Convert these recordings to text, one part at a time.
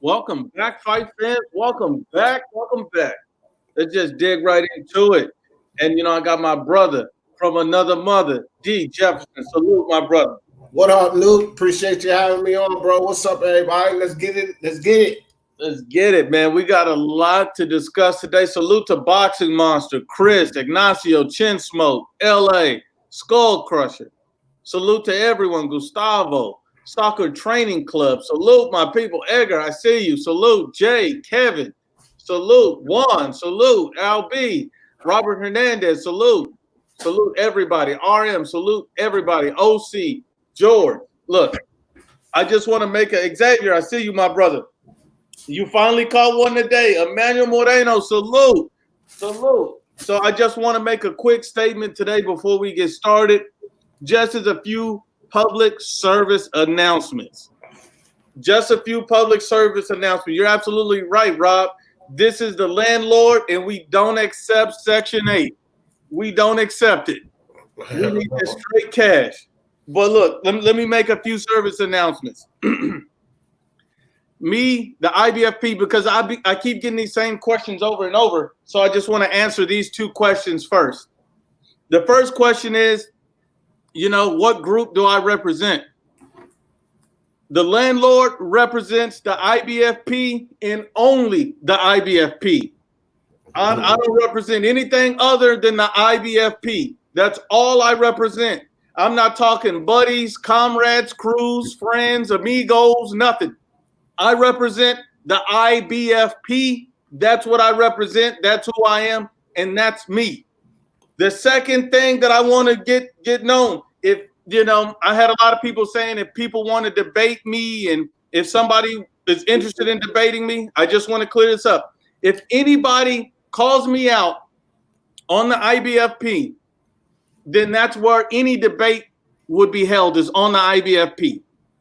Welcome back, fight fans. Welcome back. Welcome back. Let's just dig right into it. And I got my brother from another mother, D Jefferson. Salute, my brother. What up, Luke? Appreciate you having me on, bro. What's up, everybody? Let's get it. Let's get it. Let's get it, man. We got a lot to discuss today. Salute to Boxing Monster, Chris, Ignacio, Chin Smoke, LA, Skull Crusher. Salute to everyone, Gustavo, Soccer Training Club. Salute my people, Edgar, I see you. Salute Jay, Kevin. Salute Juan. Salute LB, Robert Hernandez. Salute. Salute everybody. RM. Salute everybody. OC, George. Look, I just want to make Xavier. I see you, my brother. You finally caught one today. Emmanuel Moreno, salute. Salute. So I just want to make a quick statement today before we get started. Just as a few public service announcements. Just a few public service announcements. You're absolutely right, Rob. This is the landlord, and we don't accept Section 8. We don't accept it. We need the straight cash. But look, let me make a few service announcements. Me, the IBFP, because I keep getting these same questions over and over, so I just want to answer these two questions first. The first question is, what group do I represent? The landlord represents the IBFP and only the IBFP. I don't represent anything other than the IBFP. That's all I represent. I'm not talking buddies, comrades, crews, friends, amigos, nothing. I represent the IBFP. That's what I represent. That's who I am, and that's me. The second thing that I want to get known, if I had a lot of people saying if people want to debate me and if somebody is interested in debating me, I just want to clear this up. If anybody calls me out on the IBFP, then that's where any debate would be held, is on the IBFP.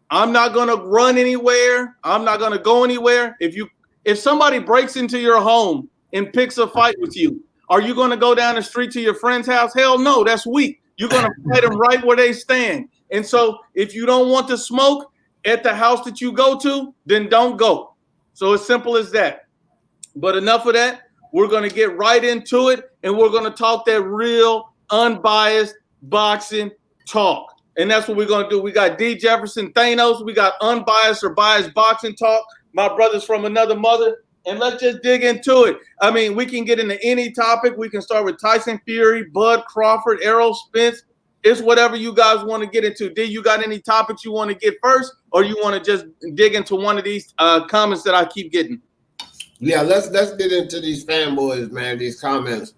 I'm not going to run anywhere. I'm not going to go anywhere. If somebody breaks into your home and picks a fight with you, are you going to go down the street to your friend's house? Hell no, that's weak. You're going to fight them right where they stand. And so if you don't want to smoke at the house that you go to, then don't go. So as simple as that. But enough of that. We're going to get right into it, and we're going to talk that real unbiased boxing talk. And that's what we're going to do. We got D Jefferson Thanos. We got unbiased or biased boxing talk. My brother's from another mother. And let's just dig into it. I mean, we can get into any topic. We can start with Tyson Fury, Bud Crawford, Errol Spence. It's whatever you guys want to get into. D, you got any topics you want to get first, or you want to just dig into one of these comments that I keep getting? Yeah, let's get into these fanboys, man, these comments.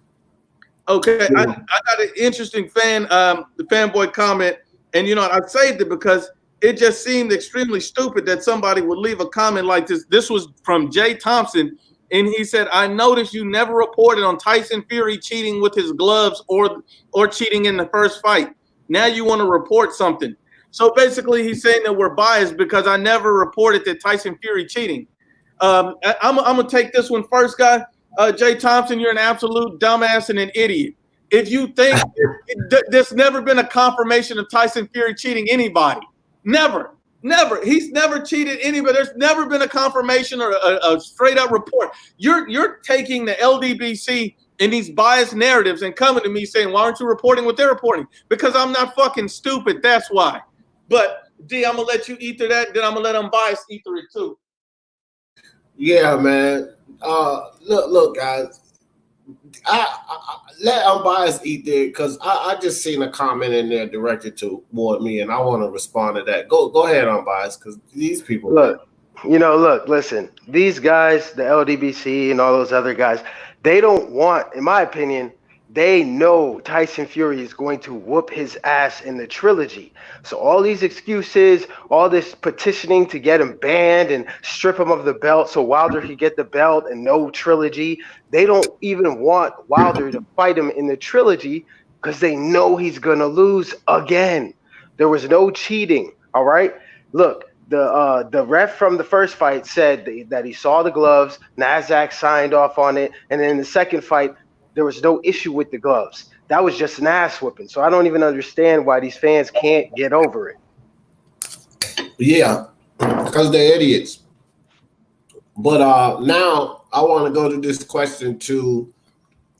Okay, I got an interesting fanboy comment. And, I saved it because it just seemed extremely stupid that somebody would leave a comment like this. This was from Jay Thompson, and he said, I noticed you never reported on Tyson Fury cheating with his gloves or cheating in the first fight. Now you want to report something. So basically he's saying that we're biased because I never reported that Tyson Fury cheating. I'm going to take this one first, guy. Jay Thompson, you're an absolute dumbass and an idiot. If you think there's never been a confirmation of Tyson Fury cheating anybody, never. He's never cheated anybody. There's never been a confirmation or a straight up report. You're taking the LDBC and these biased narratives and coming to me saying, why aren't you reporting what they're reporting? Because I'm not fucking stupid. That's why. But D, I'm gonna let you eat through that. Then I'm gonna let Unbiased eat through it too. Yeah, man. Look, guys. I let Unbiased eat there because I just seen a comment in there directed toward me, and I want to respond to that. Go ahead, Unbiased, because these people. Listen. These guys, the LDBC and all those other guys, they don't want, in my opinion, they know Tyson Fury is going to whoop his ass in the trilogy. So all these excuses, all this petitioning to get him banned and strip him of the belt so Wilder could get the belt and no trilogy. They don't even want Wilder to fight him in the trilogy because they know he's going to lose again. There was no cheating, all right? Look, the ref from the first fight said that he saw the gloves, NASDAQ signed off on it, and then in the second fight, there was no issue with the gloves. That was just an ass whooping. So I don't even understand why these fans can't get over it. Yeah, because they're idiots. But now I want to go to this question to,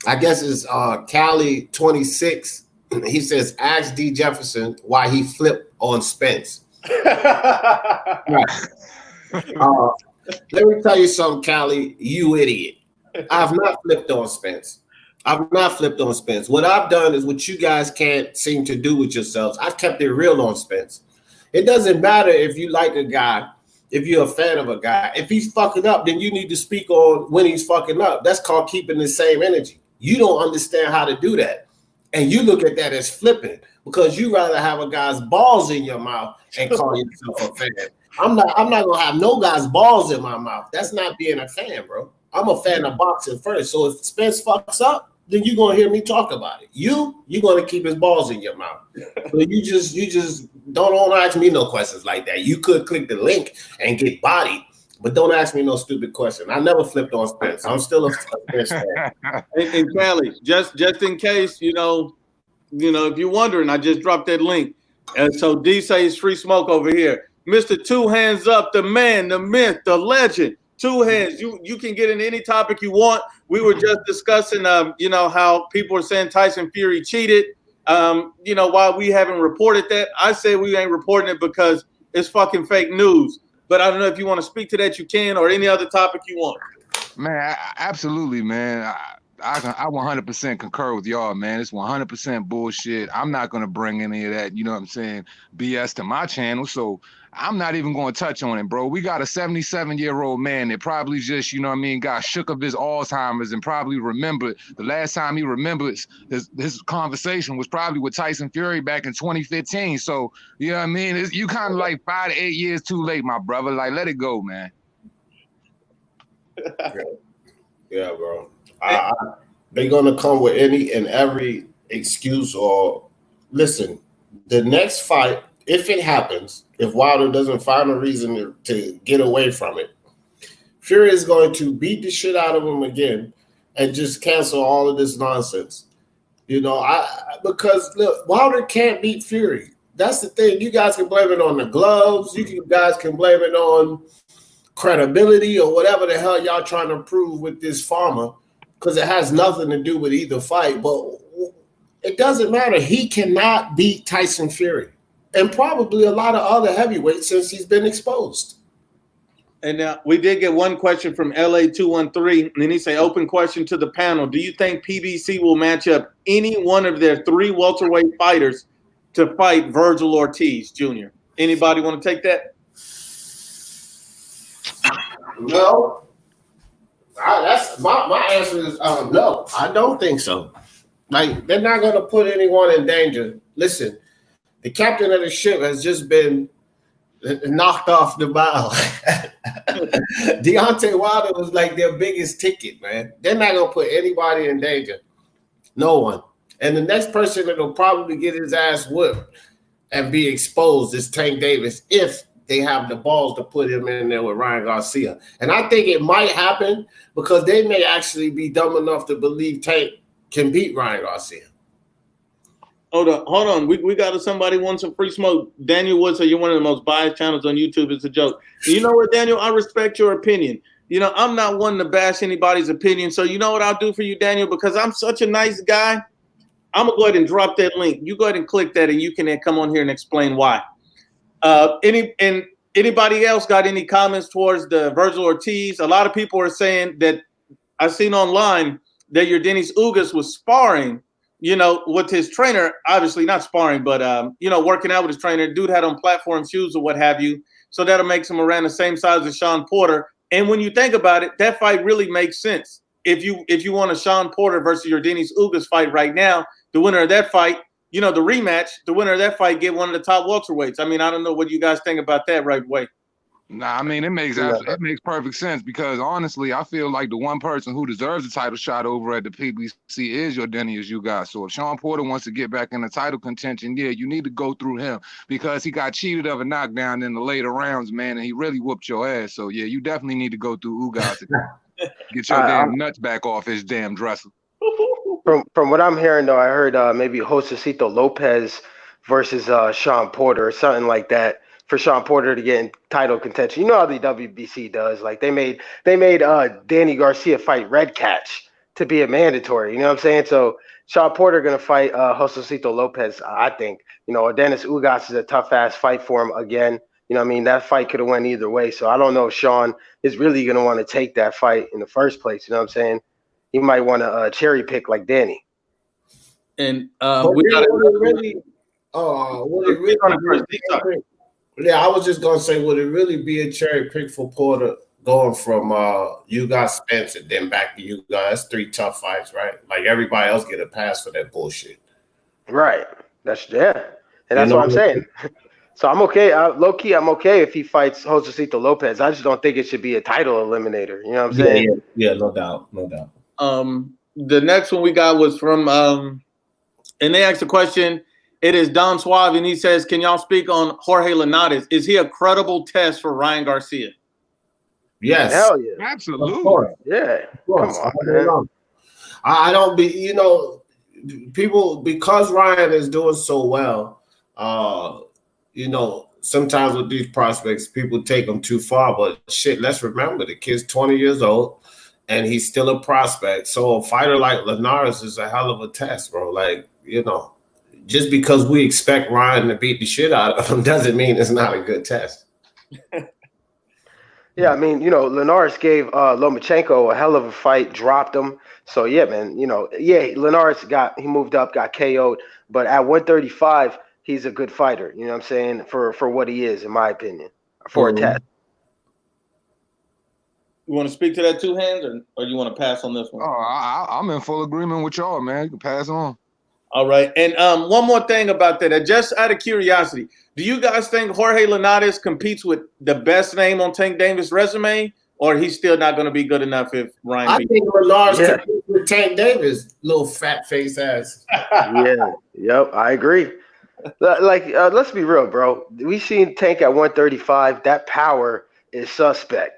I guess it's Cali 26. He says, ask D Jefferson why he flipped on Spence. Right. Let me tell you something, Cali, you idiot. I've not flipped on Spence. I've not flipped on Spence. What I've done is what you guys can't seem to do with yourselves. I've kept it real on Spence. It doesn't matter if you like a guy, if you're a fan of a guy. If he's fucking up, then you need to speak on when he's fucking up. That's called keeping the same energy. You don't understand how to do that. And you look at that as flipping because you rather have a guy's balls in your mouth and call yourself a fan. I'm not gonna have no guy's balls in my mouth. That's not being a fan, bro. I'm a fan of boxing first. So if Spence fucks up, then you're gonna hear me talk about it. You're gonna keep his balls in your mouth. So you just don't ask me no questions like that. You could click the link and get bodied, but don't ask me no stupid question. I never flipped on Spence. I'm still a Spence fan. And Cali, just in case, you know, if you're wondering, I just dropped that link. And so D says free smoke over here. Mr. Two Hands Up, the man, the myth, the legend. Two hands. You can get into any topic you want. We were just discussing, how people are saying Tyson Fury cheated. Why we haven't reported that. I say we ain't reporting it because it's fucking fake news. But I don't know if you want to speak to that, you can, or any other topic you want. Man, absolutely, man. I 100% concur with y'all, man. It's 100% bullshit. I'm not going to bring any of that, you know what I'm saying, BS to my channel. So I'm not even going to touch on it, bro. We got a 77-year-old man that probably just, got shook of his Alzheimer's and probably remembered the last time he remembers his conversation was probably with Tyson Fury back in 2015. So, you know what I mean? You kind of like 5 to 8 years too late, my brother. Like, let it go, man. Yeah, bro. They're going to come with any and every excuse or listen, the next fight, if it happens, if Wilder doesn't find a reason to get away from it, Fury is going to beat the shit out of him again and just cancel all of this nonsense. Because look, Wilder can't beat Fury. That's the thing. You guys can blame it on the gloves. You guys can blame it on credibility or whatever the hell y'all trying to prove with this farmer, because it has nothing to do with either fight. But it doesn't matter. He cannot beat Tyson Fury and probably a lot of other heavyweights since he's been exposed. And now we did get one question from LA213, and then he say, open question to the panel. Do you think PBC will match up any one of their 3 welterweight fighters to fight Virgil Ortiz Jr.? Anybody want to take that? No. That's my answer is no. I don't think so. Like, they're not going to put anyone in danger. Listen, the captain of the ship has just been knocked off the bow. Deontay Wilder was like their biggest ticket, man. They're not going to put anybody in danger. No one. And the next person that will probably get his ass whipped and be exposed is Tank Davis if they have the balls to put him in there with Ryan Garcia. And I think it might happen because they may actually be dumb enough to believe Tank can beat Ryan Garcia. Hold on. We got somebody wants some free smoke. Daniel Wood said you're one of the most biased channels on YouTube. It's a joke. You know what, Daniel? I respect your opinion. I'm not one to bash anybody's opinion. So you know what I'll do for you, Daniel? Because I'm such a nice guy, I'm going to go ahead and drop that link. You go ahead and click that, and you can then come on here and explain why. Anybody else got any comments towards the Virgil Ortiz? A lot of people are saying that I've seen online that your Dennis Ugas was sparring, with his trainer, obviously not sparring, but, working out with his trainer. Dude had on platform shoes or what have you. So that'll make him around the same size as Sean Porter. And when you think about it, that fight really makes sense. If you want a Sean Porter versus your Dennis Ugas fight right now, the winner of that fight, the rematch, the winner of that fight get one of the top welterweights. I mean, I don't know what you guys think about that right away. Nah, I mean, it makes perfect sense because honestly, I feel like the one person who deserves a title shot over at the PBC is your Dennis Ugas. So if Sean Porter wants to get back in the title contention, yeah, you need to go through him because he got cheated of a knockdown in the later rounds, man, and he really whooped your ass. So yeah, you definitely need to go through Ugas to get your damn nuts back off his damn dresser. From what I'm hearing, though, I heard maybe Josecito Lopez versus Sean Porter or something like that for Sean Porter to get in title contention. You know how the WBC does. Like they made Danny Garcia fight Red Catch to be a mandatory. You know what I'm saying? So Sean Porter gonna fight Josecito Lopez. I think. You know, Dennis Ugas is a tough ass fight for him again. You know what I mean? That fight could have went either way. So I don't know if Sean is really gonna want to take that fight in the first place. You know what I'm saying? He might want to cherry pick like Danny. And would it really yeah, I was just gonna say, would it really be a cherry pick for Porter going from you guys Spence and then back to you guys? 3 tough fights, right? Like everybody else get a pass for that bullshit. Right. And that's what I'm saying. So I'm okay. Low key, I'm okay if he fights Josecito Lopez. I just don't think it should be a title eliminator. You know what I'm saying? Yeah, no doubt. The next one we got was from and they asked a question. It is Don Suave, and he says, "Can y'all speak on Jorge Linares? Is he a credible test for Ryan Garcia?" Yes, hell yeah, absolutely. Yeah, come on, man. I don't be, you know, people, because Ryan is doing so well. You know, sometimes with these prospects, people take them too far. But shit, let's remember the kid's 20 years old. And he's still a prospect. So a fighter like Linares is a hell of a test, bro. Like, you know, just because we expect Ryan to beat the shit out of him doesn't mean it's not a good test. Yeah, I mean, you know, Linares gave Lomachenko a hell of a fight, dropped him. So, yeah, man, you know, yeah, Linares he moved up, got KO'd. But at 135, he's a good fighter. You know what I'm saying? For what he is, in my opinion, for a test. You want to speak to that, Two Hands, or you want to pass on this one? Oh, I'm in full agreement with y'all, man. You can pass on. All right. And one more thing about that. Just out of curiosity, do you guys think Jorge Linares competes with the best name on Tank Davis' resume, or he's still not going to be good enough if Ryan I think Linares competes with Tank Davis, little fat face ass. Yeah. Yep. I agree. Like, let's be real, bro. We seen Tank at 135. That power is suspect.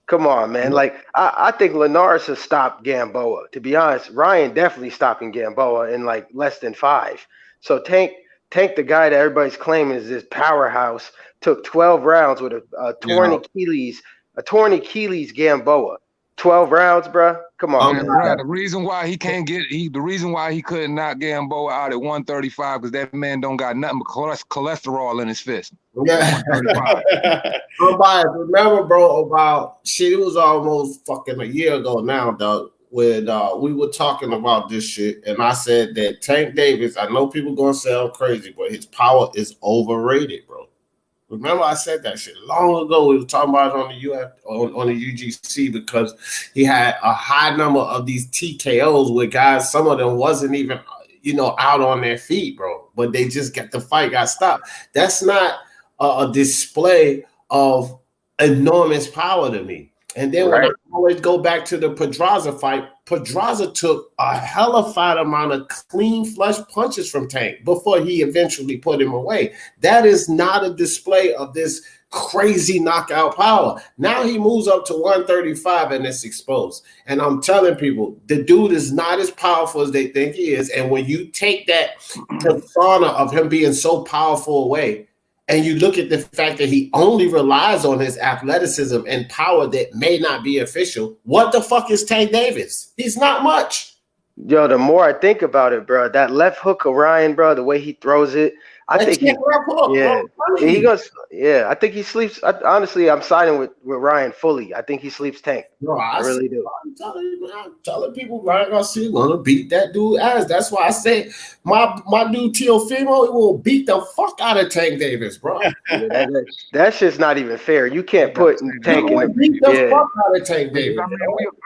Come on, man. Like, I think Linares has stopped Gamboa. To be honest, Ryan definitely stopping Gamboa in like less than 5. So Tank, the guy that everybody's claiming is this powerhouse, took 12 rounds with a torn Achilles Gamboa. 12 rounds, bro. Come on, man. Bro, the reason why he couldn't knock Gamboa out at 135 because that man don't got nothing but cholesterol in his fist. Yeah. Remember, bro, about shit, it was almost fucking a year ago now, dog, when we were talking about this shit, and I said that Tank Davis, I know people gonna say I'm crazy, but his power is overrated, bro. Remember, I said that shit long ago. We were talking about it on the UGC because he had a high number of these TKOs with guys. Some of them wasn't even, you know, out on their feet, bro. But they just the fight got stopped. That's not a display of enormous power to me. And then when I always go back to the Pedraza fight, Pedraza took a hellified amount of clean flush punches from Tank before he eventually put him away. That is not a display of this crazy knockout power. Now he moves up to 135 and it's exposed. And I'm telling people, the dude is not as powerful as they think he is. And when you take that persona of him being so powerful away, and you look at the fact that he only relies on his athleticism and power that may not be official, what the fuck is Tank Davis? He's not much. Yo, the more I think about it, bro, that left hook of Ryan, bro, the way he throws it, I think he goes. Yeah, I think he sleeps. Honestly, I'm siding with Ryan fully. I think he sleeps Tank. No, I really do. I'm telling people Ryan Garcia gonna beat that dude ass. That's why I say my dude Teofimo, he will beat the fuck out of Tank Davis, bro. Yeah, that's just not even fair. You can't put Tank in beat the fuck out of Tank Davis.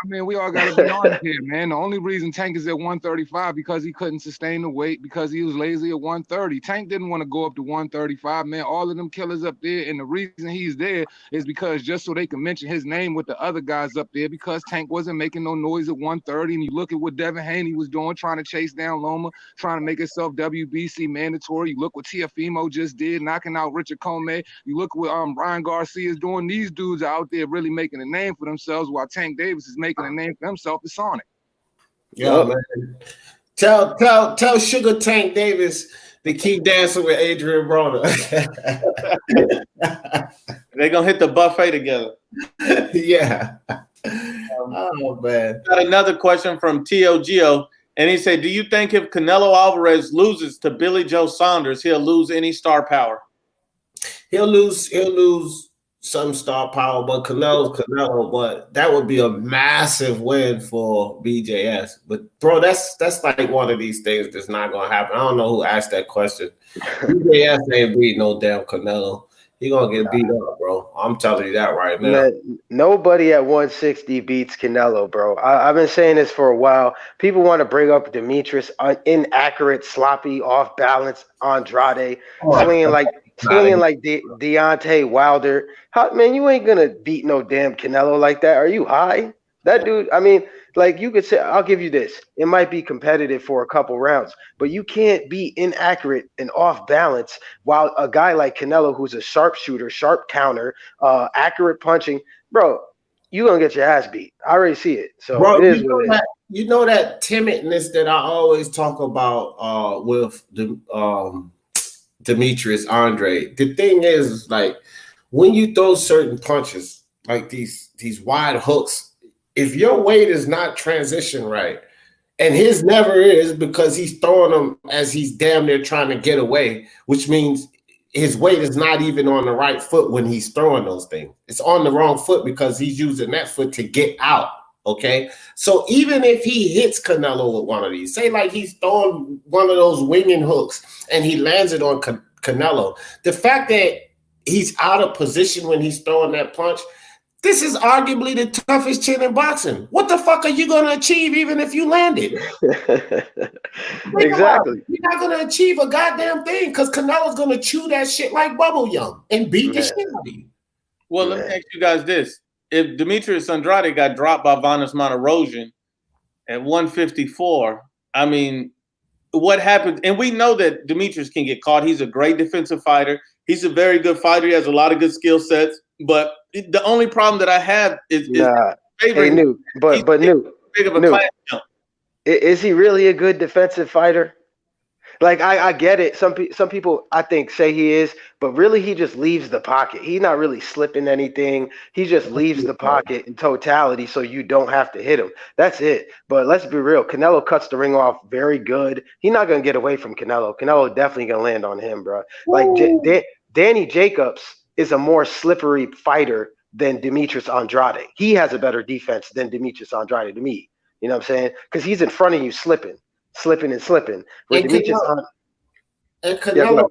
We all gotta be honest here, man. The only reason Tank is at 135 because he couldn't sustain the weight because he was lazy at 130. Tank didn't want to go up to 135, man. All of them killers up there, and the reason he's there is because just so they can mention his name with the other guys up there, because Tank wasn't making no noise at 130. And you look at what Devin Haney was doing, trying to chase down Loma, trying to make himself WBC mandatory. You look what Teofimo just did, knocking out Richard Comey. You look what Ryan Garcia is doing. These dudes are out there really making a name for themselves, while Tank Davis is making a name for himself at Sonic. Yeah, man. Tell Sugar Tank Davis They keep dancing with Adrian Broner. They're gonna hit the buffet together. Yeah. Oh man. Got another question from TLGO, and he said, "Do you think if Canelo Alvarez loses to Billy Joe Saunders, he'll lose any star power?" He'll lose some star power, but Canelo's Canelo. But that would be a massive win for BJS. But bro, that's like one of these things that's not gonna happen. I don't know who asked that question. BJS ain't beat no damn Canelo. He gonna get beat up, bro. I'm telling you that right now. Man, nobody at 160 beats Canelo, bro. I've been saying this for a while. People want to bring up Demetrius, inaccurate, sloppy, off balance Andrade, swinging like Deontay Wilder. Man, you ain't gonna beat no damn Canelo like that. Are you high? That dude, I mean, like you could say, I'll give you this. It might be competitive for a couple rounds, but you can't be inaccurate and off balance while a guy like Canelo, who's a sharpshooter, sharp counter, accurate punching, bro, you're going to get your ass beat. I already see it. So bro, it is what it is. You know that timidness that I always talk about with the Demetrius Andre. The thing is, like, when you throw certain punches, like these wide hooks, if your weight is not transition right, and his never is because he's throwing them as he's damn near trying to get away, which means his weight is not even on the right foot when he's throwing those things. It's on the wrong foot because he's using that foot to get out, okay? So even if he hits Canelo with one of these, say like he's throwing one of those winging hooks and he lands it on Canelo, the fact that he's out of position when he's throwing that punch, this is arguably the toughest chin in boxing. What the fuck are you going to achieve even if you landed? Exactly. You're not going to achieve a goddamn thing because Canelo's going to chew that shit like bubble gum and beat the shit out of you. Well, let me ask you guys this. If Demetrius Andrade got dropped by Vanes Monterosian at 154, I mean, what happened? And we know that Demetrius can get caught. He's a great defensive fighter. He's a very good fighter. He has a lot of good skill sets. But the only problem that I have is hey, Newt, but Newt, big of a class jump. Is he really a good defensive fighter? Like I get it. Some people I think say he is, but really he just leaves the pocket. He's not really slipping anything. He just leaves the pocket in totality, so you don't have to hit him. That's it. But let's be real. Canelo cuts the ring off very good. He's not gonna get away from Canelo. Canelo definitely gonna land on him, bro. Like Danny Jacobs is a more slippery fighter than Demetrius Andrade. He has a better defense than Demetrius Andrade to me. You know what I'm saying? Because he's in front of you slipping. Where Demetrius and Canelo,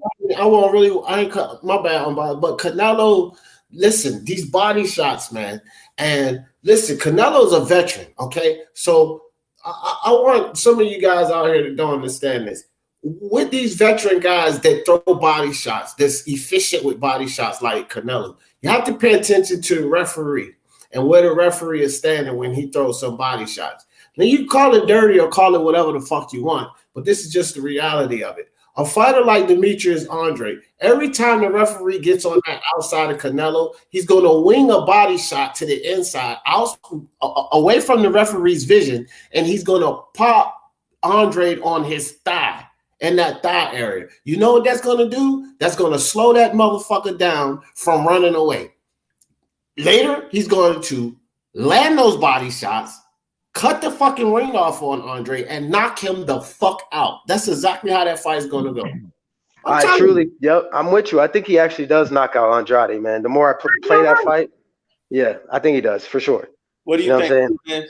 my bad, but Canelo, listen, these body shots, man. And listen, Canelo's a veteran, okay? So I want some of you guys out here that don't understand this. With these veteran guys that throw body shots, that's efficient with body shots like Canelo, you have to pay attention to the referee and where the referee is standing when he throws some body shots. Now, you call it dirty or call it whatever the fuck you want, but this is just the reality of it. A fighter like Demetrius Andre, every time the referee gets on that outside of Canelo, he's going to wing a body shot to the inside, away from the referee's vision, and he's going to pop Andre on his thigh. In that thigh area. You know what that's going to do? That's going to slow that motherfucker down from running away. Later, he's going to land those body shots, cut the fucking ring off on Andre, and knock him the fuck out. That's exactly how that fight is going to go. I'm with you. I think he actually does knock out Andrade, man. The more I play that fight, yeah, I think he does, for sure. What do you think?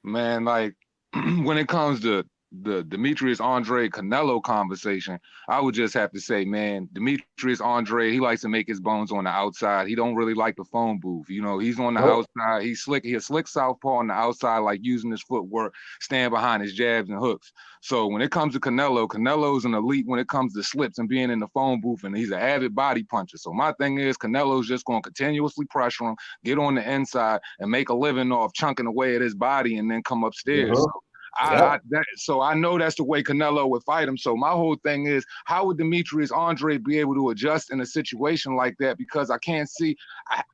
Man, like, when it comes to the Demetrius Andre Canelo conversation, I would just have to say, man, Demetrius Andre, he likes to make his bones on the outside. He don't really like the phone booth. You know, he's on the outside. He's a slick southpaw on the outside, like using his footwork, stand behind his jabs and hooks. So when it comes to Canelo's an elite when it comes to slips and being in the phone booth, and he's an avid body puncher. So my thing is, Canelo's just going to continuously pressure him, get on the inside, and make a living off chunking away at his body and then come upstairs. So I know that's the way Canelo would fight him. So my whole thing is, how would Demetrius Andre be able to adjust in a situation like that? Because I can't see,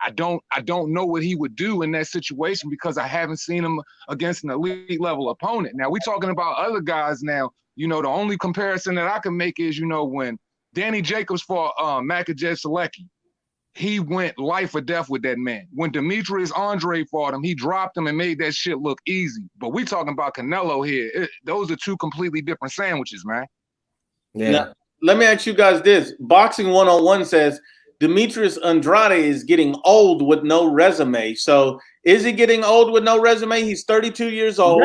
I don't know what he would do in that situation because I haven't seen him against an elite level opponent. Now we're talking about other guys now You know, the only comparison that I can make is, you know, when Danny Jacobs fought Makhachev Selecki, he went life or death with that man. When Demetrius Andre fought him, he dropped him and made that shit look easy. But we talking about Canelo here. Those are two completely different sandwiches, man. Yeah. Now, let me ask you guys this. Boxing 101 says Demetrius Andrade is getting old with no resume. So is he getting old with no resume? He's 32 years old.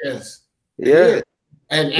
Yes. Yeah. And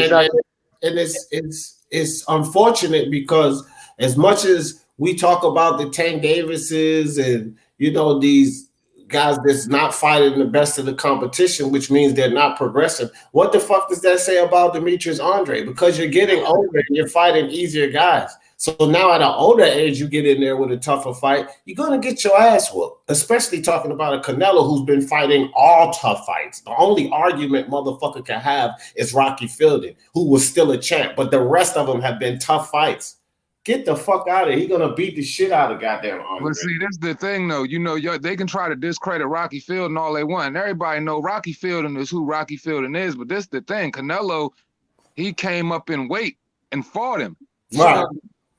it's unfortunate because as much as we talk about the Tank Davises and, you know, these guys that's not fighting the best of the competition, which means they're not progressing. What the fuck does that say about Demetrius Andre? Because you're getting older and you're fighting easier guys. So now at an older age, you get in there with a tougher fight, you're going to get your ass whooped, especially talking about a Canelo who's been fighting all tough fights. The only argument motherfucker can have is Rocky Fielding, who was still a champ, but the rest of them have been tough fights. Get the fuck out of here. He's going to beat the shit out of goddamn Andre. But see, that's the thing, though. You know, they can try to discredit Rocky Fielding all they want. And everybody know Rocky Fielding is who Rocky Fielding is. But this the thing. Canelo, he came up in weight and fought him. Right. So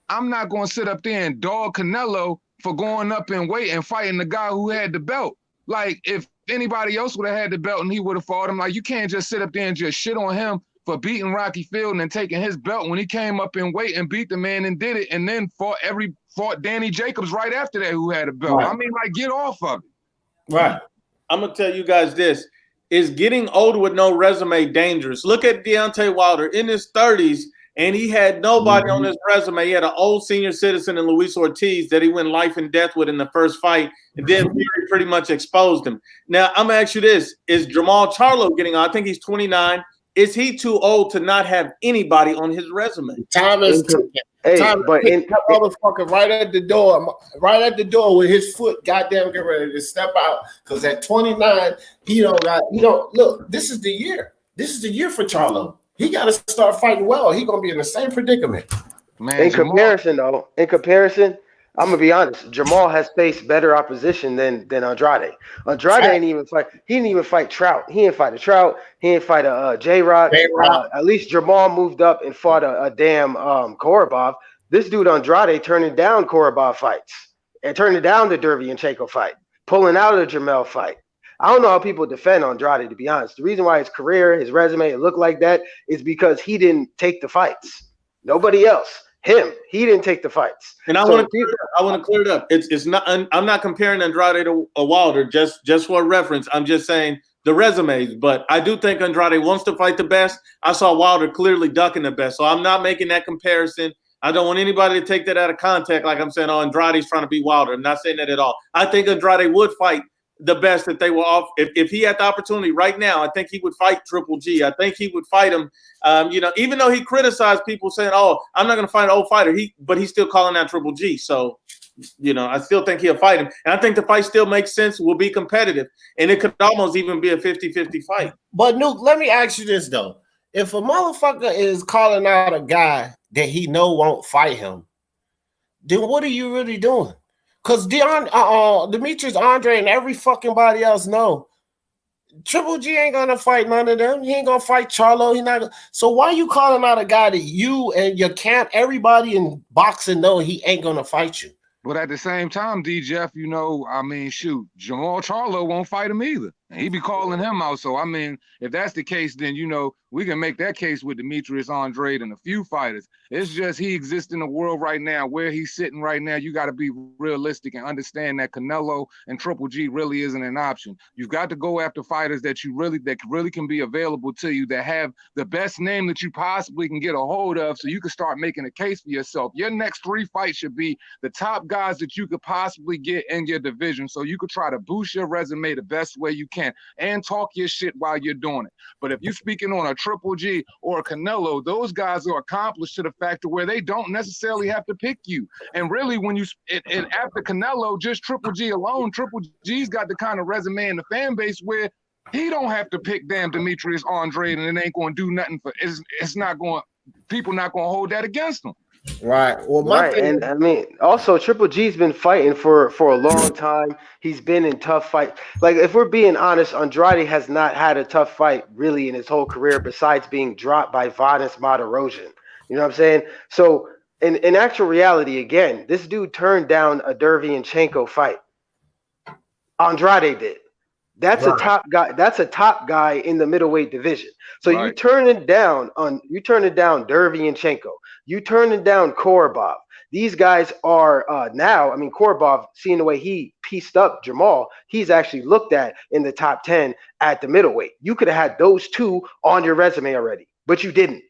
I'm not going to sit up there and dog Canelo for going up in weight and fighting the guy who had the belt. Like, if anybody else would have had the belt and he would have fought him, like, you can't just sit up there and just shit on him for beating Rocky Fielding and taking his belt when he came up in weight and beat the man and did it, and then fought Danny Jacobs right after that who had a belt. Right. I mean, like, get off of it. Right. I'm going to tell you guys this. Is getting old with no resume dangerous? Look at Deontay Wilder in his 30s, and he had nobody on his resume. He had an old senior citizen in Luis Ortiz that he went life and death with in the first fight, and then Fury pretty much exposed him. Now, I'm going to ask you this. Is Jamal Charlo getting on? I think he's 29. Is he too old to not have anybody on his resume? Time is motherfucker right at the door with his foot goddamn get ready to step out. Because at 29, look, this is the year. This is the year for Charlo. He got to start fighting well. He's going to be in the same predicament. Man, in comparison, I'm gonna be honest. Jamal has faced better opposition than Andrade. Andrade ain't even fight. He didn't even fight Trout. He didn't fight a Trout. He didn't fight a J-Rock. At least Jamal moved up and fought a damn Korobov. This dude Andrade turning down Korobov fights and turning down the Derevyanchenko fight, pulling out of the Jamel fight. I don't know how people defend Andrade, to be honest. The reason why his career, his resume, it looked like that is because he didn't take the fights. Nobody else. Him, he didn't take the fights. And I want to clear it up. It's not. I'm not comparing Andrade to a Wilder just for reference. I'm just saying the resumes. But I do think Andrade wants to fight the best. I saw Wilder clearly ducking the best, so I'm not making that comparison. I don't want anybody to take that out of context, like I'm saying, oh, Andrade's trying to beat Wilder. I'm not saying that at all. I think Andrade would fight the best that they were off. If he had the opportunity right now, I think he would fight Triple G. I think he would fight him. Even though he criticized people saying, "Oh, I'm not going to fight an old fighter," but he's still calling out Triple G. So, I still think he'll fight him, and I think the fight still makes sense. Will be competitive, and it could almost even be a 50-50 fight. But Nuke, let me ask you this though: if a motherfucker is calling out a guy that he know won't fight him, then what are you really doing? Because Demetrius Andre and every fucking body else know Triple G ain't gonna fight none of them. He ain't gonna fight Charlo. He not. So why you calling out a guy that you and your camp, everybody in boxing know he ain't gonna fight you? But at the same time, D. Jeff, Jamal Charlo won't fight him either. And he be calling him out. So, I mean, if that's the case, then, we can make that case with Demetrius Andrade and a few fighters. It's just he exists in the world right now. Where he's sitting right now, you got to be realistic and understand that Canelo and Triple G really isn't an option. You've got to go after fighters that really can be available to you, that have the best name that you possibly can get a hold of, so you can start making a case for yourself. Your next 3 fights should be the top guys that you could possibly get in your division, so you could try to boost your resume the best way you can and talk your shit while you're doing it. But if you're speaking on a Triple G or a Canelo, those guys are accomplished to the fact of where they don't necessarily have to pick you. And really, and after Canelo, just Triple G alone, Triple G's got the kind of resume in the fan base where he don't have to pick damn Demetrius Andrade, and it ain't going to do nothing for. It's not going. People not going to hold that against him. Right. Well, my Right, thing and I mean, also Triple G's been fighting for a long time. He's been in tough fights. Like, if we're being honest, Andrade has not had a tough fight really in his whole career, besides being dropped by Vadas Martirosyan. You know what I'm saying? So, in actual reality, again, this dude turned down a Derevyanchenko fight. Andrade did. That's a right. top guy. That's a top guy in the middleweight division. So Right. you turning down Derevyanchenko. You turning down Korobov. These guys are now. I mean, Korobov, seeing the way he pieced up Jamal, he's actually looked at in the top 10 at the middleweight. You could have had those two on your resume already, but you didn't.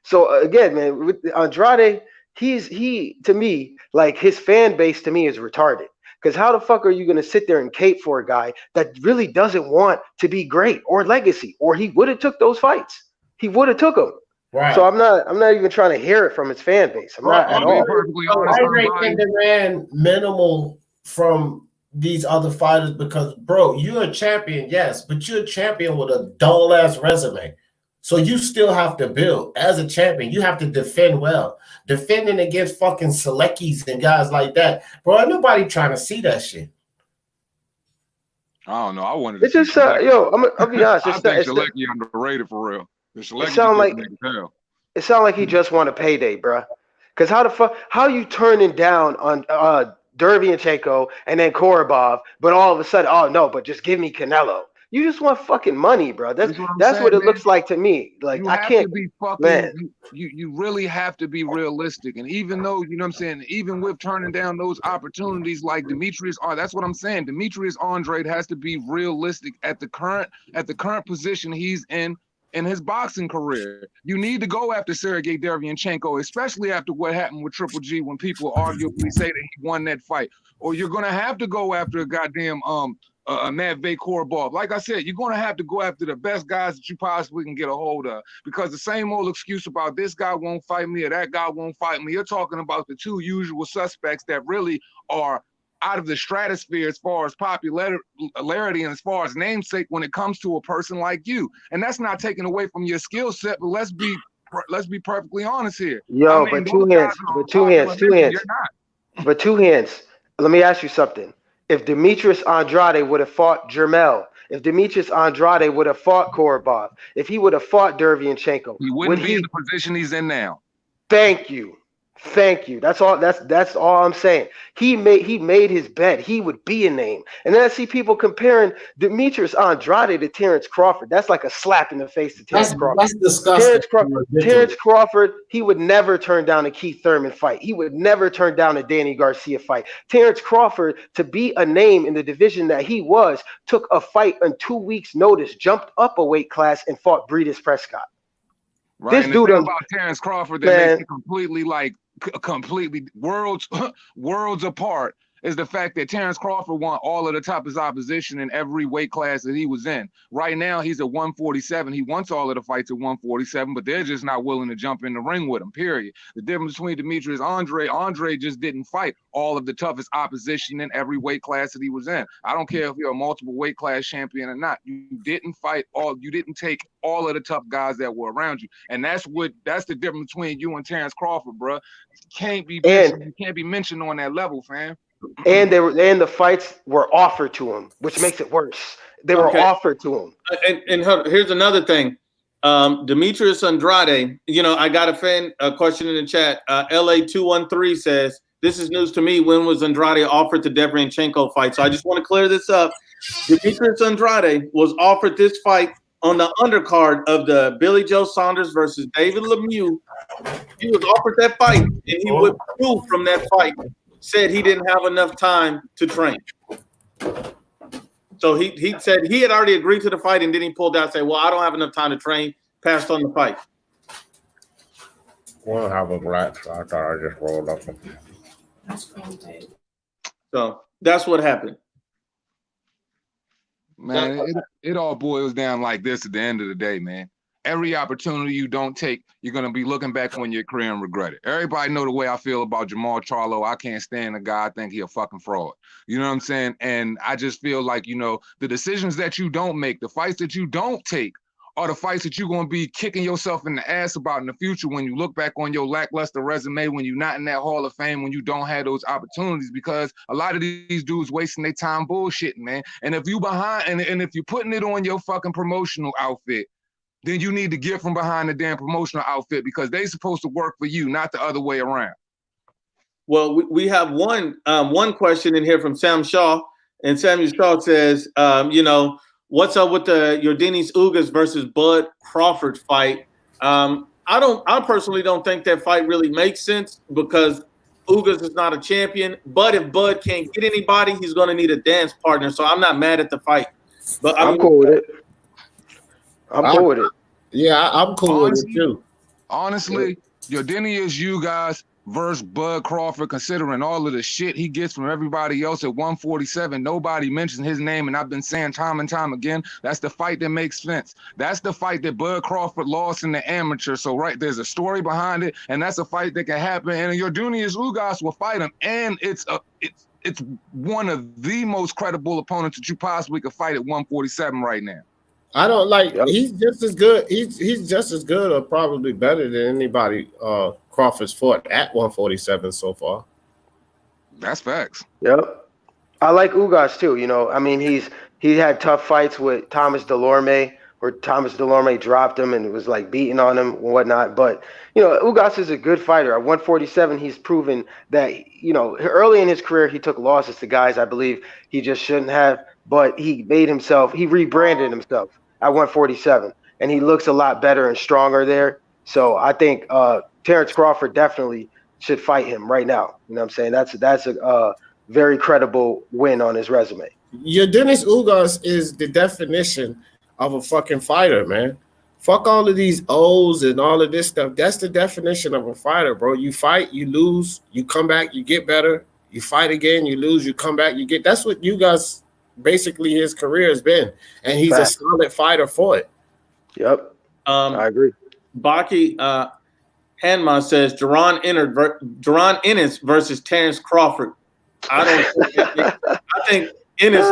So again, man, with Andrade, he to me, like, his fan base to me is retarded. Because how the fuck are you gonna sit there and cape for a guy that really doesn't want to be great or legacy? Or he would have took those fights. He would have took them. Right. So I'm not even trying to hear it from his fan base. I'm not at I'll be all. perfectly honest, Andre everybody. can demand minimal from these other fighters because, bro, you're a champion, yes, but you're a champion with a dull ass resume. So you still have to build as a champion. You have to defend well. Defending against fucking Seleckies and guys like that, bro. Ain't nobody trying to see that shit. I don't know. I wanted to It's see just Shalecki. I'll be honest. I think Shalecki underrated for real. The Shalecki sound just like didn't tell. it sound like he just want a payday, bruh. Because how you turning down on Derevyanchenko and then Korobov, but all of a sudden, oh no, but just give me Canelo. You just want fucking money, bro. That's That's what I'm that's saying, what it man. looks like to me. Like, You I have can't, to be fucking, man. you really have to be realistic. And even though, you know what I'm saying, even with turning down those opportunities like Demetrius, that's what I'm saying. Demetrius Andrade has to be realistic at the current position he's in his boxing career. You need to go after Sergey Derevyanchenko, especially after what happened with Triple G when people arguably say that he won that fight. Or you're gonna have to go after a goddamn Matvey Korobov. Like I said, you're going to have to go after the best guys that you possibly can get a hold of, because the same old excuse about this guy won't fight me or that guy won't fight me, you're talking about the two usual suspects that really are out of the stratosphere as far as popularity and as far as namesake when it comes to a person like you. And that's not taken away from your skill set, but let's be perfectly honest here. Yo, I mean, but two those guys hands, are but two hands, two popular, hands, you're not. but two hands. Let me ask you something. If Demetrius Andrade would have fought Jermel, if Demetrius Andrade would have fought Korobov, if he would have fought Derevyanchenko, He would wouldn't be in he? the position he's in now. Thank you. Thank you. That's all. That's all I'm saying. He made his bet. He would be a name. And then I see people comparing Demetrius Andrade to Terrence Crawford. That's like a slap in the face to Terrence Crawford. That's disgusting. Terrence Crawford, he would never turn down a Keith Thurman fight. He would never turn down a Danny Garcia fight. Terrence Crawford, to be a name in the division that he was, took a fight on 2 weeks' notice, jumped up a weight class, and fought Breedis Prescott. Right. This and dude the thing about Terrence Crawford that man, makes it completely worlds apart is the fact that Terrence Crawford won all of the toughest opposition in every weight class that he was in. Right now, he's at 147. He wants all of the fights at 147, but they're just not willing to jump in the ring with him, period. The difference between Demetrius Andre just didn't fight all of the toughest opposition in every weight class that he was in. I don't care if you're a multiple weight class champion or not. You didn't take all of the tough guys that were around you. And that's the difference between you and Terrence Crawford, bro. You can't be mentioned on that level, fam. And the fights were offered to him, which makes it worse. They were offered to him. And here's another thing. Demetrius Andrade, I got a question in the chat. LA213 says, this is news to me. When was Andrade offered the Derevyanchenko fight? So I just want to clear this up. Demetrius Andrade was offered this fight on the undercard of the Billy Joe Saunders versus David Lemieux. He was offered that fight, and he withdrew from that fight. Said he didn't have enough time to train. So he said he had already agreed to the fight, and then he pulled out and said, well, I don't have enough time to train, passed on the fight. We'll have a black, so I thought I just rolled up. So that's what happened. Man, it all boils down like this at the end of the day, man. Every opportunity you don't take, you're going to be looking back on your career and regret it. Everybody know the way I feel about Jamal Charlo. I can't stand the guy. I think he a fucking fraud. You know what I'm saying? And I just feel like, the decisions that you don't make, the fights that you don't take are the fights that you're going to be kicking yourself in the ass about in the future when you look back on your lackluster resume, when you're not in that Hall of Fame, when you don't have those opportunities, because a lot of these dudes wasting their time bullshitting, man. And if you behind, and if you're putting it on your fucking promotional outfit, then you need to get from behind the damn promotional outfit, because they supposed to work for you, not the other way around. Well, we have one question in here from Sam Shaw, and Samuel Shaw says, what's up with the Yordenis Ugas versus Bud Crawford fight? I personally don't think that fight really makes sense, because Ugas is not a champion. But if Bud can't get anybody, he's going to need a dance partner. So I'm not mad at the fight. But I'm cool with it. I'm cool with it. Yeah, I'm cool with it too. Honestly, Yordenis Ugas versus Bud Crawford, considering all of the shit he gets from everybody else at 147, nobody mentions his name, and I've been saying time and time again, that's the fight that makes sense. That's the fight that Bud Crawford lost in the amateur. So there's a story behind it, and that's a fight that can happen. And Yordenis Ugas will fight him, and it's one of the most credible opponents that you possibly could fight at 147 right now. I don't like. Yep. He's just as good. He's just as good, or probably better than anybody Crawford's fought at 147 so far. That's facts. Yep. I like Ugas too. I mean, he had tough fights with Thomas Delorme, where Thomas Delorme dropped him and was like beating on him and whatnot. But Ugas is a good fighter. At 147, he's proven that early in his career he took losses to guys I believe he just shouldn't have. But he rebranded himself at 147, and he looks a lot better and stronger there. So I think Terrence Crawford definitely should fight him right now. You know what I'm saying? That's a very credible win on his resume. Yordenis Ugas is the definition of a fucking fighter, man. Fuck all of these O's and all of this stuff. That's the definition of a fighter, bro. You fight, you lose, you come back, you get better. You fight again, you lose, you come back, you get. That's what Ugas basically his career has been, and he's a solid fighter for it. Yep, I agree. Baki Hanma says Jaron Ennis versus Terrence Crawford. I think Ennis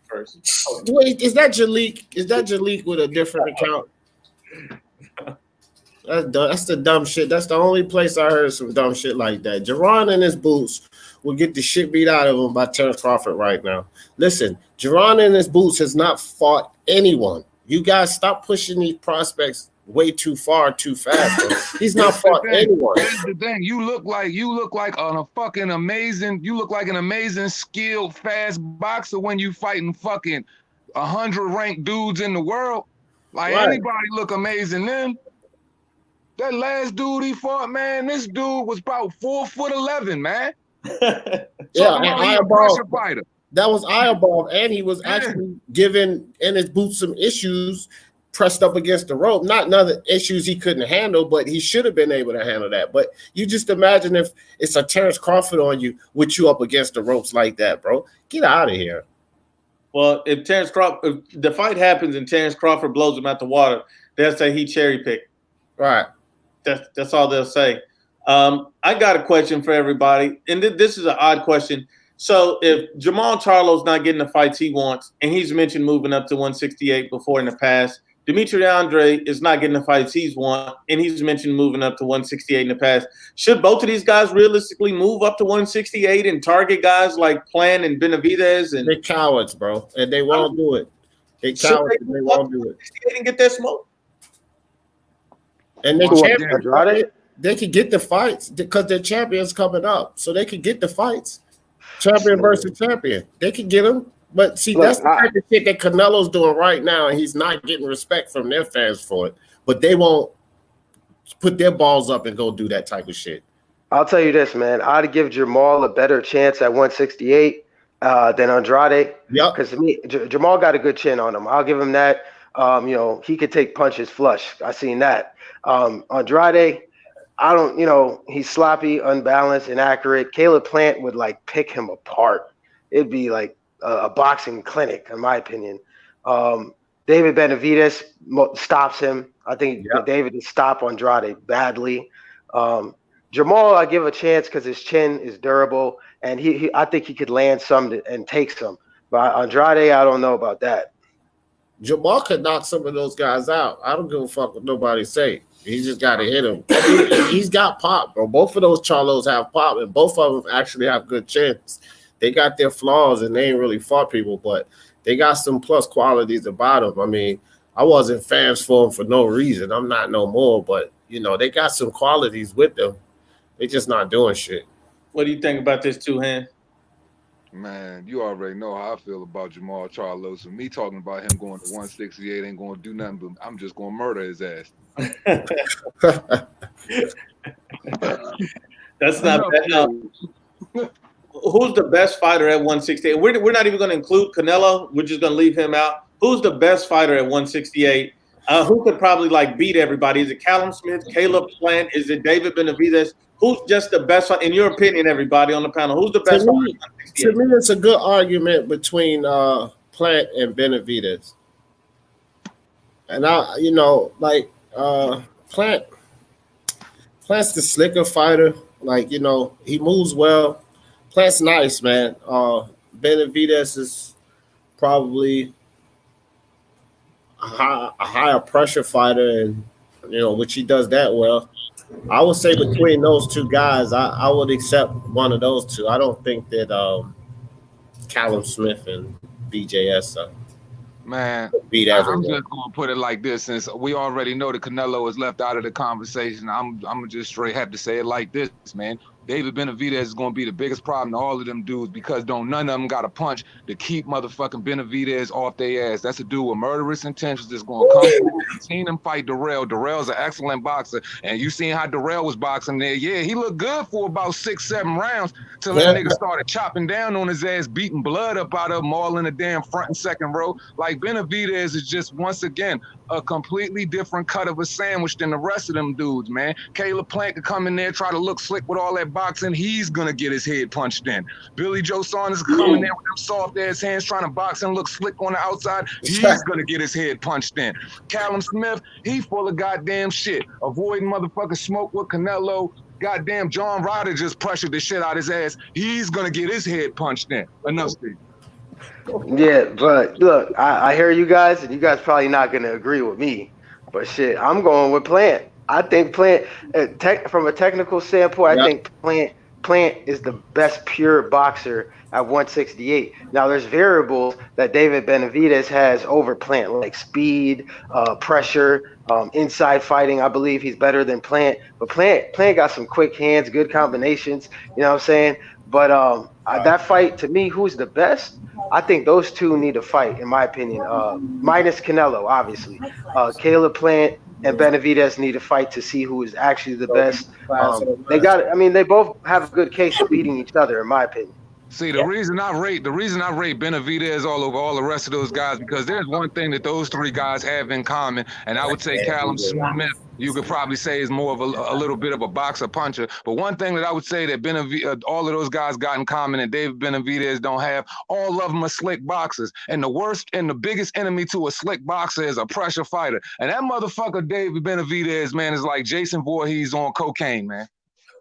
first. Wait, is that Jalik? Is that Jalik with a different account? That's the dumb shit. That's the only place I heard some dumb shit like that. Jaron and his boots will get the shit beat out of him by Terrence Crawford right now. Listen, Jaron and his boots has not fought anyone. You guys stop pushing these prospects way too far, too fast. Bro. He's not fought anyone. That's the thing. You look like an amazing skilled fast boxer when you fighting fucking 100 ranked dudes in the world. Like anybody look amazing then. That last dude he fought, man, this dude was about 4'11", man. Fighter. That was eyeball, and he was actually giving in his boots some issues, pressed up against the rope. Not none of the issues he couldn't handle, but he should have been able to handle that. But you just imagine if it's a Terrence Crawford on you with you up against the ropes like that, bro. Get out of here. Well, if the fight happens and Terrence Crawford blows him out the water, they'll say he cherry picked. Right. That's all they'll say. I got a question for everybody, and this is an odd question. So if Jamal Charlo's not getting the fights he wants, and he's mentioned moving up to 168 before in the past, Dimitri Andre is not getting the fights he's want, and he's mentioned moving up to 168 in the past. Should both of these guys realistically move up to 168 and target guys like Plant and Benavidez? And they're cowards, bro, and they won't do it. They're cowards, and they won't do it. And get that smoke. And they're champions. They could get the fights because they're champions coming up, so they could get the fights. Champion versus champion. They could get them. But see, that's the type of shit that Canelo's doing right now, and he's not getting respect from their fans for it. But they won't put their balls up and go do that type of shit. I'll tell you this, man. I'd give Jamal a better chance at 168 than Andrade. Yep. Because to me, Jamal got a good chin on him. I'll give him that. He could take punches flush. I seen that. Andrade, I don't, he's sloppy, unbalanced, inaccurate. Caleb Plant would like pick him apart. It'd be like a boxing clinic, in my opinion. David Benavidez stops him. I think David would stop Andrade badly. Jamal, I give a chance because his chin is durable, and I think he could land some and take some. But Andrade, I don't know about that. Jamal could knock some of those guys out. I don't give a fuck what nobody say. He just got to hit him. He's got pop, bro. Both of those Charlos have pop, and both of them actually have good chins. They got their flaws, and they ain't really fought people, but they got some plus qualities about them. I mean, I wasn't fans for them for no reason. I'm not no more, but, they got some qualities with them. They just not doing shit. What do you think about this two-hand? Man, you already know how I feel about Jamal Charlos. And me talking about him going to 168 ain't going to do nothing, but I'm just going to murder his ass. That's not bad. No. Who's the best fighter at 168? We're not even going to include Canelo. We're just going to leave him out. Who's the best fighter at 168? Who could probably beat everybody? Is it Callum Smith, Caleb Plant? Is it David Benavidez? Who's just the best, in your opinion, everybody on the panel? Who's the best? To me, it's a good argument between Plant and Benavidez. And Plant's the slicker fighter. He moves well. Plant's nice, man. Benavidez is probably a higher pressure fighter, and which he does that well. I would say between those two guys, I would accept one of those two. I don't think that Callum Smith and BJS Man, beat I'm everyone. just going to put it like this. Since we already know that Canelo is left out of the conversation, I'm going to just straight have to say it like this, man. David Benavidez is going to be the biggest problem to all of them dudes because none of them got a punch to keep motherfucking Benavidez off their ass. That's a dude with murderous intentions that's going to come through. You've seen him fight Darrell. Darrell's an excellent boxer, and you seen how Darrell was boxing there. Yeah, he looked good for about 6-7 rounds till that nigga started chopping down on his ass, beating blood up out of him all in the damn front and second row. Benavidez is just, once again, a completely different cut of a sandwich than the rest of them dudes, man. Caleb Plant could come in there, try to look slick with all that boxing. He's going to get his head punched in. Billy Joe Saunders could come in there with them soft-ass hands trying to box and look slick on the outside. He's going to get his head punched in. Callum Smith, he full of goddamn shit. Avoiding motherfucking smoke with Canelo. Goddamn John Ryder just pressured the shit out his ass. He's going to get his head punched in. Enough, Steve. Yeah, but look, I hear you guys, and you guys probably not going to agree with me. But shit, I'm going with Plant. I think Plant, from a technical standpoint, I think Plant is the best pure boxer at 168. Now, there's variables that David Benavidez has over Plant, like speed, pressure, inside fighting. I believe he's better than Plant. But Plant got some quick hands, good combinations. You know what I'm saying? But that fight, to me, who's the best? I think those two need to fight, in my opinion. Minus Canelo, obviously. Caleb Plant and Benavidez need to fight to see who is actually the best. They both have a good case of beating each other, in my opinion. See, the reason I rate Benavidez all over all the rest of those guys, because there's one thing that those three guys have in common, and I would say Callum Smith, you could probably say, is more of a little bit of a boxer puncher. But one thing that I would say that all of those guys got in common and David Benavidez don't have, all of them are slick boxers. And the worst and the biggest enemy to a slick boxer is a pressure fighter. And that motherfucker David Benavidez, man, is like Jason Voorhees on cocaine, man.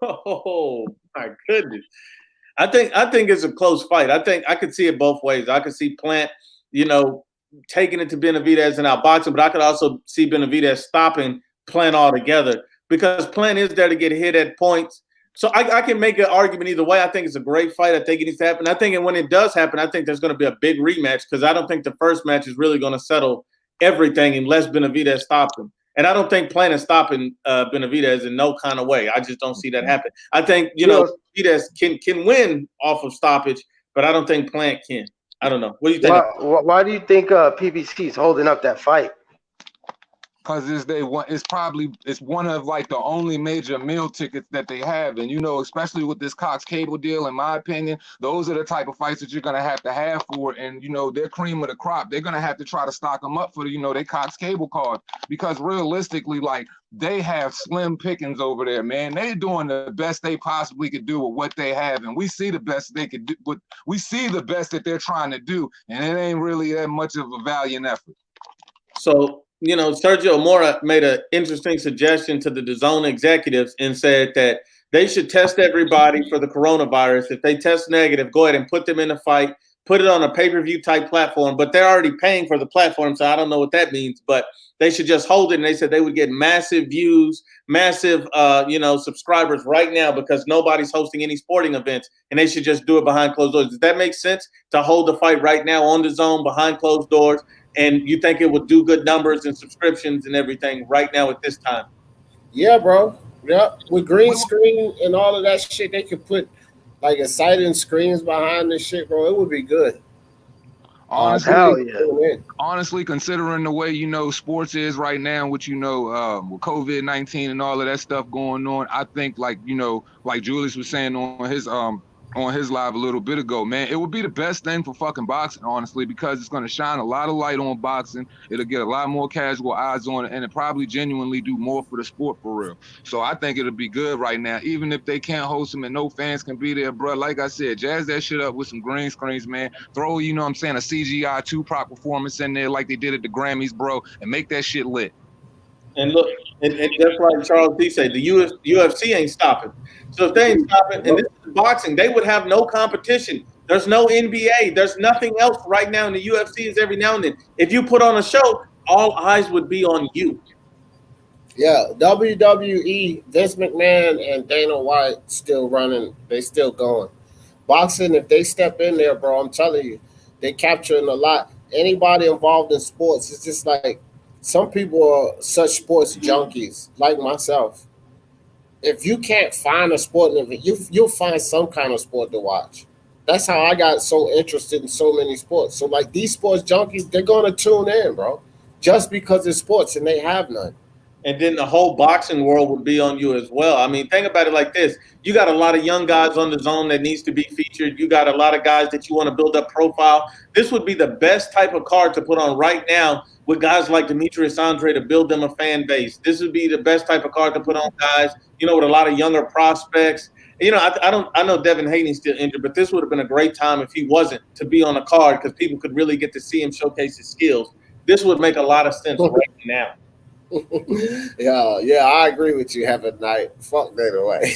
Oh my goodness. I think it's a close fight. I think I could see it both ways. I could see Plant, taking it to Benavidez and outboxing, but I could also see Benavidez stopping Plant altogether because Plant is there to get hit at points. So I can make an argument either way. I think it's a great fight. I think it needs to happen. I think when it does happen, I think there's going to be a big rematch because I don't think the first match is really going to settle everything unless Benavidez stops him. And I don't think Plant is stopping Benavidez in no kind of way. I just don't see that happen. I think, Benavidez can win off of stoppage, but I don't think Plant can. I don't know. What do you think? Why do you think PBC is holding up that fight? Because it's one of the only major meal tickets that they have. And, especially with this Cox Cable deal, in my opinion, those are the type of fights that you're going to have for it. And, they're cream of the crop. They're going to have to try to stock them up for, their Cox Cable card. Because realistically, they have slim pickings over there, man. They're doing the best they possibly could do with what they have. And we see the best they could do. We see the best that they're trying to do. And it ain't really that much of a valiant effort. So, Sergio Mora made an interesting suggestion to the DAZN executives and said that they should test everybody for the coronavirus. If they test negative, go ahead and put them in the fight, put it on a pay-per-view type platform, but they're already paying for the platform, so I don't know what that means, but they should just hold it. And they said they would get massive views, massive, subscribers right now because nobody's hosting any sporting events, and they should just do it behind closed doors. Does that make sense to hold the fight right now on the zone behind closed doors? And you think it would do good numbers and subscriptions and everything right now at this time? Yeah, bro. Yeah, with green screen and all of that shit, they could put like exciting screens behind this shit, bro. It would be good. Honestly, Hell yeah. Honestly, considering the way sports is right now, with with COVID-19 and all of that stuff going on, I think like Julius was saying on his live a little bit ago, man, it would be the best thing for fucking boxing, honestly, because it's going to shine a lot of light on boxing. It'll get a lot more casual eyes on it, and it probably genuinely do more for the sport for real. So I think it'll be good right now, even if they can't host them and no fans can be there, bro. Like I said, jazz that shit up with some green screens, man. Throw, a CGI Tupac performance in there like they did at the Grammys, bro, and make that shit lit. And look, and just like Charles D said, the UFC ain't stopping. So if they ain't stopping, and this is boxing, they would have no competition. There's no NBA. There's nothing else right now. In the UFC is every now and then. If you put on a show, all eyes would be on you. Yeah, WWE, Vince McMahon and Dana White still running. They still going. Boxing, if they step in there, bro, I'm telling you, they capturing a lot. Anybody involved in sports, it's just like some people are such sports junkies, like myself. If you can't find a sport event, you'll find some kind of sport to watch. That's how I got so interested in so many sports. So like these sports junkies, they're gonna tune in, bro, just because it's sports and they have none. And then the whole boxing world would be on you as well. I mean, think about it like this. You got a lot of young guys on the zone that needs to be featured. You got a lot of guys that you want to build up profile. This would be the best type of card to put on right now with guys like Demetrius Andre to build them a fan base. This would be the best type of card to put on guys, with a lot of younger prospects. I know Devin Haney's still injured, but this would have been a great time if he wasn't to be on a card because people could really get to see him showcase his skills. This would make a lot of sense right now. Yeah, I agree with you. Have a night. Fuck that away.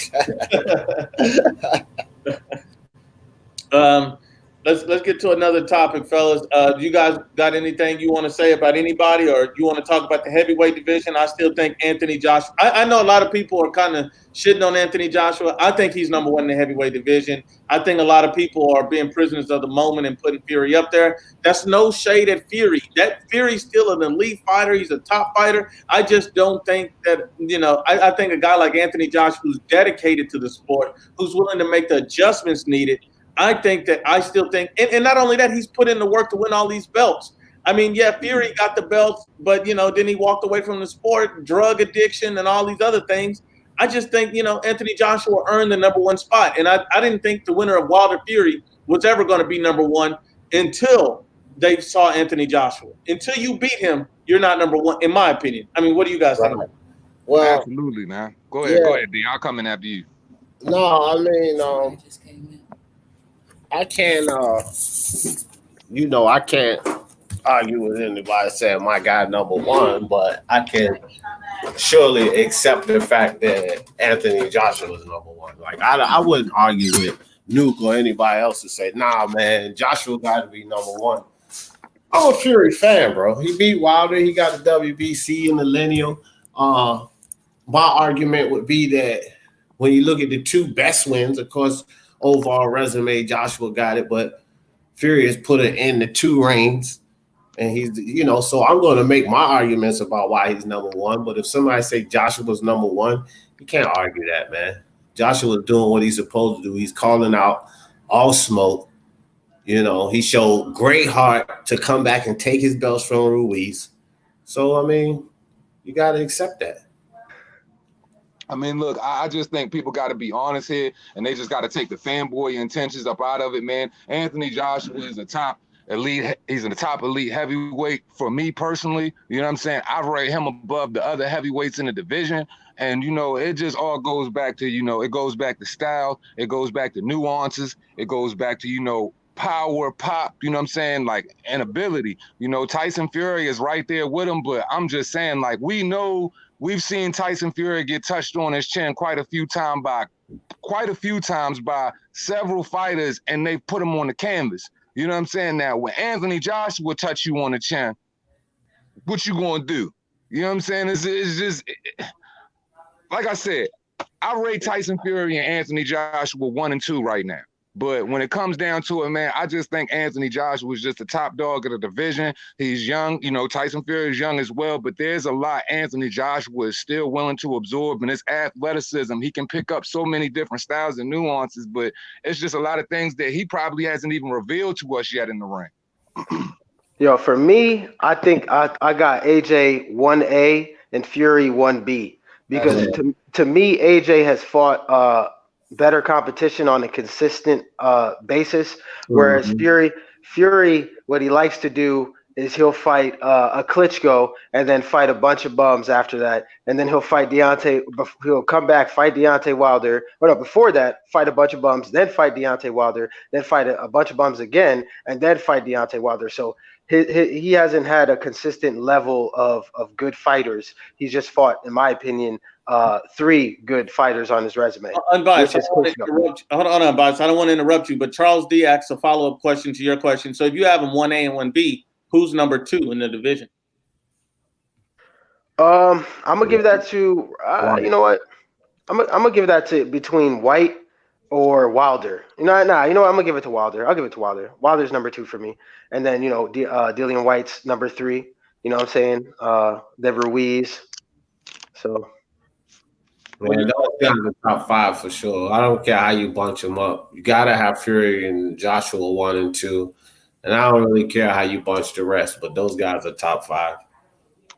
Let's get to another topic, fellas. Do you guys got anything you want to say about anybody, or you want to talk about the heavyweight division? I still think Anthony Joshua. I know a lot of people are kind of shitting on Anthony Joshua. I think he's number one in the heavyweight division. I think a lot of people are being prisoners of the moment and putting Fury up there. That's no shade at Fury. That Fury's still an elite fighter. He's a top fighter. I just don't think that, I think a guy like Anthony Joshua who's dedicated to the sport, who's willing to make the adjustments needed, I still think, and not only that, he's put in the work to win all these belts. I mean, yeah, Fury got the belts, but, then he walked away from the sport, drug addiction, and all these other things. I just think, Anthony Joshua earned the number one spot. And I didn't think the winner of Wilder Fury was ever going to be number one until they saw Anthony Joshua. Until you beat him, you're not number one, in my opinion. I mean, what do you guys think? Well, absolutely, man. Go ahead, D. I'll come in after you. No, I mean, I can't, I can't argue with anybody saying my guy number one, but I can surely accept the fact that Anthony Joshua is number one. Like, I wouldn't argue with Nuke or anybody else to say, nah, man, Joshua got to be number one. I'm a Fury fan, bro. He beat Wilder. He got the WBC and the Millennium. My argument would be that when you look at the two best wins, of course, overall resume, Joshua got it, but Fury has put it in the two reigns. And he's, so I'm going to make my arguments about why he's number one. But if somebody say Joshua's number one, you can't argue that, man. Joshua's doing what he's supposed to do. He's calling out all smoke. He showed great heart to come back and take his belts from Ruiz. So, I mean, you got to accept that. I mean, look, I just think people got to be honest here, and they just got to take the fanboy intentions up out of it, man. Anthony Joshua is a top elite. He's in the top elite heavyweight for me personally. You know what I'm saying? I rate him above the other heavyweights in the division. And, it just all goes back to, it goes back to style. It goes back to nuances. It goes back to, power, pop, you know what I'm saying? Like, and ability. Tyson Fury is right there with him, but I'm just saying, like, we've seen Tyson Fury get touched on his chin quite a few times by several fighters, and they put him on the canvas. You know what I'm saying? Now, when Anthony Joshua touch you on the chin, what you gonna do? You know what I'm saying? It's just like I said, I rate Tyson Fury and Anthony Joshua 1 and 2 right now. But when it comes down to it, man, I just think Anthony Joshua is just the top dog of the division. He's young, you know, Tyson Fury is young as well, but there's a lot Anthony Joshua is still willing to absorb, and his athleticism, he can pick up so many different styles and nuances, but it's just a lot of things that he probably hasn't even revealed to us yet in the ring. Yo, for me, I think I got AJ 1A and Fury 1B because to me, AJ has fought better competition on a consistent basis, whereas Fury, what he likes to do is he'll fight a Klitschko and then fight a bunch of bums after that, and then he'll fight he'll come back, fight Deontay Wilder, or no, before that, fight a bunch of bums, then fight Deontay Wilder, then fight a bunch of bums again, and then fight Deontay Wilder. So he hasn't had a consistent level of good fighters. He's just fought, in my opinion, 3 good fighters on his resume. Unbiased. Hold on, Unbiased. I don't want to interrupt you, but Charles D asked a follow-up question to your question. So if you have him 1A and 1B, who's number 2 in the division? I'm gonna give that to you know what? I'm gonna give that to between White or Wilder. You know what? I'm gonna give it to Wilder. I'll give it to Wilder. Wilder's number 2 for me, and then Dillian White's number 3. You know what I'm saying? Then Ruiz. So. Man, those guys are top 5 for sure. I don't care how you bunch them up. You gotta have Fury and Joshua 1 and 2, and I don't really care how you bunch the rest. But those guys are top 5.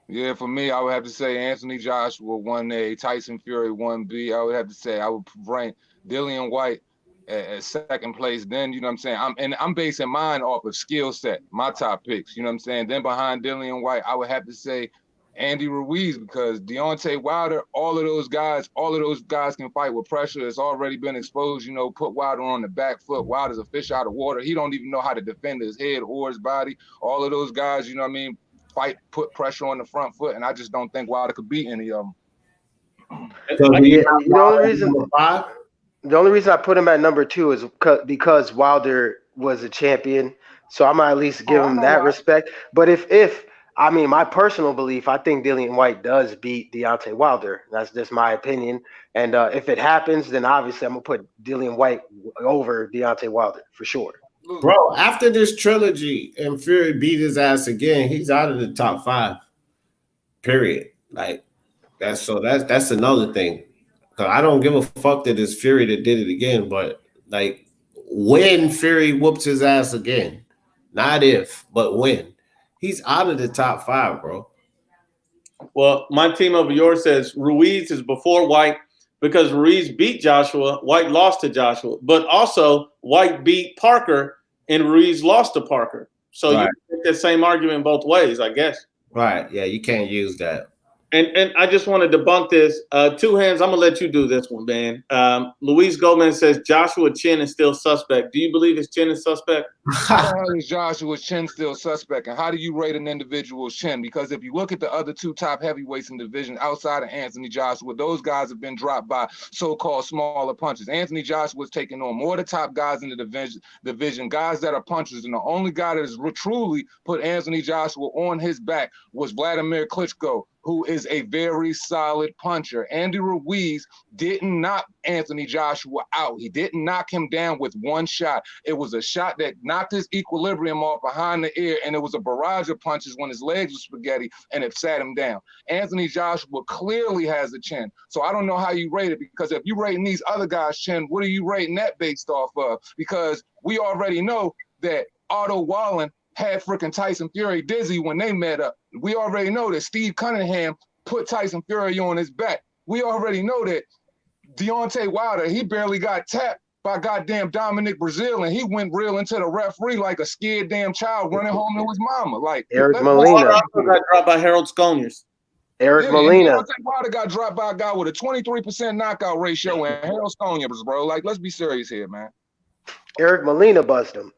Yeah, for me, I would have to say Anthony Joshua 1A, Tyson Fury 1B. I would have to say I would rank Dillian White at second place. Then, you know what I'm saying? I'm basing mine off of skill set, my top picks. You know what I'm saying? Then behind Dillian White, I would have to say Andy Ruiz, because Deontay Wilder, all of those guys can fight with pressure. It's already been exposed, put Wilder on the back foot. Wilder's a fish out of water. He don't even know how to defend his head or his body. All of those guys, you know what I mean, put pressure on the front foot, and I just don't think Wilder could beat any of them. The only reason I put him at number 2 is because Wilder was a champion, so I'm gonna at least give him that respect. But if my personal belief, I think Dillian White does beat Deontay Wilder. That's just my opinion. And if it happens, then obviously I'm gonna put Dillian White over Deontay Wilder for sure. Bro, after this trilogy and Fury beat his ass again, he's out of the top 5. Period. Like that's another thing. Cause I don't give a fuck that it's Fury that did it again, but like when Fury whoops his ass again, not if, but when, he's out of the top 5, bro. Well, my team over yours says Ruiz is before White because Ruiz beat Joshua, White lost to Joshua, but also White beat Parker and Ruiz lost to Parker. So you can make that same argument both ways, I guess. Right. Yeah, you can't use that. And I just want to debunk this. 2 hands, I'm going to let you do this one, man. Luis Gomez says Joshua Chin is still suspect. Do you believe his chin is suspect? How is Joshua's chin still suspect? And how do you rate an individual's chin? Because if you look at the other 2 top heavyweights in the division outside of Anthony Joshua, those guys have been dropped by so-called smaller punches. Anthony Joshua's taking on more of the top guys in the division, guys that are punchers. And the only guy that has truly put Anthony Joshua on his back was Vladimir Klitschko, who is a very solid puncher. Andy Ruiz didn't knock Anthony Joshua out. He didn't knock him down with one shot. It was a shot that knocked his equilibrium off behind the ear, and it was a barrage of punches when his legs were spaghetti, and it sat him down. Anthony Joshua clearly has a chin. So I don't know how you rate it, because if you're rating these other guys' chin, what are you rating that based off of? Because we already know that Otto Wallen had freaking Tyson Fury dizzy when they met up. We already know that Steve Cunningham put Tyson Fury on his back. We already know that Deontay Wilder, he barely got tapped by goddamn Dominic Brazil, and he went real into the referee like a scared damn child running home to his mama. Like Eric Molina got dropped by Harold Sconiers. Molina. Deontay Wilder got dropped by a guy with a 23% knockout ratio and Harold Sconiers, bro. Like, let's be serious here, man. Eric Molina buzzed him.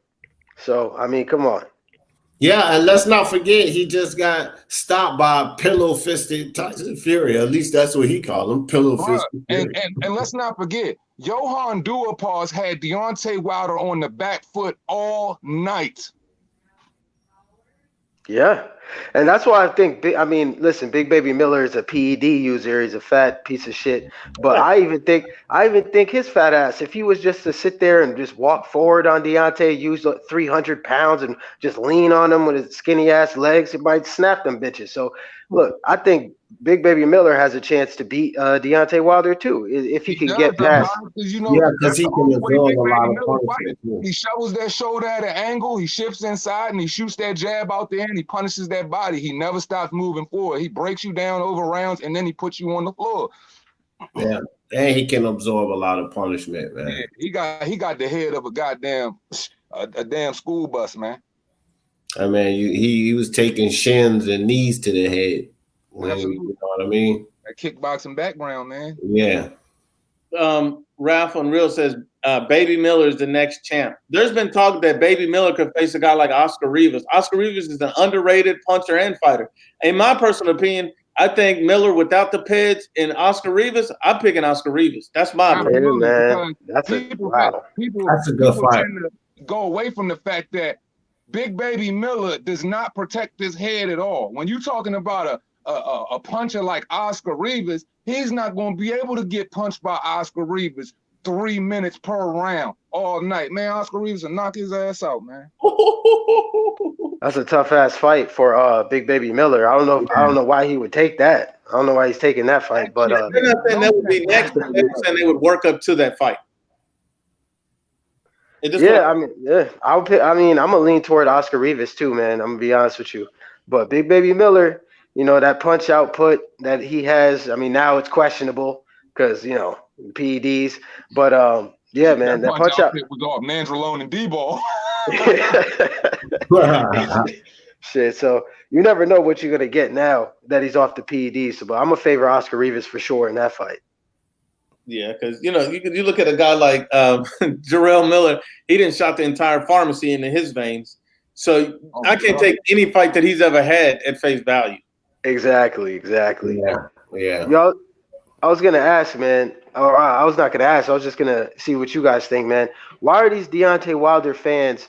So, come on. Yeah, and let's not forget he just got stopped by pillow-fisted Tyson Fury. At least that's what he called him, pillow-fisted Fury. And let's not forget, Johan Duhaupas had Deontay Wilder on the back foot all night. Yeah, and that's why I think. I mean, listen, Big Baby Miller is a PED user. He's a fat piece of shit. But I even think his fat ass, if he was just to sit there and just walk forward on Deontay, use 300 pounds and just lean on him with his skinny ass legs, it might snap them bitches. So look, I think Big Baby Miller has a chance to beat Deontay Wilder too, if he can get past. You Yeah, know, because that's he the can only way absorb Big a Baby lot of Miller fight. punishment too. He shovels that shoulder at an angle, he shifts inside, and he shoots that jab out there, and he punishes that body. He never stops moving forward. He breaks you down over rounds, and then he puts you on the floor. Yeah, and he can absorb a lot of punishment, man. Yeah, he got the head of a goddamn a damn school bus, man. I mean, he was taking shins and knees to the head. Absolutely. You know what I mean? That kickboxing background, man. Yeah. Ralph Unreal says Baby Miller is the next champ. There's been talk that Baby Miller could face a guy like Oscar Rivas. Oscar Rivas is an underrated puncher and fighter. In my personal opinion, I think Miller without the peds and Oscar Rivas, I'm picking Oscar Rivas. That's my opinion. Hey, man, that's a good fight. Tend to go away from the fact that Big Baby Miller does not protect his head at all. When you're talking about a puncher like Oscar Rivas, he's not going to be able to get punched by Oscar Rivas 3 minutes per round all night. Man, Oscar Rivas will knock his ass out, man. That's a tough ass fight for Big Baby Miller. I don't know why he would take that. I don't know why he's taking that fight, but they're not saying that would be next. They're saying they would work up to that fight. I'll pick. I mean, I'm gonna lean toward Oscar Rivas too, man. I'm gonna be honest with you. But Big Baby Miller, you know, that punch output that he has. I mean, now it's questionable because you know PEDs. But yeah, man, that punch out was off Nandrolone and D-ball. Shit. So you never know what you're gonna get now that he's off the PEDs. So, but I'm gonna favor Oscar Rivas for sure in that fight. Yeah, because you know you look at a guy like Jarrell Miller. He didn't shot the entire pharmacy into his veins, so I can't take any fight that he's ever had at face value. Exactly. Yeah. Y'all, I was gonna ask, man. Or I was not gonna ask. I was just gonna see what you guys think, man. Why are these Deontay Wilder fans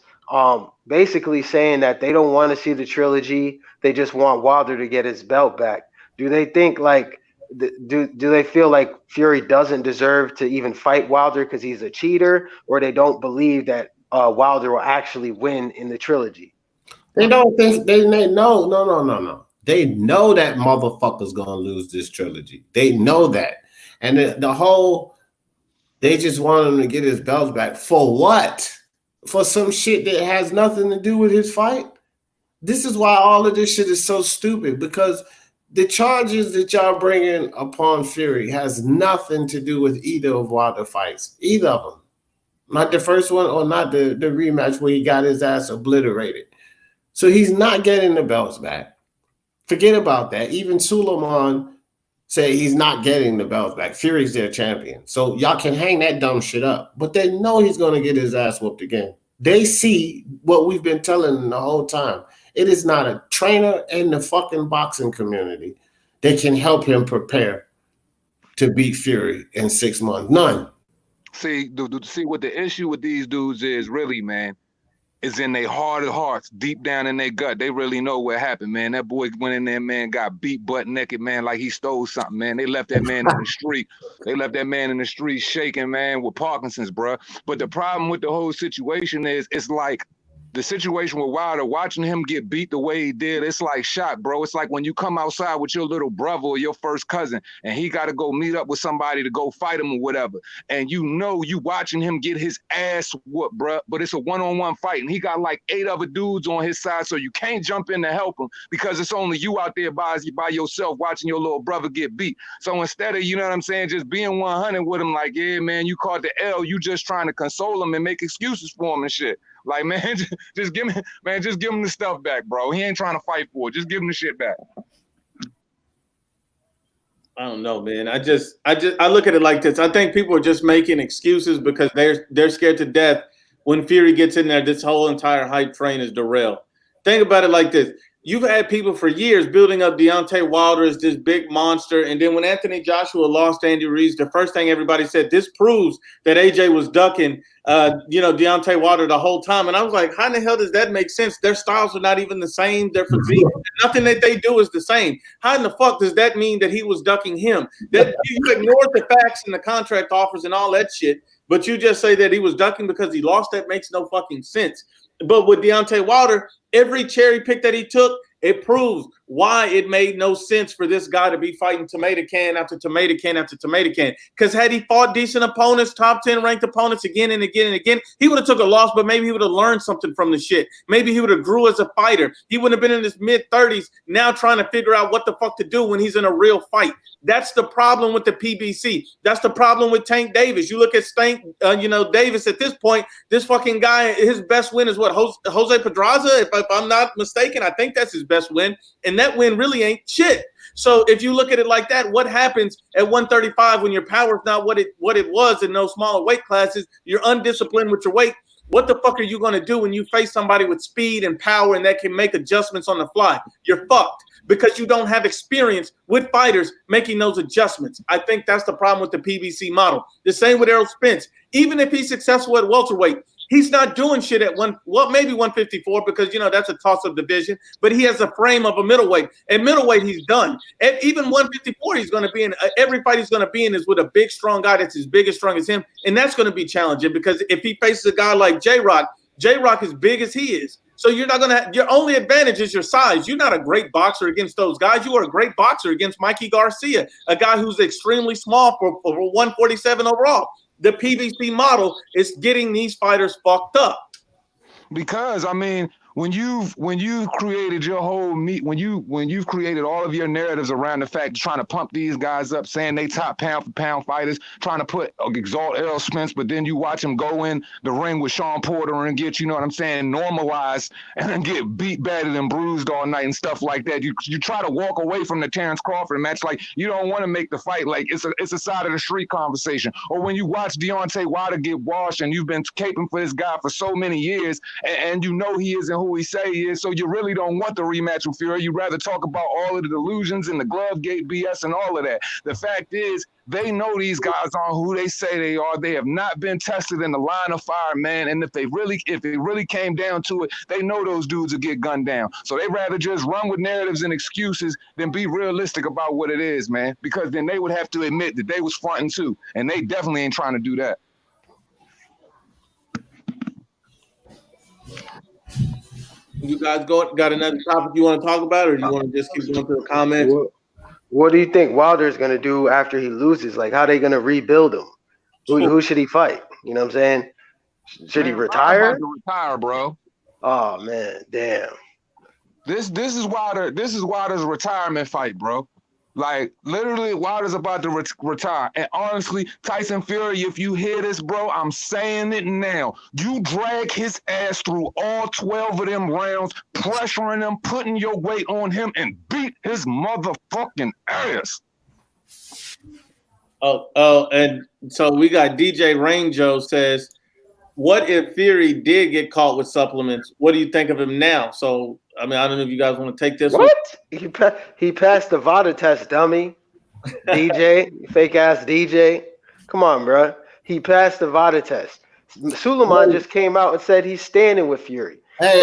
basically saying that they don't want to see the trilogy? They just want Wilder to get his belt back. Do they think like? Do they feel like Fury doesn't deserve to even fight Wilder because he's a cheater, or they don't believe that Wilder will actually win in the trilogy? They don't think they know. No. They know that motherfucker's gonna lose this trilogy. They know that, and the whole they just want him to get his belts back for what? For some shit that has nothing to do with his fight. This is why all of this shit is so stupid, because the charges that y'all bringing upon Fury has nothing to do with either of Wilder fights. Either of them. Not the first one or not the rematch where he got his ass obliterated. So he's not getting the belts back. Forget about that. Even Suleiman said he's not getting the belts back. Fury's their champion. So y'all can hang that dumb shit up. But they know he's going to get his ass whooped again. They see what we've been telling them the whole time. It is not a trainer in the fucking boxing community that can help him prepare to beat Fury in 6 months. None. See what the issue with these dudes is really, man, is in their heart of hearts, deep down in their gut. They really know what happened, man. That boy went in there, man, got beat butt naked, man, like he stole something, man. They left that man in the street. They left that man in the street shaking, man, with Parkinson's, bro. But the problem with the whole situation is it's like the situation with Wilder, watching him get beat the way he did, it's like shock, bro. It's like when you come outside with your little brother or your first cousin and he got to go meet up with somebody to go fight him or whatever. And you know you watching him get his ass whooped, bro. But it's a one-on-one fight and he got like 8 other dudes on his side, so you can't jump in to help him because it's only you out there by yourself watching your little brother get beat. So instead of, you know what I'm saying, just being 100 with him like, yeah, man, you caught the L, you just trying to console him and make excuses for him and shit. Like, man, just give him the stuff back, bro. He ain't trying to fight for it. Just give him the shit back. I don't know, man. I look at it like this. I think people are just making excuses because they're scared to death. When Fury gets in there, this whole entire hype train is derailed. Think about it like this. you've had people for years building up Deontay Wilder as this big monster. And then when Anthony Joshua lost Andy Ruiz, the first thing everybody said, this proves that AJ was ducking, Deontay Wilder the whole time. And I was like, how in the hell does that make sense? Their styles are not even the same. Their physique, nothing that they do is the same. How in the fuck does that mean that he was ducking him? That you ignored the facts and the contract offers and all that shit, but you just say that he was ducking because he lost? That makes no fucking sense. But with Deontay Wilder, every cherry pick that he took, it proves why it made no sense for this guy to be fighting tomato can after tomato can after tomato can. Because had he fought decent opponents, top 10 ranked opponents again and again and again, he would have took a loss, but maybe he would have learned something from the shit. Maybe he would have grew as a fighter. He wouldn't have been in his mid-30s now trying to figure out what the fuck to do when he's in a real fight. That's the problem with the PBC. That's the problem with Tank Davis. You look at Davis at this point, this fucking guy, his best win is what, Jose Pedraza? If I'm not mistaken, I think that's his best win. And that win really ain't shit. So if you look at it like that, what happens at 135 when your power is not what it was in those smaller weight classes? You're undisciplined with your weight. What the fuck are you going to do when you face somebody with speed and power and that can make adjustments on the fly? You're fucked because you don't have experience with fighters making those adjustments. I think that's the problem with the PBC model. The same with Errol Spence. Even if he's successful at welterweight, he's not doing shit at maybe 154 because, that's a toss-up division, but he has a frame of a middleweight. At middleweight, he's done. At even 154, he's going to be in every fight he's going to be in is with a big, strong guy that's as big as strong as him, and that's going to be challenging because if he faces a guy like J-Rock is big as he is. So you're not going to – your only advantage is your size. You're not a great boxer against those guys. You are a great boxer against Mikey Garcia, a guy who's extremely small for 147 overall. The PBC model is getting these fighters fucked up. Because when you've created your whole when you've created all of your narratives around the fact trying to pump these guys up, saying they top pound for pound fighters, trying to exalt Errol Spence, but then you watch him go in the ring with Sean Porter and get, normalized and get beat, battered, and bruised all night and stuff like that. You try to walk away from the Terrence Crawford match like you don't want to make the fight like it's a side of the street conversation. Or when you watch Deontay Wilder get washed and you've been caping for this guy for so many years and you know he isn't who he say he is, so you really don't want the rematch with Fury. You'd rather talk about all of the delusions and the glove gate BS and all of that. The fact is, they know these guys aren't who they say they are. They have not been tested in the line of fire, man. And if it really came down to it, they know those dudes will get gunned down. So they rather just run with narratives and excuses than be realistic about what it is, man. Because then they would have to admit that they was fronting too, and they definitely ain't trying to do that. You guys got another topic you want to talk about, or do you want to just keep going through the comments? What do you think Wilder's going to do after he loses? Like, how are they going to rebuild him? Who should he fight? You know what I'm saying? Should he retire? Retire, bro. Oh man, damn. This is Wilder's retirement fight, bro. Like, literally, Wilder's about to retire. And honestly, Tyson Fury, if you hear this, bro, I'm saying it now. You drag his ass through all 12 of them rounds, pressuring him, putting your weight on him, and beat his motherfucking ass. Oh, and so we got DJ Ranjo says, what if Fury did get caught with supplements? What do you think of him now? So, I don't know if you guys want to take this what? one. He passed the VADA test, dummy. DJ, fake ass DJ. Come on, bro. He passed the VADA test. Suleiman just came out and said he's standing with Fury. Hey,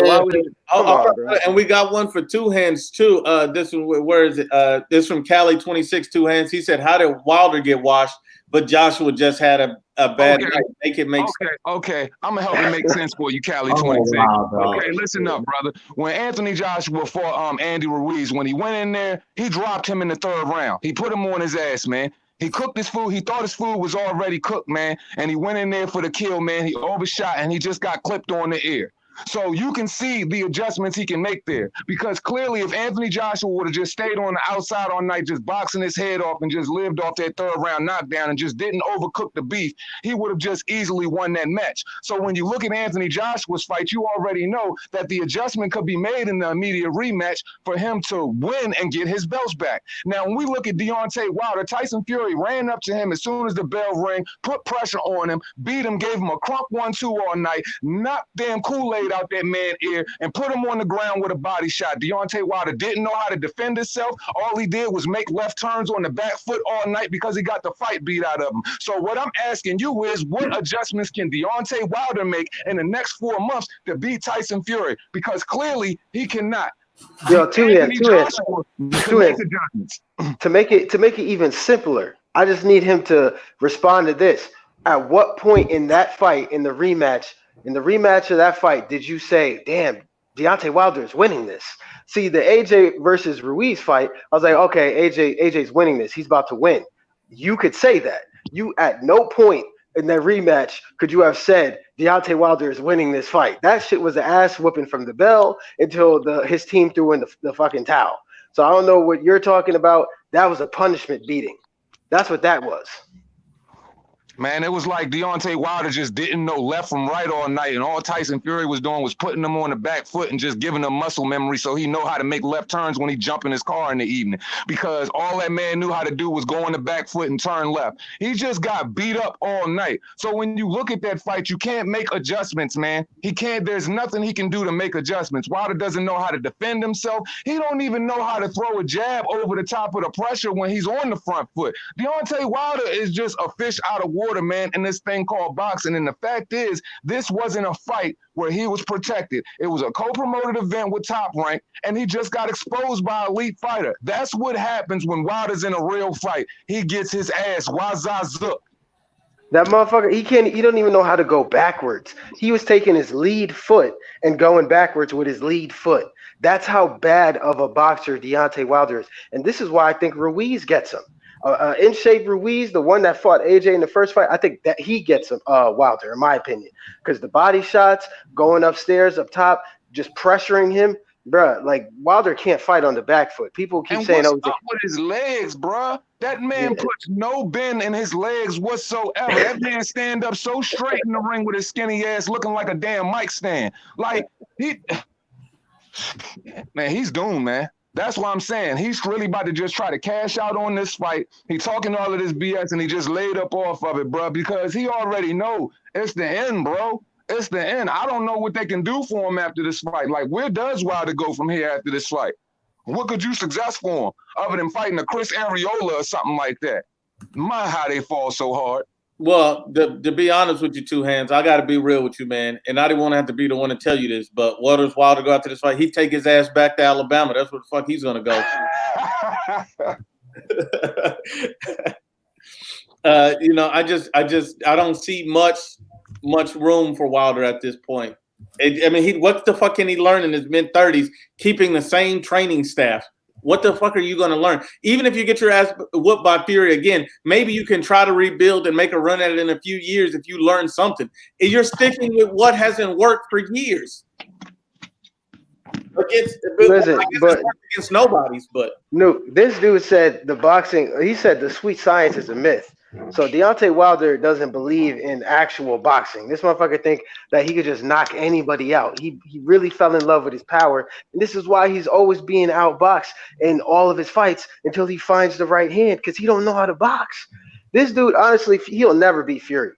and we got one for Two Hands too. This one, where is it? This from Cali 26 Two Hands. He said, "How did Wilder get washed? But Joshua just had a bad night. Make it make sense." Okay. I'm gonna help it make sense for you, Cali 26. Okay, listen up, brother. When Anthony Joshua fought Andy Ruiz, when he went in there, he dropped him in the third round. He put him on his ass, man. He cooked his food. He thought his food was already cooked, man. And he went in there for the kill, man. He overshot and he just got clipped on the ear. So you can see the adjustments he can make there. Because clearly, if Anthony Joshua would have just stayed on the outside all night, just boxing his head off and just lived off that third round knockdown and just didn't overcook the beef, he would have just easily won that match. So when you look at Anthony Joshua's fight, you already know that the adjustment could be made in the immediate rematch for him to win and get his belts back. Now, when we look at Deontay Wilder, Tyson Fury ran up to him as soon as the bell rang, put pressure on him, beat him, gave him a crump 1-2 all night, knocked damn Kool-Aid blade out that man's ear and put him on the ground with a body shot. Deontay Wilder didn't know how to defend himself. All he did was make left turns on the back foot all night because he got the fight beat out of him. So what I'm asking you is, what adjustments can Deontay Wilder make in the next 4 months to beat Tyson Fury? Because clearly he cannot. Yo, two hands. To make it even simpler, I just need him to respond to this. At what point in that fight, in the rematch of that fight, did you say, damn, Deontay Wilder is winning this? See, the AJ versus Ruiz fight, I was like, okay, AJ's winning this. He's about to win. You could say that. You, at no point in that rematch could you have said Deontay Wilder is winning this fight. That shit was an ass whooping from the bell until his team threw in the fucking towel. So I don't know what you're talking about. That was a punishment beating. That's what that was. Man, it was like Deontay Wilder just didn't know left from right all night, and all Tyson Fury was doing was putting him on the back foot and just giving him muscle memory so he know how to make left turns when he jump in his car in the evening. Because all that man knew how to do was go on the back foot and turn left. He just got beat up all night. So when you look at that fight, you can't make adjustments, man. He can't. There's nothing he can do to make adjustments. Wilder doesn't know how to defend himself. He don't even know how to throw a jab over the top of the pressure when he's on the front foot. Deontay Wilder is just a fish out of water, man, in this thing called boxing. And the fact is, this wasn't a fight where he was protected. It was a co-promoted event with Top Rank, and he just got exposed by Elite Fighter. That's what happens when Wilder's in a real fight. He gets his ass wazazuk. That motherfucker, he don't even know how to go backwards. He was taking his lead foot and going backwards with his lead foot. That's how bad of a boxer Deontay Wilder is. And this is why I think Ruiz gets him. In shape Ruiz, the one that fought AJ in the first fight, I think that he gets him, Wilder, in my opinion, because the body shots, going upstairs, up top, just pressuring him, bruh. Like Wilder can't fight on the back foot. People keep saying, "Oh, what's up with his legs, bruh? That man puts no bend in his legs whatsoever. That man stand up so straight in the ring with his skinny ass, looking like a damn mic stand. Like man, he's doomed, man." That's what I'm saying. He's really about to just try to cash out on this fight. He talking all of this BS and he just laid up off of it, bro, because he already know it's the end, bro. It's the end. I don't know what they can do for him after this fight. Like, where does Wilder go from here after this fight? What could you suggest for him other than fighting a Chris Arreola or something like that? My, how they fall so hard. Well, to be honest with you, Two Hands, I got to be real with you, man. And I didn't want to have to be the one to tell you this, but what does Wilder go after this fight? He'd take his ass back to Alabama. That's where the fuck he's going to go. I don't see much room for Wilder at this point. What the fuck can he learn in his mid-30s keeping the same training staff? What the fuck are you going to learn? Even if you get your ass whooped by Fury again, maybe you can try to rebuild and make a run at it in a few years if you learn something. You're sticking with what hasn't worked for years. Against nobody's, but no, this dude said the boxing, he said the sweet science is a myth. So Deontay Wilder doesn't believe in actual boxing. This motherfucker think that he could just knock anybody out. He really fell in love with his power. And this is why he's always being outboxed in all of his fights until he finds the right hand, because he don't know how to box. This dude, honestly, he'll never beat Fury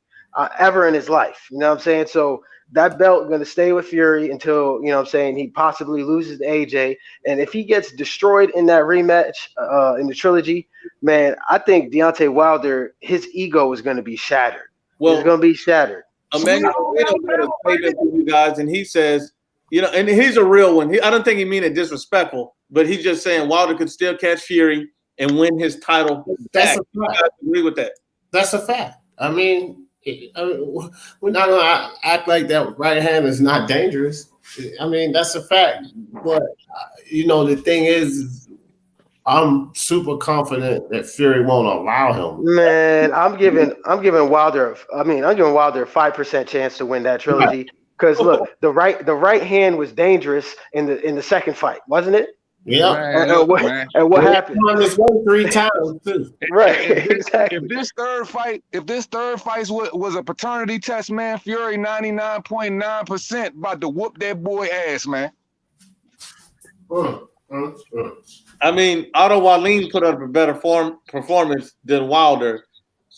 ever in his life. You know what I'm saying? So that belt going to stay with Fury until, you know what I'm saying, he possibly loses to AJ. And if he gets destroyed in that rematch in the trilogy, man, I think Deontay Wilder, his ego is going to be shattered. Well, it's going to be shattered. Emmanuel to you guys, and he says, and he's a real one. I don't think he mean it disrespectful, but he's just saying Wilder could still catch Fury and win his title. That's a fact. You guys agree with that? That's a fact. I mean, we're not going to act like that right hand is not dangerous. I mean, that's a fact. But, the thing is, I'm super confident that Fury won't allow him. Man, I'm giving Wilder a 5% chance to win that trilogy. Because look, the right hand was dangerous in the second fight, wasn't it? Yeah. And what happened? On this one 3 times too. Right. Exactly. If this third fight was a paternity test, man, Fury 99.9% about to whoop that boy ass, man. I mean, Otto Wallin put up a better performance than Wilder.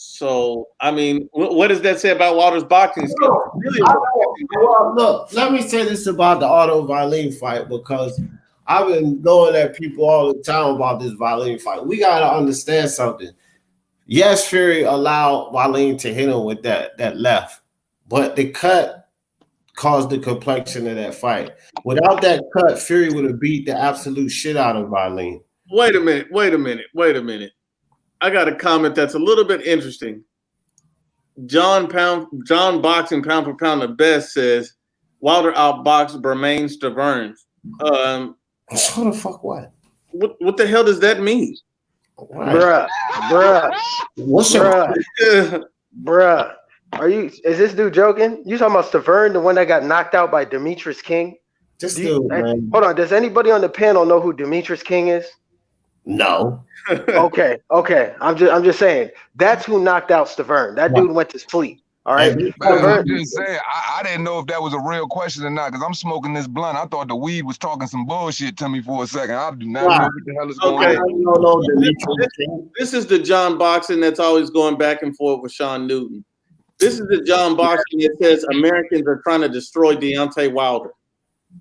So, I mean, what does that say about Wilder's boxing skills? Really, Well, look, let me say this about the Otto Valeen fight because I've been going at people all the time about this Valeen fight. We got to understand something. Yes, Fury allowed Valeen to hit him with that left, but the cut caused the complexion of that fight. Without that cut, Fury would have beat the absolute shit out of Valeen. wait a minute. I got a comment that's a little bit interesting. John Boxing Pound for Pound the Best says Wilder outboxed Bermain Steverns. So the fuck what? What the hell does that mean? Right. What's Bruh. Is this dude joking? You talking about Stavern, the one that got knocked out by Demetrius King? Man. Hold on. Does anybody on the panel know who Demetrius King is? No. Okay. I'm just saying that's who knocked out Stavern. That dude went to sleep. All right. I'm just saying, I didn't know if that was a real question or not because I'm smoking this blunt. I thought the weed was talking some bullshit to me for a second. I do not know what the hell is going on. This is the John Boxing that's always going back and forth with Sean Newton. This is the John Boxing that says Americans are trying to destroy Deontay Wilder.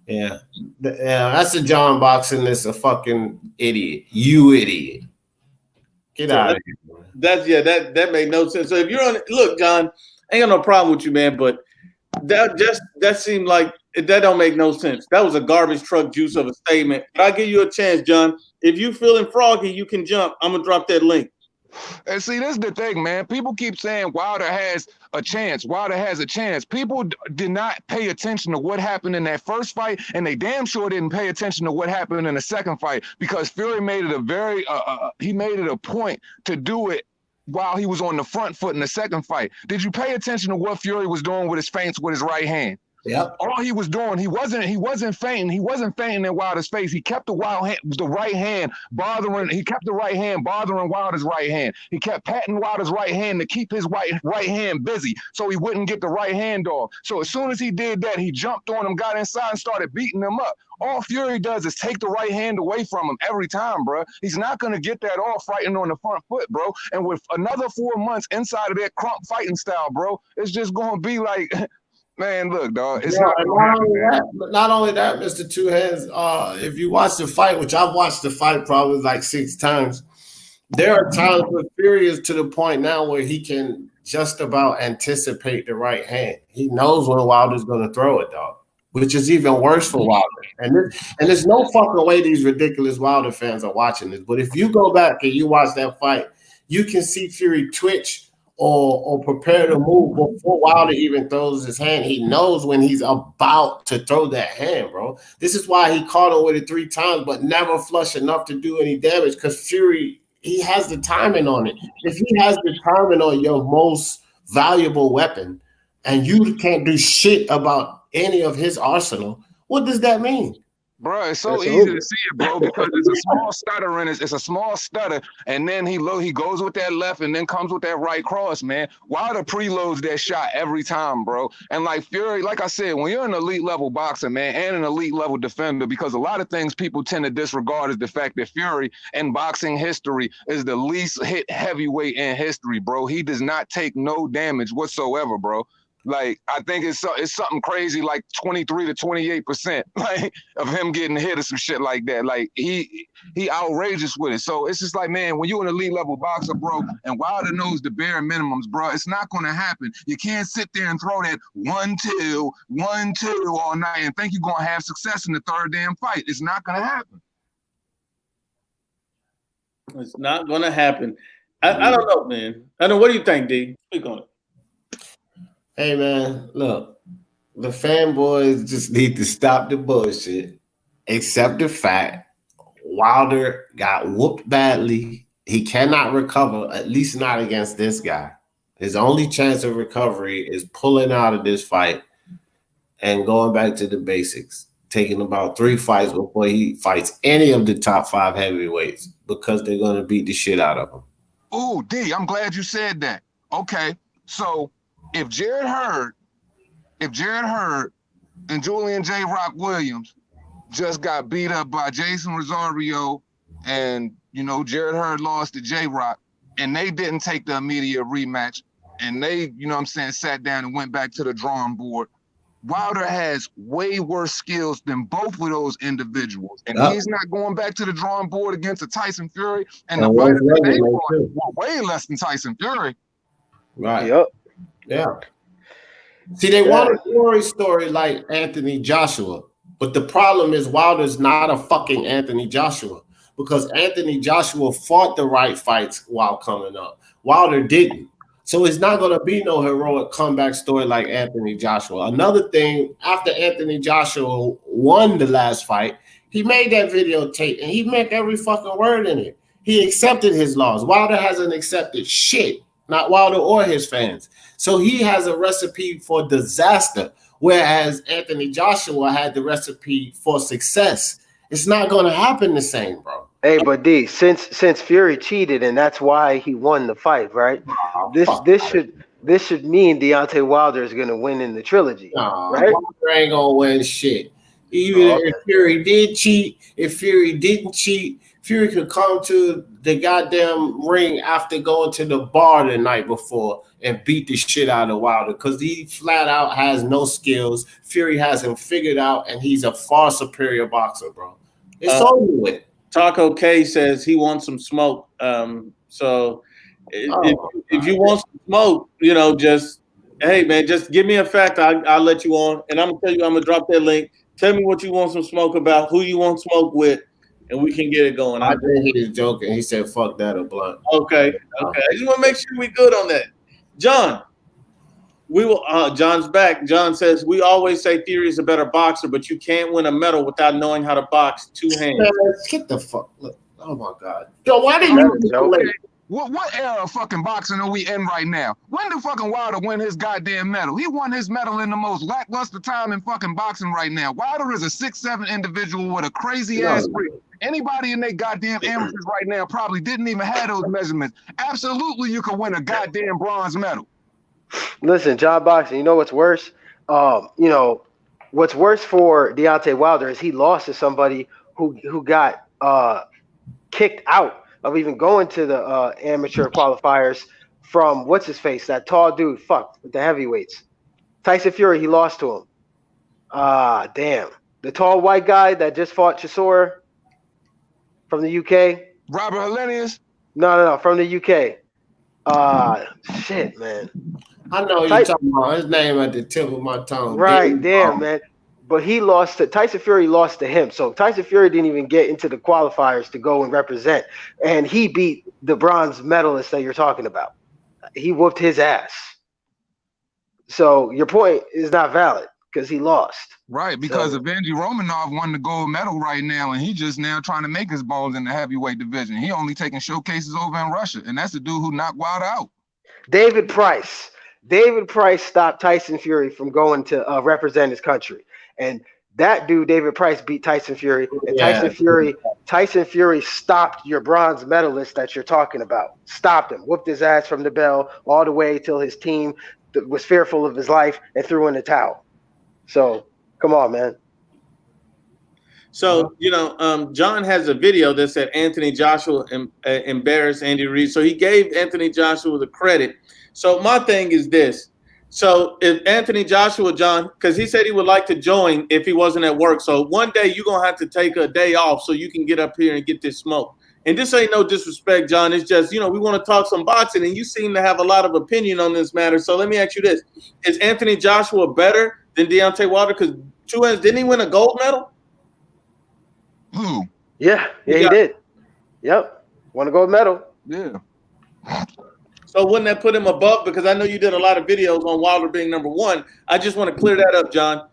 Yeah, that's a John Boxing that's a fucking idiot. You idiot. Get out of here. That made no sense. So if you're on, look, John, I ain't got no problem with you, man, but that seemed like that don't make no sense. That was a garbage truck juice of a statement. But I'll give you a chance, John. If you feeling froggy, you can jump. I'm gonna drop that link. And see, this is the thing, man. People keep saying Wilder has a chance. People did not pay attention to what happened in that first fight, and they damn sure didn't pay attention to what happened in the second fight because Fury made it he made it a point to do it while he was on the front foot in the second fight. Did you pay attention to what Fury was doing with his feints with his right hand? Yep. All he was doing, he wasn't fainting. He wasn't fainting in Wilder's face. He kept the right hand bothering Wilder's right hand. He kept patting Wilder's right hand to keep his right hand busy so he wouldn't get the right hand off. So as soon as he did that, he jumped on him, got inside, and started beating him up. All Fury does is take the right hand away from him every time, bro. He's not going to get that off fighting on the front foot, bro. And with another 4 months inside of that crump fighting style, bro, it's just going to be like... Man, look, dog. It's not only that, Mr. Two Hands. If you watch the fight, which I've watched the fight probably like 6 times, there are times where Fury is to the point now where he can just about anticipate the right hand. He knows when Wilder's going to throw it, dog, which is even worse for Wilder. And there's no fucking way these ridiculous Wilder fans are watching this. But if you go back and you watch that fight, you can see Fury twitch or prepare to move before Wilder even throws his hand. He knows when he's about to throw that hand, bro. This is why he caught him with it 3 times, but never flush enough to do any damage because Fury, he has the timing on it. If he has the timing on your most valuable weapon and you can't do shit about any of his arsenal, what does that mean? Bro, it's so easy to see it, bro, because it's a small stutter in it. It's a small stutter, and then he goes with that left and then comes with that right cross, man. Wilder preloads that shot every time, bro. And like Fury, like I said, when you're an elite level boxer, man, and an elite level defender, because a lot of things people tend to disregard is the fact that Fury in boxing history is the least hit heavyweight in history, bro. He does not take no damage whatsoever, bro. Like, I think it's something crazy like 23 to 28% like of him getting hit or some shit like that. Like he outrageous with it. So it's just like, man, when you're an elite level boxer, bro, and Wilder knows the bare minimums, bro, it's not gonna happen. You can't sit there and throw that 1-2, 1-2 all night and think you're gonna have success in the third damn fight. It's not gonna happen. It's not gonna happen. I don't know, man. I don't know. What do you think, D? Speak on it. Hey, man, look, the fanboys just need to stop the bullshit, accept the fact Wilder got whooped badly. He cannot recover, at least not against this guy. His only chance of recovery is pulling out of this fight and going back to the basics, taking about 3 fights before he fights any of the top 5 heavyweights because they're going to beat the shit out of him. Ooh, D, I'm glad you said that. Okay, so... If Jared Hurd and Julian J. Rock Williams just got beat up by Jason Rosario and, you know, Jared Hurd lost to J. Rock and they didn't take the immediate rematch, and they, you know what I'm saying, sat down and went back to the drawing board. Wilder has way worse skills than both of those individuals, and he's not going back to the drawing board against a Tyson Fury, and the fighters that they fought were way less than Tyson Fury. Right. Yep. Yeah. See, they want a glory story like Anthony Joshua, but the problem is Wilder's not a fucking Anthony Joshua, because Anthony Joshua fought the right fights while coming up. Wilder didn't. So it's not going to be no heroic comeback story like Anthony Joshua. Another thing, after Anthony Joshua won the last fight, he made that videotape and he meant every fucking word in it. He accepted his loss. Wilder hasn't accepted shit, not Wilder or his fans. So he has a recipe for disaster, whereas Anthony Joshua had the recipe for success. It's not going to happen the same, bro. Hey, but D, since Fury cheated and that's why he won the fight, right? This should mean Deontay Wilder is gonna win in the trilogy, right? Wilder ain't gonna win shit. Even if Fury did cheat, if Fury didn't cheat, Fury could come to the goddamn ring after going to the bar the night before and beat the shit out of Wilder, because he flat out has no skills. Fury has him figured out, and he's a far superior boxer, bro. It's over with. Taco K says he wants some smoke. So if you want some smoke, you know, just hey man, just give me a fact. I'll let you on, and I'm gonna tell you. I'm gonna drop that link. Tell me what you want some smoke about, who you want smoke with, and we can get it going. I think he was joking. He said, "Fuck that, a blunt." Okay. I just want to make sure we good on that. John, we will. John's back. John says we always say Theory is a better boxer, but you can't win a medal without knowing how to box two hands. Get the fuck. Look. Oh my God. Yo, why did you? What era of fucking boxing are we in right now? When did fucking Wilder win his goddamn medal? He won his medal in the most lackluster time in fucking boxing right now. Wilder is a 6'7" individual with a crazy ass break. Anybody in their goddamn amateurs right now probably didn't even have those measurements. Absolutely, you could win a goddamn bronze medal. Listen, John Boxing, you know what's worse? What's worse for Deontay Wilder is he lost to somebody who got kicked out of even going to the amateur qualifiers from what's his face, that tall dude, with the heavyweights. Tyson Fury, he lost to him. Damn. The tall white guy that just fought Chisora from the UK. Robert Hellenius? No, from the UK. Shit, man. I know you're talking about his name at the tip of my tongue. Right, damn, man. But he lost to Tyson Fury, lost to him. So Tyson Fury didn't even get into the qualifiers to go and represent. And he beat the bronze medalist that you're talking about. He whooped his ass. So your point is not valid because he lost. Right, because Evandy Romanov won the gold medal right now, and he just now trying to make his bones in the heavyweight division. He only taking showcases over in Russia, and that's the dude who knocked Wilder out. David Price stopped Tyson Fury from going to represent his country. And that dude, David Price, beat Tyson Fury. And Tyson Fury stopped your bronze medalist that you're talking about. Stopped him, whooped his ass from the bell all the way till his team was fearful of his life and threw in the towel. So, come on, man. So, John has a video that said Anthony Joshua embarrassed Andy Reid. So he gave Anthony Joshua the credit. So my thing is this. So if Anthony Joshua, John, because he said he would like to join if he wasn't at work. So one day you're going to have to take a day off so you can get up here and get this smoke. And this ain't no disrespect, John. It's just, we want to talk some boxing, and you seem to have a lot of opinion on this matter. So let me ask you this. Is Anthony Joshua better than Deontay Wilder? Because didn't he win a gold medal? Who? Yeah, he did. Yep. Won a gold medal. Yeah. So wouldn't that put him above? Because I know you did a lot of videos on Wilder being number one. I just want to clear that up, John.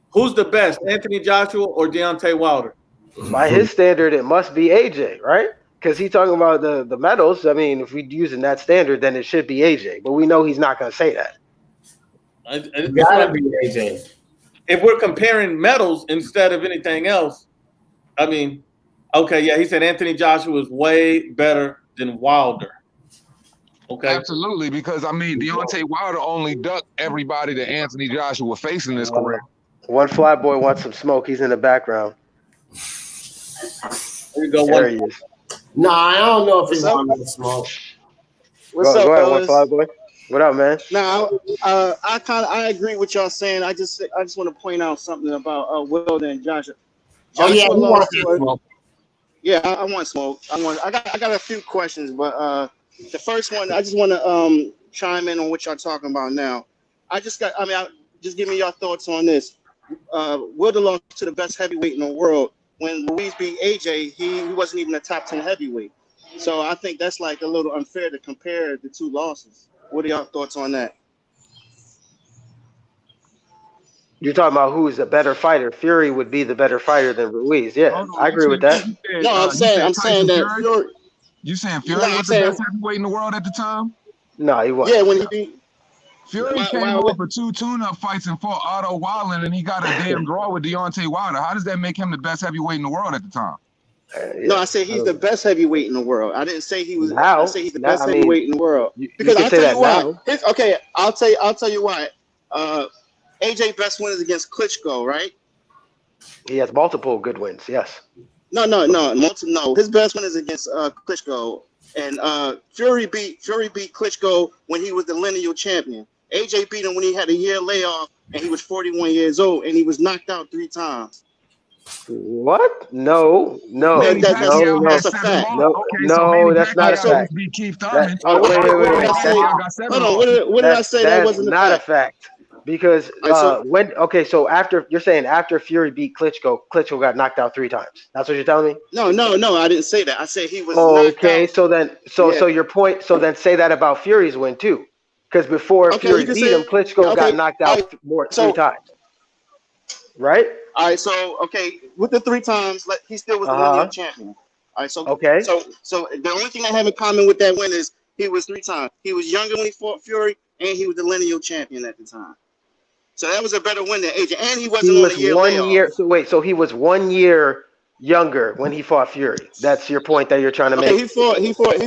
Who's the best, Anthony Joshua or Deontay Wilder? By his standard, it must be AJ, right? Because he's talking about the medals. I mean, if we're using that standard, then it should be AJ. But we know he's not going to say that. It gotta be AJ. If we're comparing medals instead of anything else, I mean, okay, yeah, he said Anthony Joshua is way better than Wilder. Okay. Absolutely, because Deontay Wilder only ducked everybody that Anthony Joshua faced in his career. One fly boy wants some smoke. He's in the background. There you go. There he is. Nah, I don't know if he wants some smoke. What's Go up, ahead, one fly fellas? boy. What up, man? Now, I agree with y'all saying. I just want to point out something about Wilder and Joshua. Oh yeah, Joshua we want lost that to a smoke. yeah. I want smoke. I got a few questions, but the first one I just want to chime in on what y'all talking about now. Just give me your thoughts on this. Wilder lost to the best heavyweight in the world. When Ruiz beat AJ, he wasn't even a top 10 heavyweight. So I think that's like a little unfair to compare the two losses. What are y'all thoughts on that? You're talking about who is the better fighter. Fury would be the better fighter than Ruiz. Yeah, Hold on, I agree with that. No, you said I'm saying Tyson that Fury? Fury. You saying No, Fury I'm was the saying best heavyweight in the world at the time? No, he yeah. wasn't. When he No. beat Fury came why off of 2 tune-up fights and fought Otto Wallin, and he got a damn draw with Deontay Wilder. How does that make him the best heavyweight in the world at the time? no, Yeah. I said he's the best heavyweight in the world. I didn't say he was. I Now, said he's the now, best I mean, heavyweight in the world you because can I'll say tell that you why. now. Okay, I'll tell you why. AJ best win is against Klitschko, right? He has multiple good wins. Yes. No. His best one is against Klitschko, and Fury beat Klitschko when he was the lineal champion. AJ beat him when he had a year layoff and he was 41 years old and he was knocked out 3 times. What? No, That, no, Manny that, that's no, Pacquiao no, had that's a 7 fact. more. no, Okay, so Manny no. That's All not right, a Pacquiao so fact. just beat Keith That Thurman. all right, wait, wait, wait, what did wait. I Manny say? Pacquiao got 7 Hold on, losses. what did I say that That's wasn't a not a fact? fact because All right, so when okay, so after you're saying after Fury beat Klitschko, Klitschko got knocked out 3 times. That's what you're telling me. no, I didn't say that. I said he was knocked Okay, out. so then Yeah. so your point. So then say that about Fury's win too, because before Okay, you Fury can beat him, say Klitschko got okay. knocked All out right, more three so times, right? All right, so okay, with the 3 times, he still was the Uh lineal huh. champion. All right, Okay. so the only thing I have in common with that win is he was 3 times. He was younger when he fought Fury, and he was the lineal champion at the time. So that was a better win than AJ, and he He wasn't on a was year one layoff. year. So wait, so he was 1 year younger when he fought Fury. That's your point that you're trying to Okay, make. he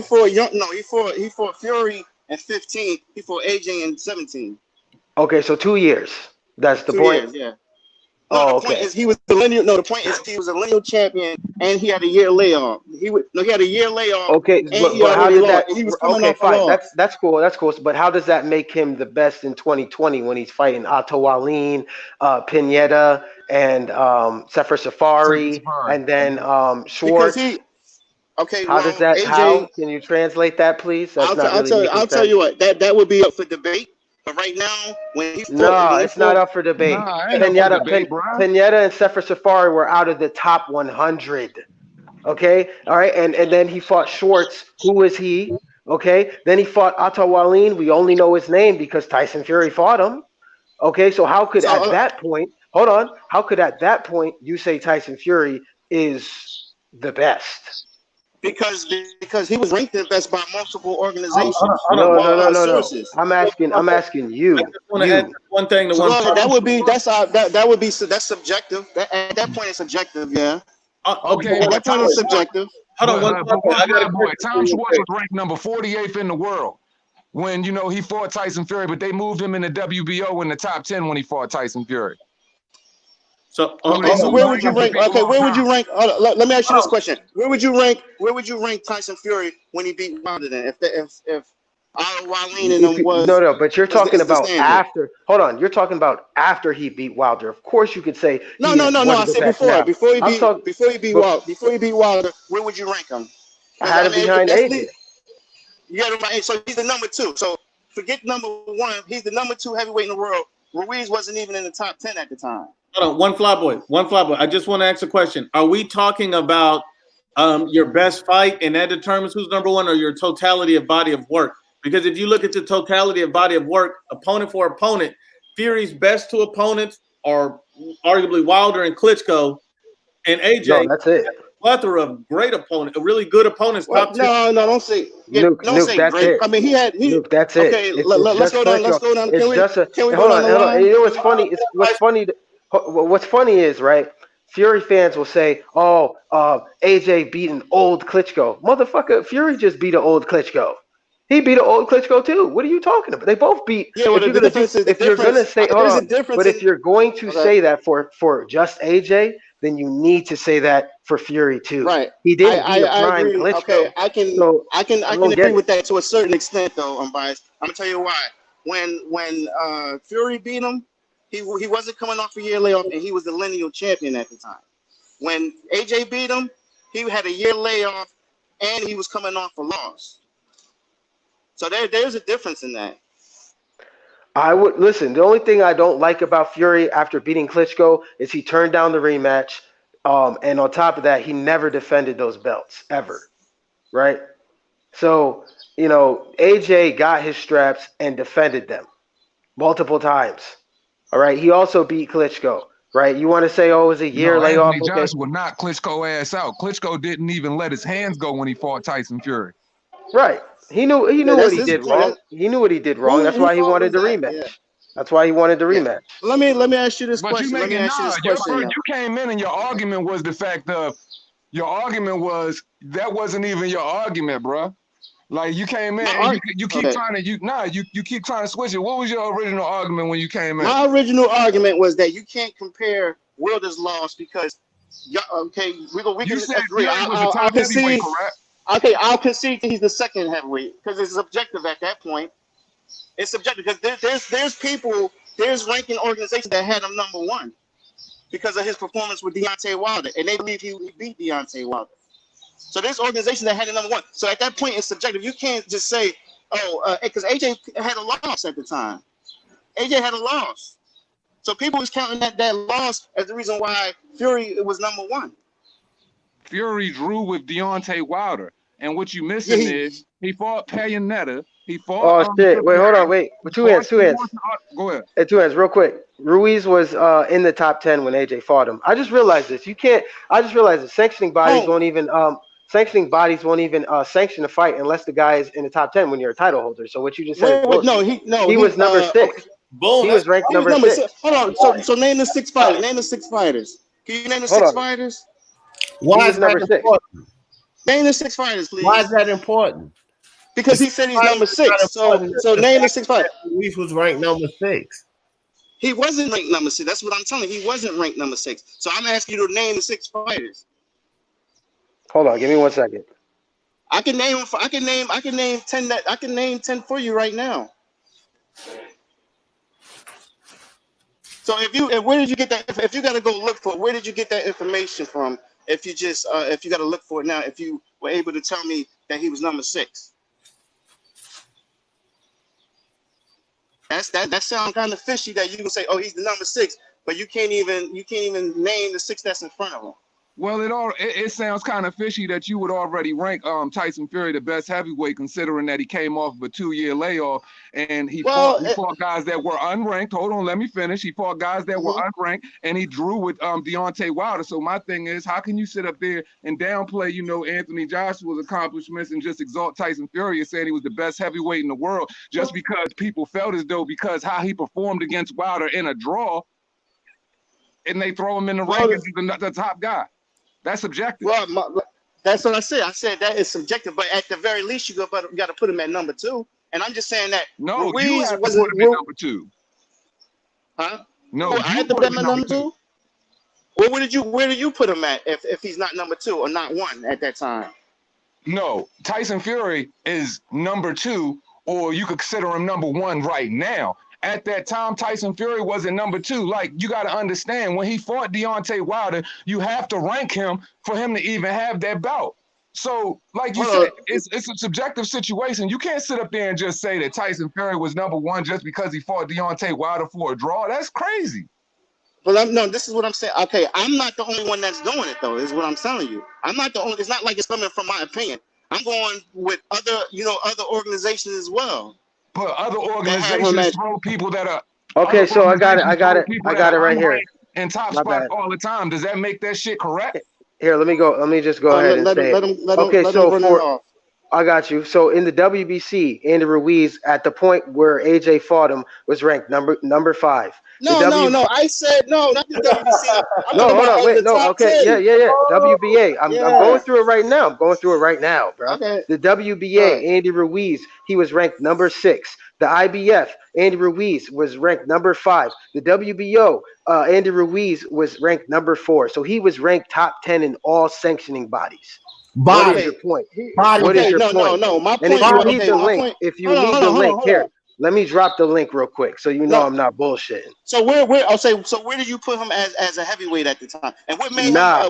fought young. No, he fought Fury in 15. He fought AJ in 17. Okay, so 2 years. That's the 2 point. years, yeah. No, the Oh, point okay. is he was the lineal. No, the point is he was a lineal champion, and he had a year layoff. He had a year layoff, Okay, and he but how already did lost. that? And he was coming Okay, off a fine. loss. That's cool. That's cool. But how does that make him the best in 2020 when he's fighting Otto Wallin, Pineda, and Sefer Second Safari, Safari. and then Because Schwartz? he okay, How does well, that? How AJ, can you translate that, please? That's not really making I'll tell sense. you what that would be up for debate. But right now, No, when he it's not fought, up for debate. Nah, ain't up for debate, bro. Pineda and Sefer Safari were out of the top 100. Okay, all right, and then he fought Schwartz. Who is he? Okay, then he fought Otto Wallin. We only know his name because Tyson Fury fought him. Okay, so how could so at that point, hold on, how could at that point you say Tyson Fury is the best? because he was ranked the best by multiple organizations, Hold on. No, no, no, or no, no. sources. I'm asking I you, just want to add one thing to So one. that would be that would be that's subjective. At that point, it's subjective. Yeah, Okay, at but that point, it's subjective. Hold on, one but second. one I got fly a boy, question for Tom you real Schwartz quick. was ranked number 48th in the world when he fought Tyson Fury, but they moved him in the WBO in the top 10 when he fought Tyson Fury. So, So Okay, they so moved where him would you up to rank? people Okay, on where would top. you rank? Let me ask you this hold on. question: Where would you rank? Where would you rank Tyson Fury when he beat Wilder? Then, if Wallin and them no, but you're talking is the about standard. after. Hold on, you're talking about after he beat Wilder. Of course, you could say No, he no, is no, no. one I of the said best before, now. I'm talking, but Before he beat Wilder, where would you rank him? I Because had I him mean, if behind that's AJ. the you got him right. So he's the number 2. So forget number 1. He's the number 2 heavyweight in the world. Ruiz wasn't even in the top 10 at the time. Hold on, one fly boy. I just want to ask a question. Are we talking about your best fight, and that determines who's number 1, or your totality of body of work? Because if you look at the totality of body of work, opponent for opponent, Fury's best 2 opponents are arguably Wilder and Klitschko, and No, AJ. that's it. Plethora of great opponents, really good opponents, What? top 10. No, don't say. Yeah, don't Nuke, say that's great. it. I mean, he. Nuke, that's it. Okay, It's let's just go down. Let's Klitschko. go down. It's just a. Can we go Hold down on, the hold on. line? You know what's funny? What's funny. What's funny is right. Fury fans will say, "Oh, AJ beat an old Klitschko." Motherfucker, Fury just beat an old Klitschko. He beat an old Klitschko too. What are you talking about? They both beat. Yeah. Well, If you're the gonna do, difference is the if you're gonna difference. say, hold There's a on, difference but if in. you're going to Okay. say that for just AJ, then you need to say that for Fury too. Right. He didn't beat a I prime agree. Klitschko. Okay, I can don't get agree it. with that to a certain extent, though. Unbiased. I'm gonna tell you why. When Fury beat him, he wasn't coming off a year layoff, and he was the lineal champion at the time. When AJ beat him, he had a year layoff, and he was coming off a loss. So there's a difference in that. I would listen. The only thing I don't like about Fury after beating Klitschko is he turned down the rematch. And on top of that, he never defended those belts ever. Right? So, AJ got his straps and defended them multiple times. All right. He also beat Klitschko. Right? You want to say, oh, it was a year No, layoff? Anthony Okay. Joshua would knock Klitschko ass out. Klitschko didn't even let his hands go when he fought Tyson Fury. Right. He knew Yeah, what that's he his did point. wrong. He knew what he did wrong. That's Who why he fault wanted was the that? rematch. Yeah. That's why he wanted the Yeah. rematch. Let me ask you this But question. you Let me making ask you this your question. first, you came in and your argument was the fact of that wasn't even your argument, bro. Like you came in and you keep trying to you keep trying to switch it. What was your original argument when you came in? My original argument was that you can't compare Wilder's loss because we You can said agree. Fury was the I'll top heavyweight, concede. correct? Okay, I'll concede that he's the second heavyweight because it's subjective at that point. It's subjective because there's ranking organizations that had him number one because of his performance with Deontay Wilder, and they believe he beat Deontay Wilder. So there's organizations that had him number one. So at that point, it's subjective. You can't just say, because AJ had a loss at the time. AJ had a loss. So people was counting that loss as the reason why Fury was number one. Fury drew with Deontay Wilder. And what you missing is he fought Payonetta. He fought. Oh shit! Wait, hold on, wait. Two hands. Go ahead. Hey, 2 hands, real quick. Ruiz was in the top 10 when AJ fought him. I just realized this. You can't. I just realized that sanctioning bodies won't even sanction a fight unless the guy is in the top 10 when you're a title holder. So what you just said is bullshit. He was number 6. Okay. Boom. He was ranked number 6. Hold on. So name the 6 fighters. Name the 6 fighters. Can you name the 6 fighters? Why is that important? Name the 6 fighters, please. Why is that important? Because he said he's number 6. So name the 6 fighters. Luis was ranked number 6. He wasn't ranked number 6. That's what I'm telling you. He wasn't ranked number 6. So I'm asking you to name the 6 fighters. Hold on, give me 1 second. I can name 10 I can name 10 for you right now. So where did you get that? If you got to go look for it, where did you get that information from? If you got to look for it now, if you were able to tell me that he was number 6, that sounds kind of fishy. That you can say, oh, he's the number 6, but you can't even name the 6 that's in front of him. Well, it sounds kind of fishy that you would already rank Tyson Fury the best heavyweight, considering that he came off of a 2-year layoff and he fought guys that were unranked. Hold on, let me finish. He fought guys that were unranked and he drew with Deontay Wilder. So my thing is, how can you sit up there and downplay, Anthony Joshua's accomplishments and just exalt Tyson Fury and saying he was the best heavyweight in the world just because people felt as though because how he performed against Wilder in a draw, and they throw him in the ring as the top guy. That's subjective. Well, that's what I said. I said that is subjective, but at the very least, you got to put him at number 2. And I'm just saying that. No, Ruiz you have to put him at number 2. Huh? No, I had to put him at number 2. Well, where did you put him at if he's not number 2 or not 1 at that time? No, Tyson Fury is number 2, or you could consider him number 1 right now. At that time, Tyson Fury wasn't number 2. Like, you got to understand, when he fought Deontay Wilder, you have to rank him for him to even have that bout. So, like you said, it's a subjective situation. You can't sit up there and just say that Tyson Fury was number 1 just because he fought Deontay Wilder for a draw. That's crazy. Well, this is what I'm saying. Okay, I'm not the only one that's doing it, though, is what I'm telling you. I'm not the only. It's not like it's coming from my opinion. I'm going with other organizations as well. But other organizations throw people that are okay. So I got it right here. In top spots all the time. Does that make that shit correct? Here, let me just go ahead and say. Okay, so I got you. So in the WBC, Andy Ruiz at the point where AJ fought him was ranked number 5. No. I said no, not the WBC. I'm No, talking hold about on, in wait, the no, top okay, 10. yeah. WBA. I'm going Yeah. through it right now. I'm going through it right now, bro. Okay. The WBA, Andy Ruiz, he was ranked number 6. The IBF, Andy Ruiz was ranked number 5. The WBO, Andy Ruiz was ranked number 4. So he was ranked top 10 in all sanctioning bodies. What is your point? What is your point? No. My And point. if you need the link, here, let me drop the link real quick so you know I'm not bullshitting. So where did you put him as a heavyweight at the time? And what made him? Nah.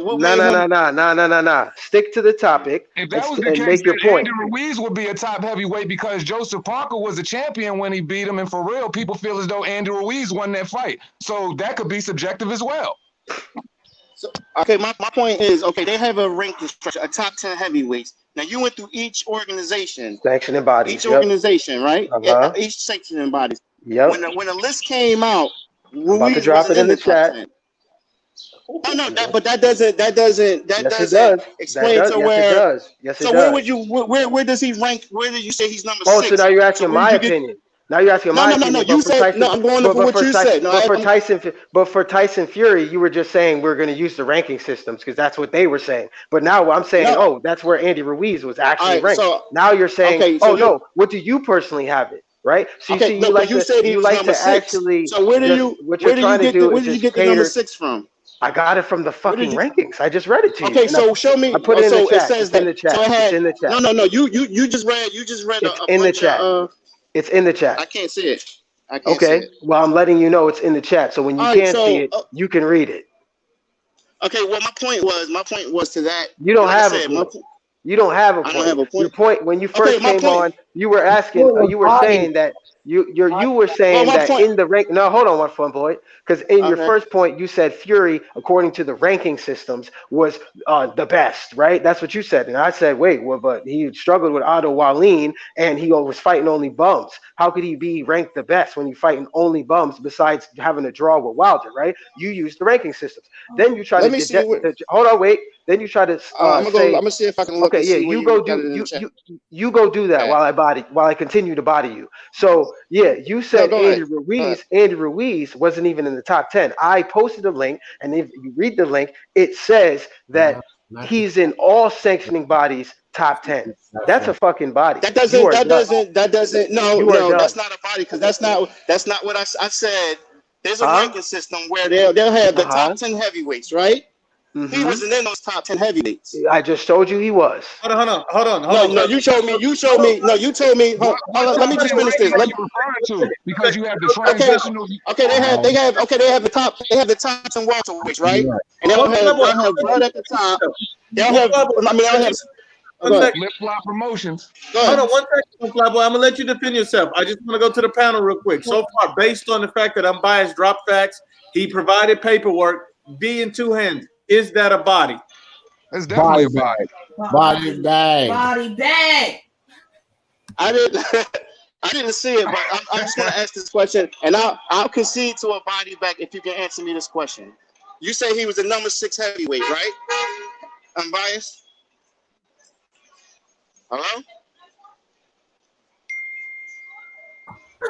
Stick to the topic. If that was the and case, make your then point. Andy Ruiz would be a top heavyweight because Joseph Parker was a champion when he beat him, and for real, people feel as though Andy Ruiz won that fight. So that could be subjective as well. So, okay, my point is, okay, they have a ranking structure, a top 10 heavyweights. Now you went through each organization, sanctioning bodies, each organization, right? Uh-huh. Each sanctioning bodies. Yep. When the list came out, I'm about to drop it in the chat. No, but that doesn't explain to where. Yes, it does. So where would you? Where does he rank? Where did you say he's number 6? Oh, so now you're asking my opinion. Now you're asking my opinion. No. You said no. I'm going for what you said. But for Tyson Fury, you were just saying we're going to use the ranking systems because that's what they were saying. But now I'm saying, that's where Andy Ruiz was actually ranked. So, now you're saying, what do you personally have it? Right? So you see, you said he was number 6. So where do you get the number 6 from? I got it from the fucking rankings. I just read it to you. Okay, so show me. I put it in the chat. It says it's in the chat. So it's in the chat. No. You just read. It's in the chat. It's in the chat. I can't see it. Okay. Well, I'm letting you know it's in the chat. So when you can't see it, you can read it. Okay. Well, my point was to that. You don't have a point. You don't have a point. I don't have a point. Your point when you first came on, you were asking. You were saying that. You were saying that in the rank. No, hold on, one fun boy. Because in your first point, you said Fury, according to the ranking systems, was the best, right? That's what you said, and I said, wait, well, but he struggled with Otto Wallin, and he was fighting only bums. How could he be ranked the best when you're fighting only bums? Besides having a draw with Wilder, right? You used the ranking systems. Then you try to hold on, wait. Then you try to I'm gonna see if I can look. Okay, yeah, you go do that while I continue to body you. So yeah, you said Andy Ruiz wasn't even in the top 10. I posted a link, and if you read the link, it says that he's in all sanctioning bodies top 10. That's a fucking body. That doesn't. No, that's not a body because that's not what I said. There's a ranking system where they'll have the top 10 heavyweights, right? Mm-hmm. He wasn't in those top 10 heavyweights. I just told you he was. Hold on. No, you showed me. No, you told me. Hold on, let me just finish this. Because you have the transitional. Okay, they have the top. They have the top 10 welterweights, right? And they'll have blood at the top. They'll have. Flip-flop promotions. Hold on one second, Flyboy. I'm gonna let you defend yourself. I just want to go to the panel real quick. So far, based on the fact that Unbiased dropped facts, he provided paperwork. B in 2 hands. Is that a body? It's definitely a body. Body bag. Body bag. I didn't see it, but I'm just gonna ask this question, and I'll concede to a body bag if you can answer me this question. You say he was the number 6 heavyweight, right? Unbiased.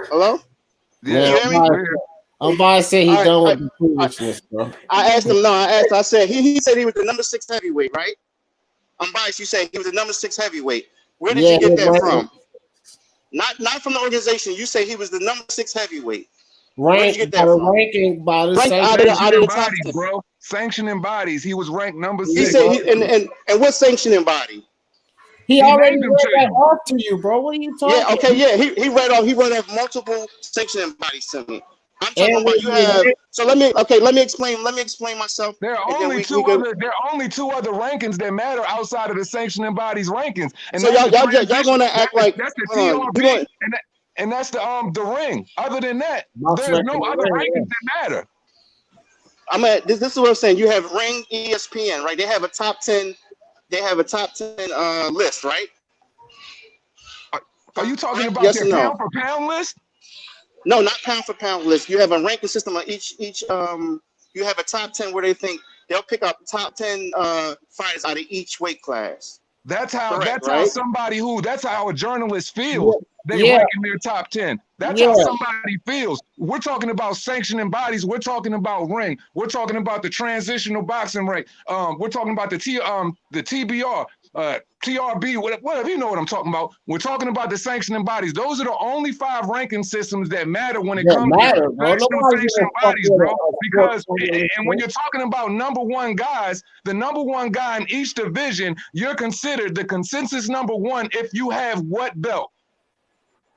Hello? Yeah. Unbiased said he's done with the foolishness, bro. I asked him. I said he said he was the number 6 heavyweight, right? Unbiased. You said he was the number 6 heavyweight. Where did you get that from? Not from the organization. You say he was the number 6 heavyweight. Where did you get that from? Ranking by the sanctioning bodies, bro. Sanctioning bodies. He was ranked number 6. He said and what sanctioning body? He already read that off to you, bro. What are you talking? Yeah. Okay. Yeah. He read off multiple sanctioning bodies to me. I'm talking about you have. So let me explain myself. There are only two other rankings that matter outside of the sanctioning bodies rankings. And so y'all gonna act like that's the TRP and that's the ring. Other than that, there's no other rankings that matter. This is what I'm saying. You have Ring, ESPN, right? They have a top 10. They have a top 10 list, right? Are you talking about their pound for pound list? No, not pound for pound list. You have a ranking system of each. You have a top 10 where they think they'll pick up top 10 fighters out of each weight class. That's how Correct, right? that's how a journalist feels. They Yeah. rank in their top 10. That's Yeah. how somebody feels. We're talking about sanctioning bodies. We're talking about ring. We're talking about the transitional boxing ring. We're talking about the TBR, TRB, whatever, you know what I'm talking about. We're talking about the sanctioning bodies. Those are the only 5 ranking systems that matter when it That comes matter, to bro. national Nobody's sanctioning gonna fuck bodies, with bro. a Because sports and when you're talking about number 1 guys, the number 1 guy in each division, you're considered the consensus number 1 if you have what belt?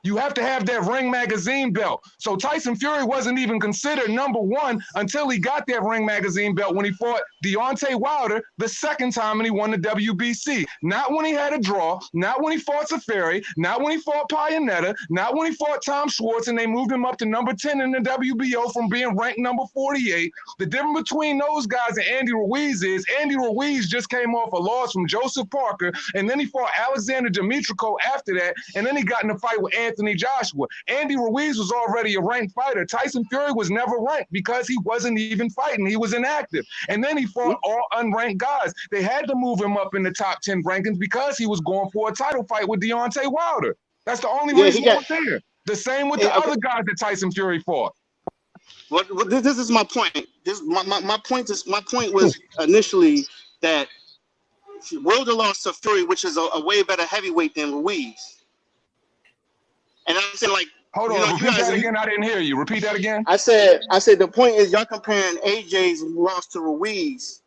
You have to have that Ring Magazine belt. So Tyson Fury wasn't even considered number 1 until he got that Ring Magazine belt when he fought Deontay Wilder the second time and he won the WBC. Not when he had a draw, not when he fought Safari, not when he fought Pianetta, not when he fought Tom Schwartz and they moved him up to number 10 in the WBO from being ranked number 48. The difference between those guys and Andy Ruiz is Andy Ruiz just came off a loss from Joseph Parker, and then he fought Alexander Dimitrico after that, and then he got in a fight with Anthony Joshua. Andy Ruiz was already a ranked fighter. Tyson Fury was never ranked because he wasn't even fighting. He was inactive. And then he fought all unranked guys. They had to move him up in the top 10 rankings because he was going for a title fight with Deontay Wilder. That's the only reason he was there. The same with the other guys that Tyson Fury fought. Well, this is my point. My point was initially that Wilder lost to Fury, which is a way better heavyweight than Ruiz. And I'm saying, like, hold on, repeat that again. I didn't hear you. Repeat that again. I said the point is y'all comparing AJ's loss to Ruiz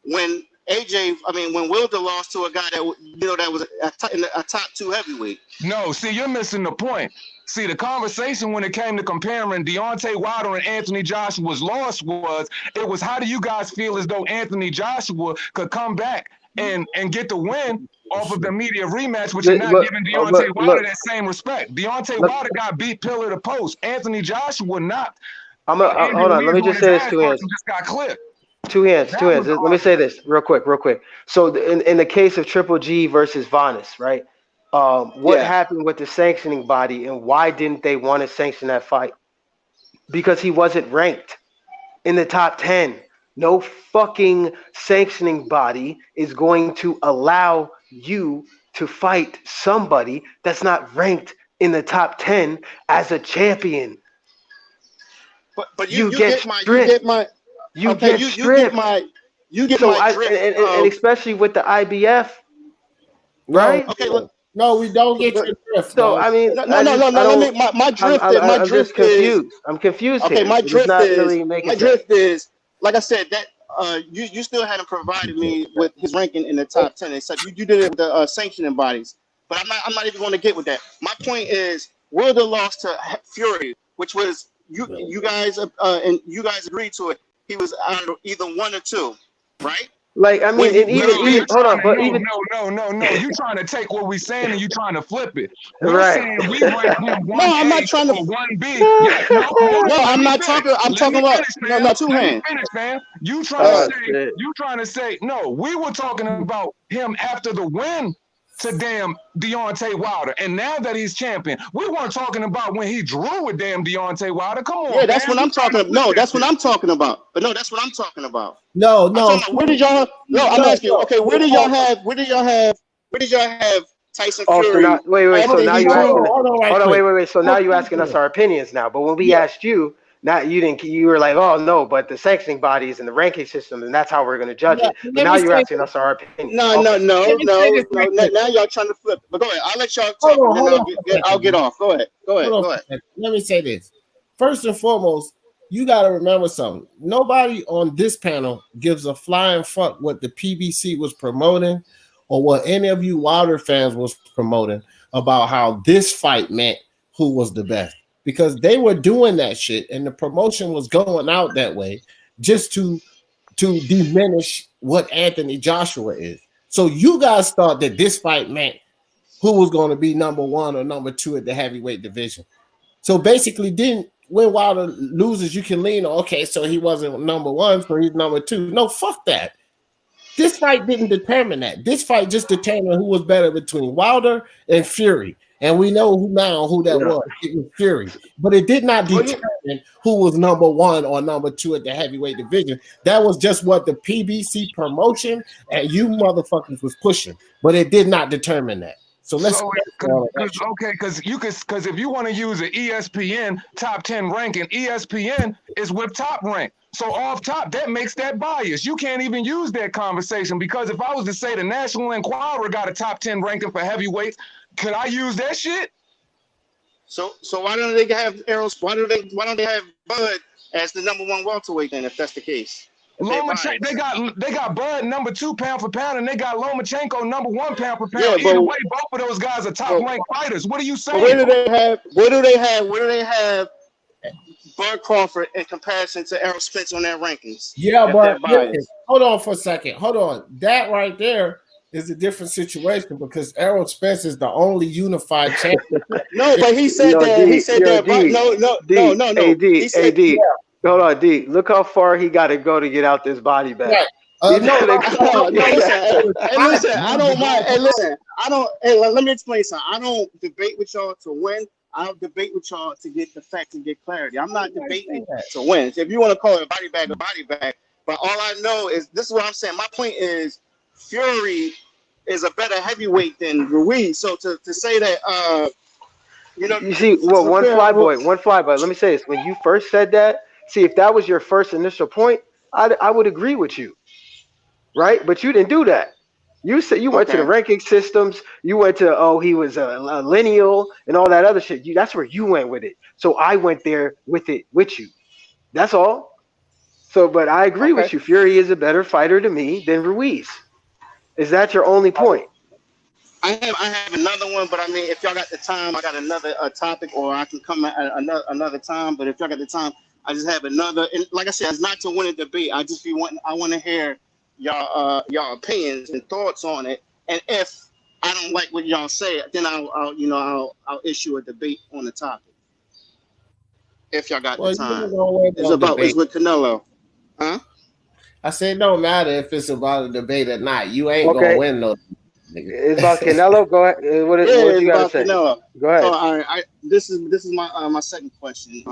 when Wilder lost to a guy that was a top 2 heavyweight. No, see, you're missing the point. See, the conversation when it came to comparing Deontay Wilder and Anthony Joshua's loss it was how do you guys feel as though Anthony Joshua could come back and get the win off of the media rematch, which is not giving Deontay Wilder that same respect. Deontay Wilder got beat pillar to post. Anthony Joshua not. Hold on. Let me just say this, 2 hands. Just got clipped. 2 hands. Let me say this real quick. So in the case of Triple G versus Vanis, right? What happened with the sanctioning body and why didn't they want to sanction that fight? Because he wasn't ranked in the top 10. No fucking sanctioning body is going to allow you to fight somebody that's not ranked in the top 10 as a champion. But you get my drift. And especially with the IBF, right? Okay, look. No, we don't get your drift. So I mean, no. My drift. I'm just confused. I'm confused. Okay, here. my drift is like I said that you still hadn't provided me with his ranking in the top 10. Except you did it with the sanctioning bodies, but I'm not even going to get with that. My point is Wilder lost to Fury, which was you guys and you guys agreed to it. He was either 1 or 2, right? Like, I mean, even hold on, but even no. You trying to take what we saying and you trying to flip it. Right. Saying we rank him 1A No, I'm not trying to. 1B. No, I'm not talking. I'm talking about no 2 hands. Finish, man. You trying to say no? We were talking about him after the win to damn Deontay Wilder, and now that he's champion, we weren't talking about when he drew with damn Deontay Wilder. Come on, yeah, that's what I'm talking about. No, that's what I'm talking about. But no, that's what I'm talking about. No. Where did y'all? No, I'm asking. Okay, where did y'all have Tyson Fury? So wait. So now you asking? Hold on, wait. So now you asking us our opinions now. But when we asked you, not you didn't. You were like, oh no, but the sanctioning bodies and the ranking system, and that's how we're going to judge it. But now you're asking us our opinion. No. Now y'all trying to flip. But go ahead. I'll let y'all talk, and then I'll get off. Go ahead. Let me say this. First and foremost, you got to remember something. Nobody on this panel gives a flying fuck what the PBC was promoting or what any of you Wilder fans was promoting about how this fight meant who was the best. Because they were doing that shit and the promotion was going out that way just to diminish what Anthony Joshua is. So you guys thought that this fight meant who was going to be number 1 or number 2 at the heavyweight division. So basically, when Wilder loses, you can lean on, okay, so he wasn't number 1, so he's number 2. No, fuck that. This fight didn't determine that. This fight just determined who was better between Wilder and Fury. And we know who that was. It was Fury. But it did not determine who was number 1 or number 2 at the heavyweight division. That was just what the PBC promotion and you motherfuckers was pushing. But it did not determine that. So let's because if you want to use an ESPN top 10 ranking, ESPN is with Top Rank. So off top, that makes that bias. You can't even use that conversation because if I was to say the National Enquirer got a top 10 ranking for heavyweights, could I use that shit? So why don't they have why don't they have Bud as the number 1 welterweight then if that's the case? They got Bud number 2 pound for pound, and they got Lomachenko number 1 pound for pound. Yeah, Either way, both of those guys are top ranked fighters. What are you saying? Where do they have Bud Crawford in comparison to Errol Spence on their rankings? Yeah, but hold on for a second. Hold on. That right there is a different situation because Errol Spence is the only unified champion. No, but he said that. He said that. AD. Yeah. Hold on, D. Look how far he got to go to get out this body bag. Right. Listen, I don't mind. Hey, listen, I don't. Hey, let me explain something. I don't debate with y'all to win. I don't debate with y'all to get the facts and get clarity. I'm not debating to win. If you want to call it a body bag, but all I know is this is what I'm saying. My point is Fury is a better heavyweight than Ruiz. So to say that, you see, well, one flyboy. Let me say this: when you first said that, see, if that was your first initial point, I would agree with you, right? But you didn't do that. You said you went to the ranking systems. You went to he was a lineal and all that other shit. That's where you went with it. So I went there with you. That's all. So, but I agree with you. Fury is a better fighter to me than Ruiz. Is that your only point? I have another one, but I mean, if y'all got the time, I got another topic, or I can come at another time. But if y'all got the time, I just have another. And like I said, it's not to win a debate. I want to hear y'all opinions and thoughts on it. And if I don't like what y'all say, then I'll issue a debate on the topic. If y'all got the time, it's with Canelo, huh? I said, it don't matter if it's about a debate or not. You ain't gonna win no. It's about Canelo. Go ahead. What you got to say? Canelo. Go ahead. So, all right. This is my second question.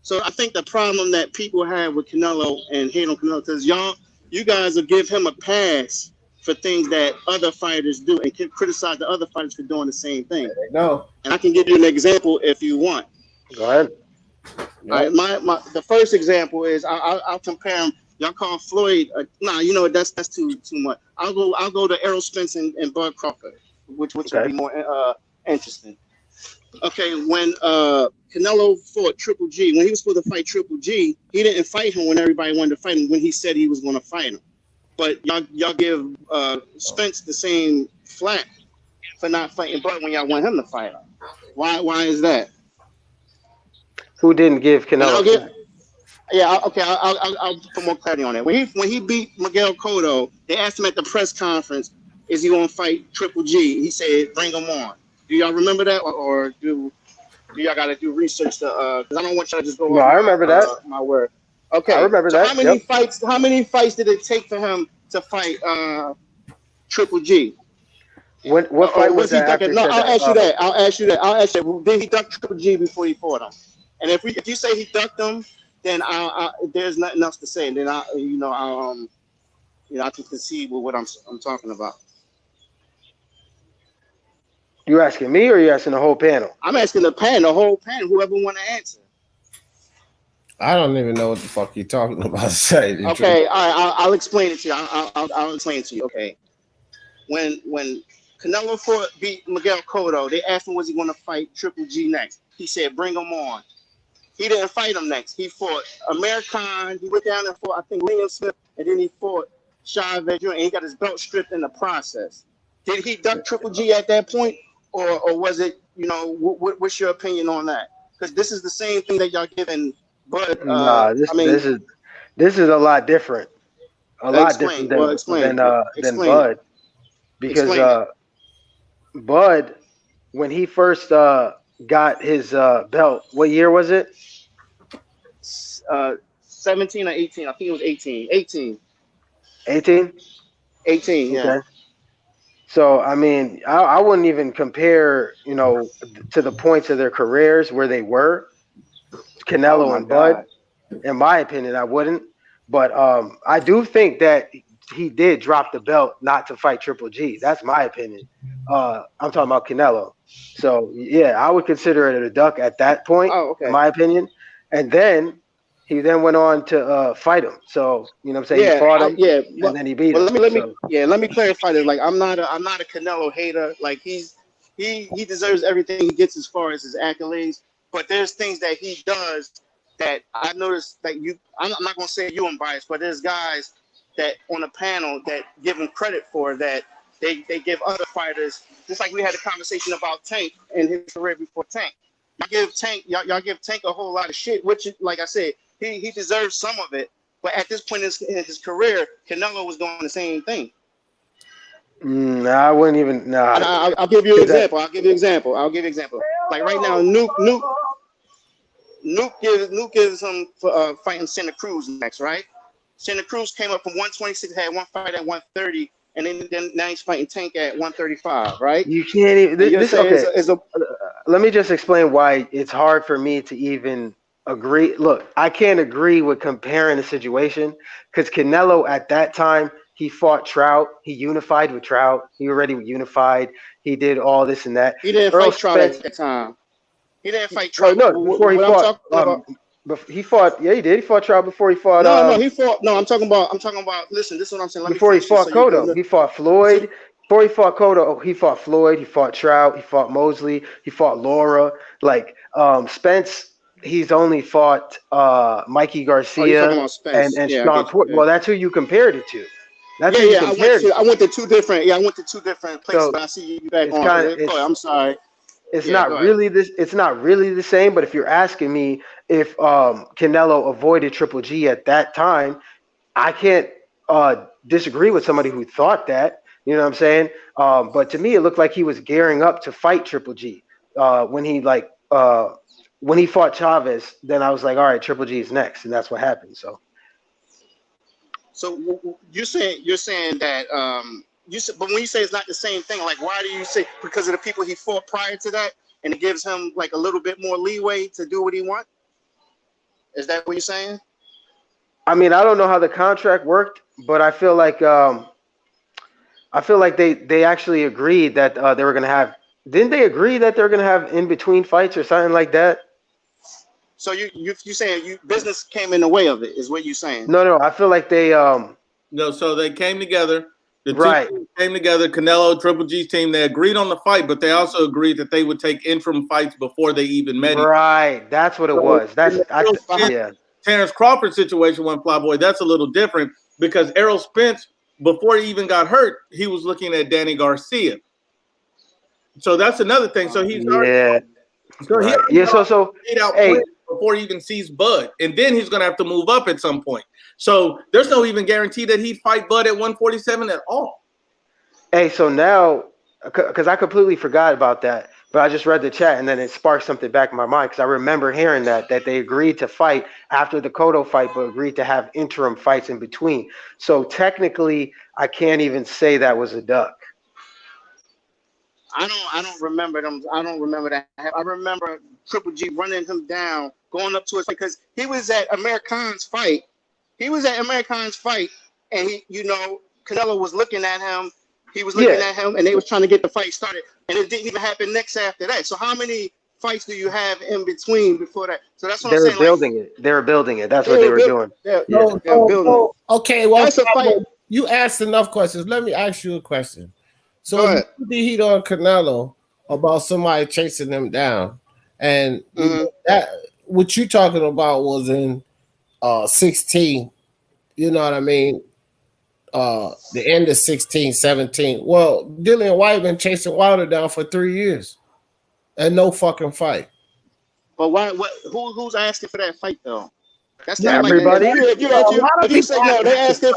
So I think the problem that people have with Canelo and hate on Canelo because you guys will give him a pass for things that other fighters do and can criticize the other fighters for doing the same thing. No. And I can give you an example if you want. Go ahead. All right. The first example is I'll compare him. Y'all call Floyd? That's too much. I'll go to Errol Spence and Bud Crawford, which would be more interesting. Okay, when Canelo fought Triple G, when he was supposed to fight Triple G, he didn't fight him when everybody wanted to fight him. When he said he was going to fight him, but y'all give Spence the same flack for not fighting Bud when y'all want him to fight him. Why is that? Who didn't give Canelo? I'll put more clarity on it. When he beat Miguel Cotto, they asked him at the press conference, "Is he going to fight Triple G?" He said, "Bring him on." Do y'all remember that, or do y'all got to do research to? Because I don't want y'all to just go. No, I remember that. My word. Okay, I remember that. How many fights did it take for him to fight Triple G? What fight was that? I'll ask you that. Did he duck Triple G before he fought him? And if you say he ducked him, then there's nothing else to say. And then I can concede with what I'm talking about. You asking me or you asking the whole panel? I'm asking the whole panel, whoever want to answer. I don't even know what the fuck you're talking about. Say okay, all right, I'll explain it to you. I'll explain it to you. Okay, when Canelo beat Miguel Cotto, they asked him was he going to fight Triple G next. He said, "Bring him on." He didn't fight him next. He fought American. He went down and fought, I think, Liam Smith, and then he fought Chavez Jr. And he got his belt stripped in the process. Did he duck Triple G at that point, or was it? What's your opinion on that? Because this is the same thing that y'all giving Bud. This is a lot different. A lot different than Bud, because Bud, when he first got his belt, what year was it? 17 or 18. I think it was 18. 18? 18, yeah. Okay. So I mean, I wouldn't even compare, to the points of their careers where they were, Oh Canelo my and Bud. God. In my opinion, I wouldn't. But I do think that he did drop the belt not to fight Triple G. That's my opinion. I'm talking about Canelo. So yeah, I would consider it a duck at that point, Oh, in okay. my opinion. And then he then went on to fight him. So you know what I'm saying? He Yeah, fought him yeah. and then he beat But him. let me So let me clarify this. Like, I'm not a Canelo hater. Like, he deserves everything he gets as far as his accolades. But there's things that he does that I've noticed that I'm not gonna say you unbiased, but there's guys that on the panel that give him credit for that they give other fighters. Just like we had a conversation about Tank and his career before Tank. Y'all give Tank a whole lot of shit, which, like I said, he deserves some of it. But at this point in his career, Canelo was doing the same thing. I wouldn't even. And Nah, I'll give you an 'cause that, example. Like right now, Nuke gives him fighting Santa Cruz next, right? Santa Cruz came up from 126, had one fight at 130, and then now he's fighting Tank at 135, right? you can't even. And you're This saying okay. it's a Let me just explain why it's hard for me to even agree. Look, I can't agree with comparing the situation because Canelo at that time he fought Trout. He unified with Trout. He already unified. He did all this and that. he didn't Earl fight Trout Spence. at that time. He didn't fight Oh Trout. no! Before he What I'm fought, talking about. he fought. Yeah, he did. He fought Trout before he fought. No, he fought. No, I'm talking about. Listen, this is what I'm saying. Let me Before he finish this fought so you Cotto, can. he fought So, Floyd. Before he fought Cotto, he fought Floyd. He fought Trout. He fought Mosley. He fought Laura. Like Spence, he's only fought Mikey oh, you're talking Garcia about and Spence. and Yeah, I Sean get you. Port. Yeah. Well, that's who you compared it to. That's Yeah, who you yeah. compared it I to. went to two different. Yeah, I went to two different places. So But I see you back it's on. kind of Go ahead. I'm sorry. it's Yeah, not go ahead. really this. It's not really the same. But if you're asking me if Canelo avoided Triple G at that time, I can't disagree with somebody who thought that. You know what I'm saying? But to me, it looked like he was gearing up to fight Triple G when when he fought Chavez. Then I was like, all right, Triple G is next, and that's what happened. So So you're saying that but when you say it's not the same thing, like why do you say because of the people he fought prior to that, and it gives him like a little bit more leeway to do what he wants? Is that what you're saying? I mean, I don't know how the contract worked, but I feel like they actually agreed that they were gonna have. Didn't they agree that they're gonna have in between fights or something like that? So you saying business came in the way of it is what you're saying? No, no, I feel like they No, so they came together. The two right. teams came together. Canelo, Triple G's team. They agreed on the fight, but they also agreed that they would take interim fights before they even met each other. Right, that's what it So was. That's Errol Spence, yeah. Terrence Crawford situation went Flyboy. That's a little different because Errol Spence, before he even got hurt, he was looking at Danny Garcia. So that's another thing. So he's already Yeah, he right. already Yeah, so laid out hey, plans before he even sees Bud, and then he's going to have to move up at some point. So there's no even guarantee that he'd fight Bud at 147 at all. so now because I completely forgot about that, but I just read the chat and then it sparked something back in my mind because I remember hearing that they agreed to fight after the Cotto fight, but agreed to have interim fights in between. So technically, I can't even say that was a duck. I don't remember them. I don't remember that. I remember Triple G running him down, going up to his fight because he was at American's fight. He was at American's fight, and Canelo was looking at him. He was looking Yeah, at him, and they was trying to get the fight started, and it didn't even happen next after that. So how many fights do you have in between before that? So that's what I'm they were saying. Like building it. They were building it. That's they what they were were built. doing. They're, Yeah. they're building it. Okay, well, That's a fight. you asked enough questions. Let me ask you a question. So Go if you ahead. put the heat on Canelo about somebody chasing them down, and that what you talking about was in 16, you know what I mean? The end of 16, 17. Well, Dillian White been chasing Wilder down for 3 years and no fucking fight. But why? Who's asking for that fight though? That's Yeah, not like Everybody. if you say no, they're asking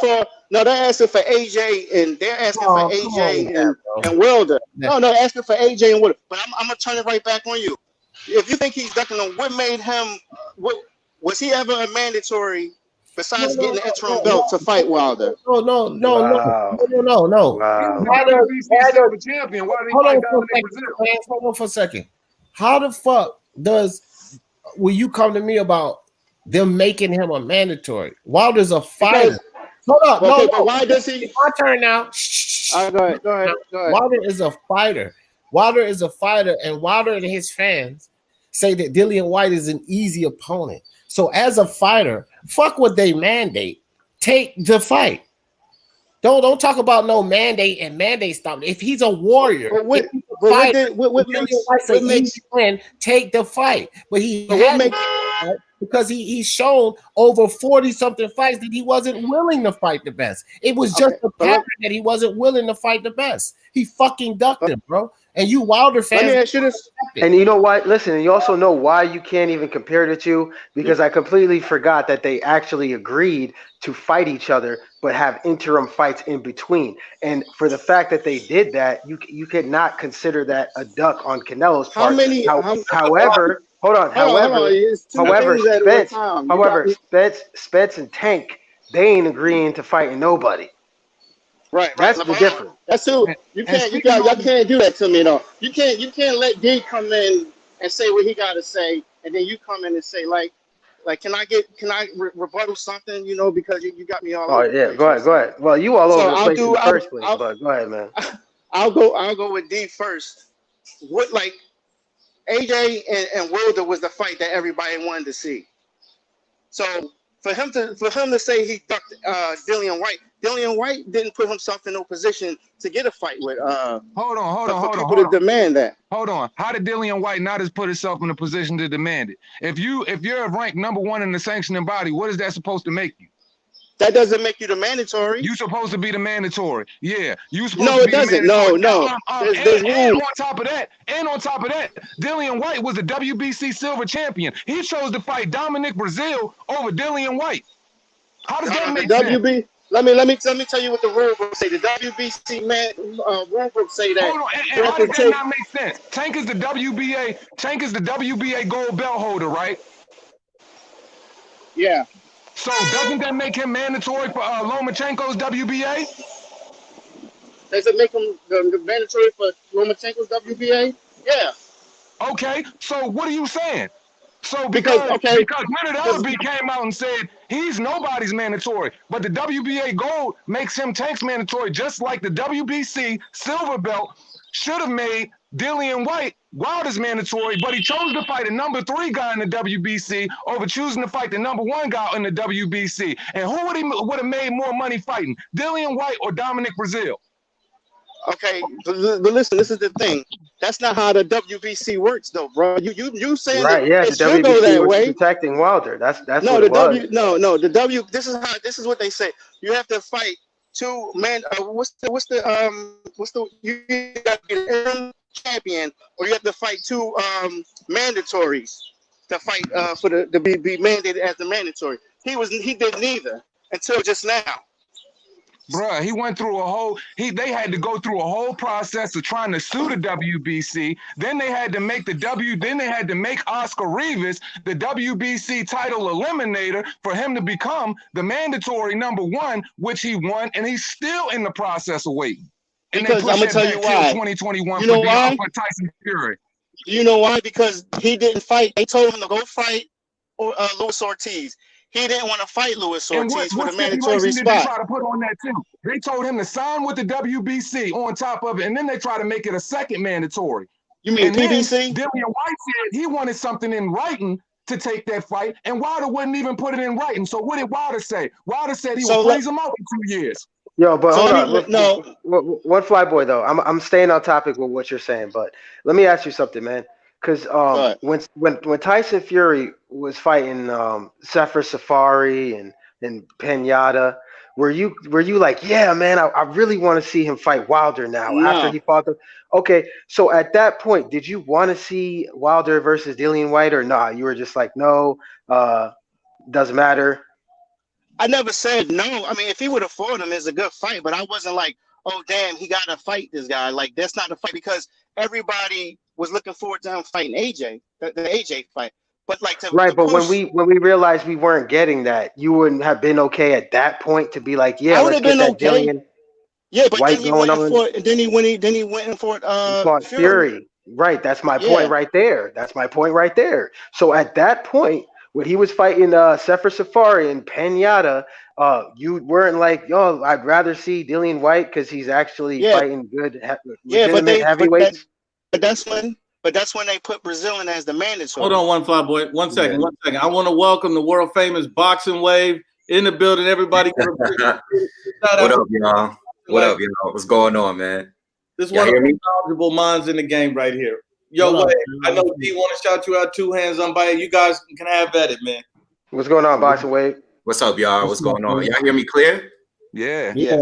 for AJ and they're asking for AJ and Wilder. No, they're asking for AJ and Wilder. But I'm gonna turn it right back on you. If you think he's ducking them, what made him? What was he ever a mandatory besides getting the interim belt to fight Wilder? No. Wow. He was Wow. the WBC silver champion. Why did he fight Dominic Brazil? Hold on for a second. How the fuck will you come to me about them making him a mandatory? Wilder's a fighter. Hold up. Okay, No. but why does he? It's my turn now. Go ahead. Wilder is a fighter. And Wilder and his fans say that Dillian White is an easy opponent. So as a fighter, fuck what they mandate. Take the fight. Don't talk about no mandate and mandate stop. If he's a warrior, what makes win, take the fight. But he because he's shown over 40-something fights that he wasn't willing to fight the best. It was just a pattern that he wasn't willing to fight the best. He fucking ducked him, bro. And you Wilder fans. Let me ask you this. And you know what? Listen, you also know why you can't even compare the two, because I completely forgot that they actually agreed to fight each other, but have interim fights in between. And for the fact that they did that, you could not consider that a duck on Canelo's part. However, Spence and Tank, they ain't agreeing to fighting nobody. Right. That's the difference. That's who y'all can't do that to me though. You can't let D come in and say what he gotta say, and then you come in and say like can I rebuttal something, because you got me all over. Yeah, go ahead. Well, you all over the place in the first place, but go ahead, man. I'll go with D first. What AJ and Wilder was the fight that everybody wanted to see. So for him to say he ducked Dillian White didn't put himself in no position to get a fight with. Hold on. To demand that. Hold on. How did Dillian White not have put himself in a position to demand it? If you're ranked number 1 in the sanctioning body, what is that supposed to make you? That doesn't make you the mandatory. You supposed to be the mandatory. Yeah. You supposed no, to it be doesn't. The mandatory. No. And on top of that, Dillian White was a WBC silver champion. He chose to fight Dominic Brazil over Dillian White. How does that make sense? Let me tell you what the rule book say. The WBC rule book say that. Hold on, and how does that not make sense? Tank is the WBA gold belt holder, right? Yeah. So doesn't that make him mandatory for Lomachenko's WBA? Does it make him the mandatory for Lomachenko's WBA? Yeah. Okay, so what are you saying? So because Leonard Ellerbe came out and said he's nobody's mandatory, but the WBA gold makes him Tank's mandatory, just like the WBC silver belt should have made Dillian White Wilder's mandatory, but he chose to fight a number 3 guy in the WBC over choosing to fight the number 1 guy in the WBC. And who would have made more money fighting, Dillian White or Dominic Brazil? Okay, but listen, this is the thing. That's not how the WBC works, though, bro. You saying right? Yeah, it the should go that WBC was way. protecting Wilder. That's no, what the it was. No, the W. This is what they say. You have to fight 2 men. You got to be the interim champion, or you have to fight 2 mandatories to fight to be mandated as the mandatory. He did neither until just now. Bruh, he went through they had to go through a whole process of trying to sue the WBC. Then they had to make Oscar Rivas the WBC title eliminator for him to become the mandatory number 1, which he won, and he's still in the process of waiting. And because I'm gonna tell you why. 2021 you know why? For Tyson Fury. You know why? Because he didn't fight. They told him to go fight Luis Ortiz. He didn't want to fight Luis Ortiz for the mandatory spot. They try to put on that too. They told him to sign with the WBC on top of it, and then they try to make it a second mandatory. You mean PBC? Dillian White said he wanted something in writing to take that fight, and Wilder wouldn't even put it in writing. So what did Wilder say? Wilder said he would freeze him out for 2 years. Yo, but hold on. One fly boy though. I'm staying on topic with what you're saying, but let me ask you something, man. Because when Tyson Fury was fighting Sefer Safari and Pinata, were you like, yeah, man, I really want to see him fight Wilder now after he fought them? Okay, so at that point, did you want to see Wilder versus Dillian White or not? You were just like, no, doesn't matter. I never said no. I mean, if he would have fought him, it's a good fight, but I wasn't like, oh, damn, he got to fight this guy. Like, that's not the fight, because everybody was looking forward to him fighting AJ, the AJ fight. But like Right, but push, when we realized we weren't getting that, you wouldn't have been okay at that point to be like, yeah, I would let's have get been that okay. Dillian Yeah, but then White he going went in on. for it, and then he went in for it. He fought Fury. Fury. Right, that's my point Yeah, right there. That's my point right there. So at that point, when he was fighting Sefer Safari and Pinata, you weren't like, yo, I'd rather see Dillian White because he's actually yeah, fighting good, yeah. legitimate heavyweights. That's when they put Brazil in as the mandatory. Hold on, one fly boy. One second. I want to welcome the world famous Boxing Wave in the building. Everybody, What up, y'all? What up, y'all? What's going on, man? This is one of the most knowledgeable minds in the game right here. Yo, Wave, I know D want to shout you out, 2 hands unbiased. You guys can have at it, man. What's going on, Boxing Wave? What's up, y'all? What's going on? Y'all hear me clear? Yeah. Yeah.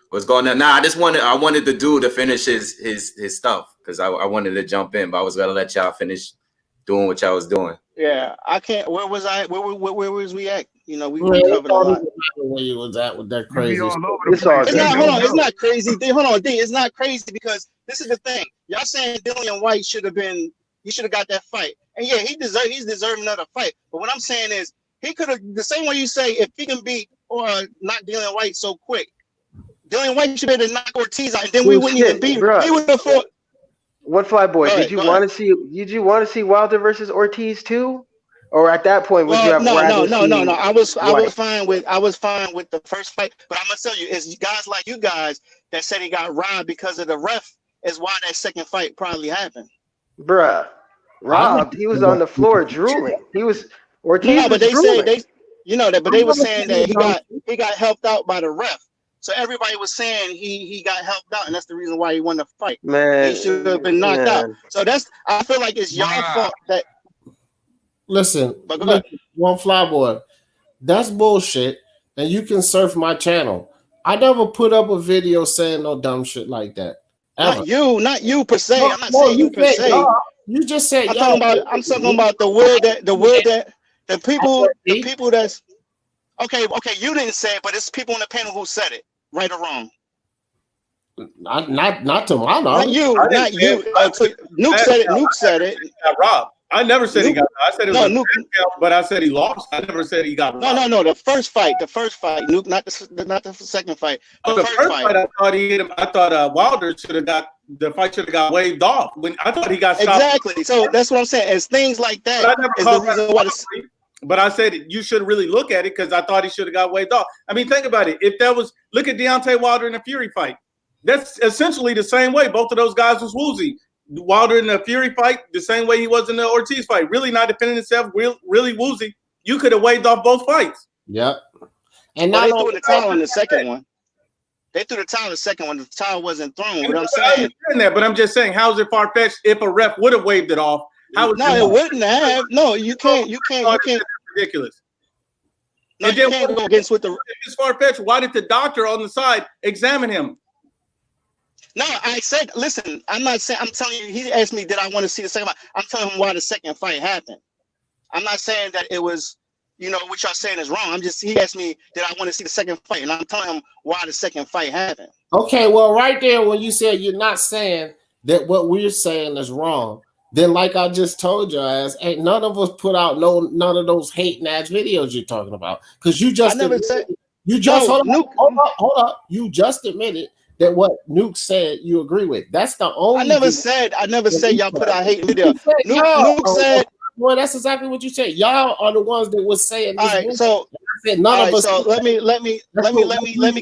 What's going on? Nah, I wanted the dude to finish his stuff because I wanted to jump in, but I was gonna let y'all finish doing what y'all was doing. Yeah, I can't. Where was I? Where was we at? You know, we covered a lot. Where you was at with that crazy It's not. Hold on. It's not crazy. Hold on, D. It's not crazy because this is the thing. Y'all saying Dillian White should have been. He should have got that fight, and yeah, he's deserving of the fight. But what I'm saying is, he could have the same way you say if he can beat or knock Dillian White so quick. Dillian White should be able to knock Ortiz out, and then we wouldn't even beat him. He would have fought. One fly boy, did you want to see Wilder versus Ortiz too? Or at that point would you have no. White? I was fine with the first fight, but I'm gonna tell you, it's guys like you guys that said he got robbed because of the ref is why that second fight probably happened. Bruh. Robbed. He was on the floor drooling. He was Ortiz. No, but was they drooling. said but they were saying that he got helped out by the ref. So everybody was saying he got helped out, and that's the reason why he won the fight. Man, he should have been knocked out. So I feel like it's y'all fault that. Listen, one fly boy, that's bullshit, and you can surf my channel. I never put up a video saying no dumb shit like that. Ever. Not you per se. I'm not saying you per se. You just said I'm talking about the word that the people that's okay. You didn't say it, but it's people on the panel who said it, right or wrong. Not to my knowledge. Not you. Nuke said it. Nuke said it. Got robbed. I never said he got. I said it was Nuke, but I said he lost. I never said he got robbed. No. The first fight. Nuke, not the second fight. The first fight, I thought he hit him. I thought Wilder should have got the fight. Should have got waved off. When I thought he got stopped. Exactly. So that's what I'm saying. It's things like that. Is the reason why. But I said you should really look at it because I thought he should have got waved off. I mean, think about it. If that was look at Deontay Wilder in the Fury fight. That's essentially the same way. Both of those guys was woozy. Wilder in the Fury fight, the same way he was in the Ortiz fight. Really not defending himself, really woozy. You could have waved off both fights. Yep. And now they threw the towel in the second one. They threw the towel in the second one. The towel wasn't thrown. What I'm saying. I understand that, but I'm just saying, how is it far fetched if a ref would have waved it off? It wouldn't have. No, you can't. Ridiculous. No, you can't go against with the. It's far fetched. Why did the doctor on the side examine him? No, I said, listen, I'm not saying, I'm telling you, he asked me, did I want to see the second fight? I'm telling him why the second fight happened. I'm not saying that it was, what y'all saying is wrong. He asked me, did I want to see the second fight? And I'm telling him why the second fight happened. Okay, well, right there, when you said you're not saying that what we're saying is wrong, then like I just told your ass, ain't none of us put out none of those hating ass videos you're talking about. Because you just, hold up. You just admitted that what Nuke said you agree with. That's the only. I never said y'all put out hate video. Nuke said. Well, that's exactly what you said. Y'all are the ones that was saying. All right, so I said none of us. So let me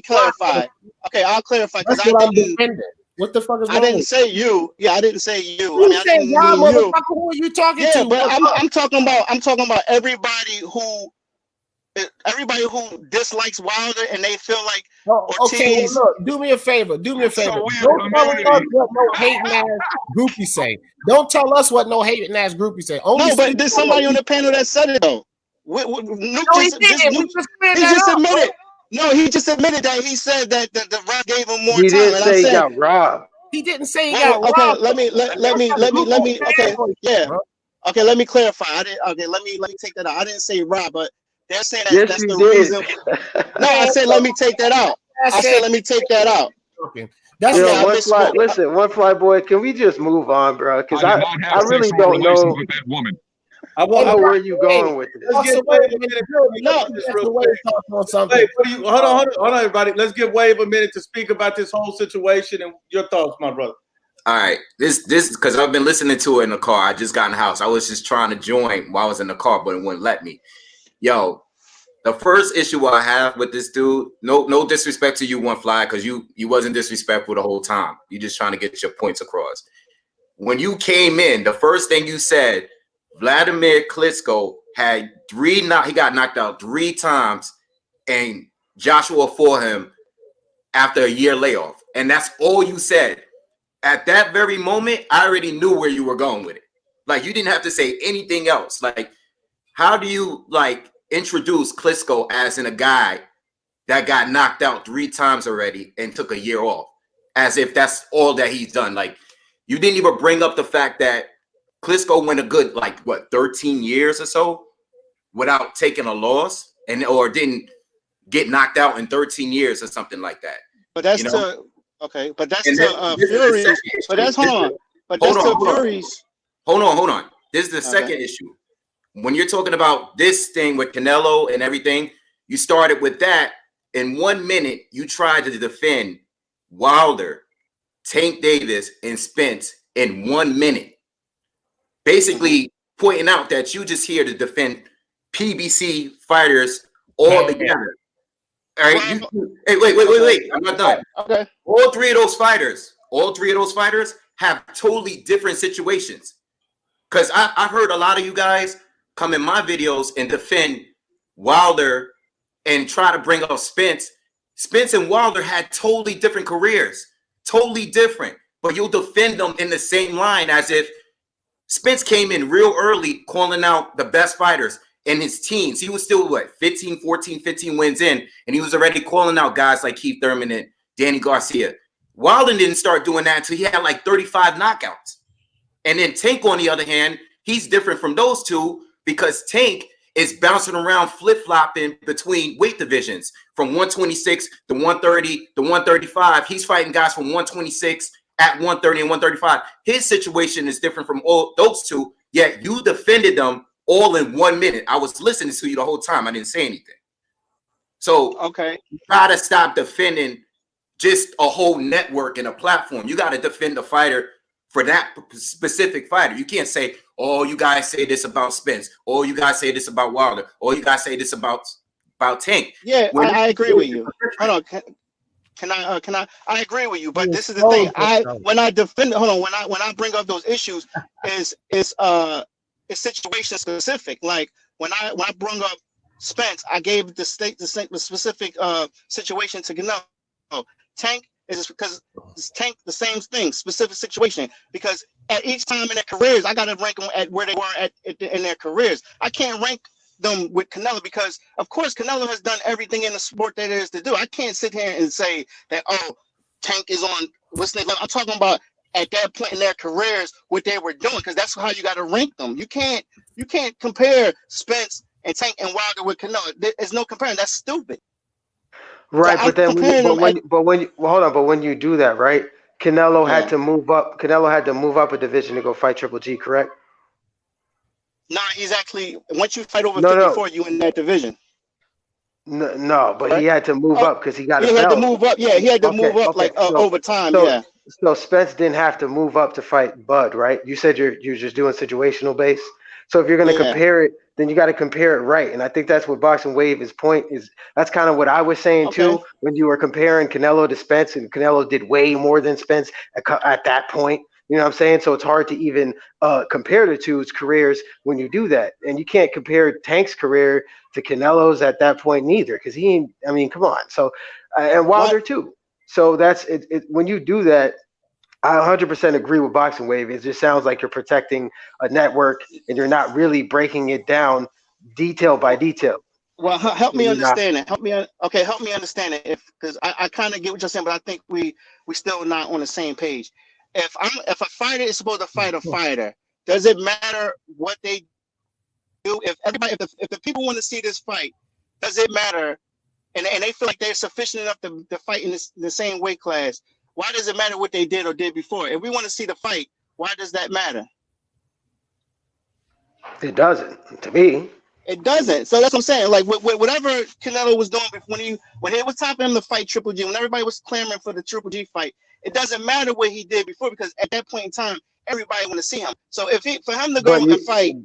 clarify. Okay, I'll clarify because I didn't. What the fuck is wrong? I didn't say you. Yeah, I didn't say you. You said y'all, motherfucker. Who are you talking to? Yeah, but I'm talking about everybody who dislikes Wilder and they feel like Ortiz. Okay, well, look, do me a favor. Don't tell us what no hating ass groupie say. Don't tell us what no hating ass groupie say. But there's somebody on the panel that said it though. He just admitted. No, he just admitted that he said that the ref gave him more time. He didn't say he got robbed. He didn't say he got robbed. Okay, let me. Okay, yeah. Okay, let me clarify. Let me take that out. I didn't say rob, but they're saying that that's the reason. No, I said let me take that out. I said let me take that out. Okay. One fly boy, can we just move on, bro? Because I really don't know. With that woman. I want. know where you going with this. Let's give Wave a minute. No, This That's real the way quick. to talk on something. Wait, what do you? Hold on, everybody. Let's give Wave a minute to speak about this whole situation and your thoughts, my brother. All right, this because I've been listening to it in the car. I just got in the house. I was just trying to join while I was in the car, but it wouldn't let me. Yo, the first issue I have with this dude, no disrespect to you, One Fly, because you wasn't disrespectful the whole time. You just trying to get your points across. When you came in, the first thing you said, Vladimir Klitschko had he got knocked out 3 times, and Joshua for him after a year layoff, and that's all you said. At that very moment, I already knew where you were going with it. Like, you didn't have to say anything else. Like, how do you introduce Klitschko as in a guy that got knocked out 3 times already and took a year off, as if that's all that he's done? Like, you didn't even bring up the fact that Klitschko went a good 13 years or so without taking a loss, or didn't get knocked out in 13 years or something like that. But that's okay. But that's Fury. But that's hold on. But that's Fury's. Hold on. This is the second issue. When you're talking about this thing with Canelo and everything, you started with that. In 1 minute, you tried to defend Wilder, Tank Davis, and Spence in 1 minute. Basically pointing out that you just here to defend PBC fighters all together. All right. Hey, wait. I'm not done. Okay. All three of those fighters have totally different situations. Because I heard a lot of you guys come in my videos and defend Wilder and try to bring up Spence. Spence and Wilder had totally different careers. Totally different. But you'll defend them in the same line as if Spence came in real early calling out the best fighters in his teens. He was still 15 wins in, and he was already calling out guys like Keith Thurman and Danny Garcia. Wilder didn't start doing that until he had 35 knockouts. And then Tank, on the other hand, he's different from those two because Tank is bouncing around, flip-flopping between weight divisions from 126 to 130 to 135. He's fighting guys from 126 at 130 and 135. His situation is different from all those two, yet you defended them all in 1 minute. I was listening to you the whole time. I didn't say anything. So you got to stop defending just a whole network and a platform. You got to defend the fighter for that specific fighter. You can't say, oh, you guys say this about Spence. Oh, you guys say this about Wilder. Oh, you guys say this about Tank. Yeah, I agree with you. Hold on. Can I agree with you, but this is the thing. When I bring up those issues is situation specific. Like when I brought up Spence, I gave the specific situation to Canelo. Tank is because Tank the same thing, specific situation. Because at each time in their careers, I got to rank them at where they were in their careers. I can't rank them with Canelo because, of course, Canelo has done everything in the sport that there is to do. I can't sit here and say that Tank is on what's name. I'm talking about at that point in their careers what they were doing, because that's how you got to rank them. You can't compare Spence and Tank and Wilder with Canelo. There's no comparing. That's stupid. Right, so but then when you do that, right? Canelo had to move up. Canelo had to move up a division to go fight Triple G, correct? No, he's actually, once you fight over 54, you in that division. No, but he had to move up because he got a belt. He had to move up. Yeah, he had to move up over time. So Spence didn't have to move up to fight Bud, right? You said you're just doing situational base. So if you're going to compare it, then you got to compare it right. And I think that's what Boxing Wave's point is. That's kind of what I was saying too when you were comparing Canelo to Spence, and Canelo did way more than Spence at that point. You know what I'm saying? So it's hard to even compare the two's careers when you do that. And you can't compare Tank's career to Canelo's at that point neither, because come on. So and Wilder too. So that's it. When you do that, I 100% agree with Boxing Wave. It just sounds like you're protecting a network and you're not really breaking it down detail by detail. Well, help me understand it. Help me understand it. Because I kind of get what you're saying, but I think we still not on the same page. If a fighter is supposed to fight a fighter, does it matter what they do? If the people want to see this fight, does it matter? And they feel like they're sufficient enough to fight in the same weight class. Why does it matter what they did or did before? If we want to see the fight, why does that matter? It doesn't to me. It doesn't. So that's what I'm saying. Like whatever Canelo was doing when it was time for him to fight Triple G, when everybody was clamoring for the Triple G fight, it doesn't matter what he did before, because at that point in time, everybody want to see him. So for him to go But and fight,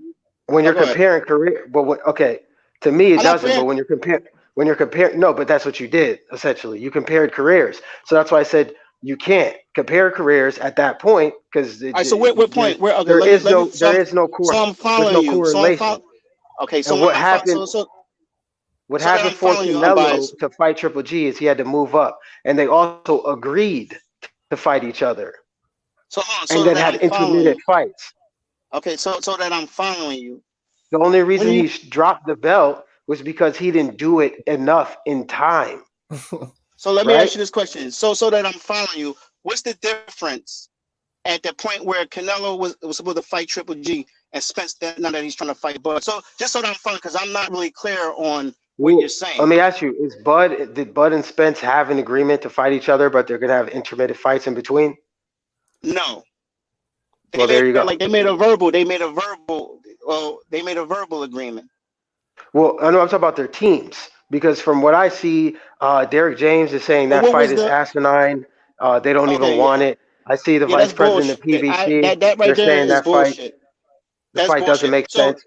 when you're go ahead. comparing career, okay, to me it I'm not doesn't. But comparing- when you're comparing, no, but that's what you did essentially. You compared careers, so that's why I said you can't compare careers at that point because All right. So what point? Where? Okay. there Let is me. no So I'm there's no following you. correlation. Okay. So And when what I'm happened? so What that happened I'm for following you, Canelo unbiased. to fight Triple G is he had to move up, and they also agreed to fight each other, So and so then that had I'm following intermittent you. fights. Okay. So that I'm following you. The only When reason you he dropped the belt was because he didn't do it enough in time, So let me right? ask you this question. So that I'm following you, what's the difference at the point where Canelo was supposed to fight Triple G and Spence now that he's trying to fight Bud? So just so that I'm following, because I'm not really clear on what Well, you're let saying. me ask you: did Bud and Spence have an agreement to fight each other, but they're gonna have intermittent fights in between? No. Well, there you go. They made a verbal agreement. Well, I know I'm talking about their teams because from what I see, Derek James is saying But that what fight was is the asinine. They don't even okay, want yeah. it. I see the Yeah, vice that's president of bullshit. PBC. That right They're there saying is bullshit. the That's fight doesn't bullshit. make So sense.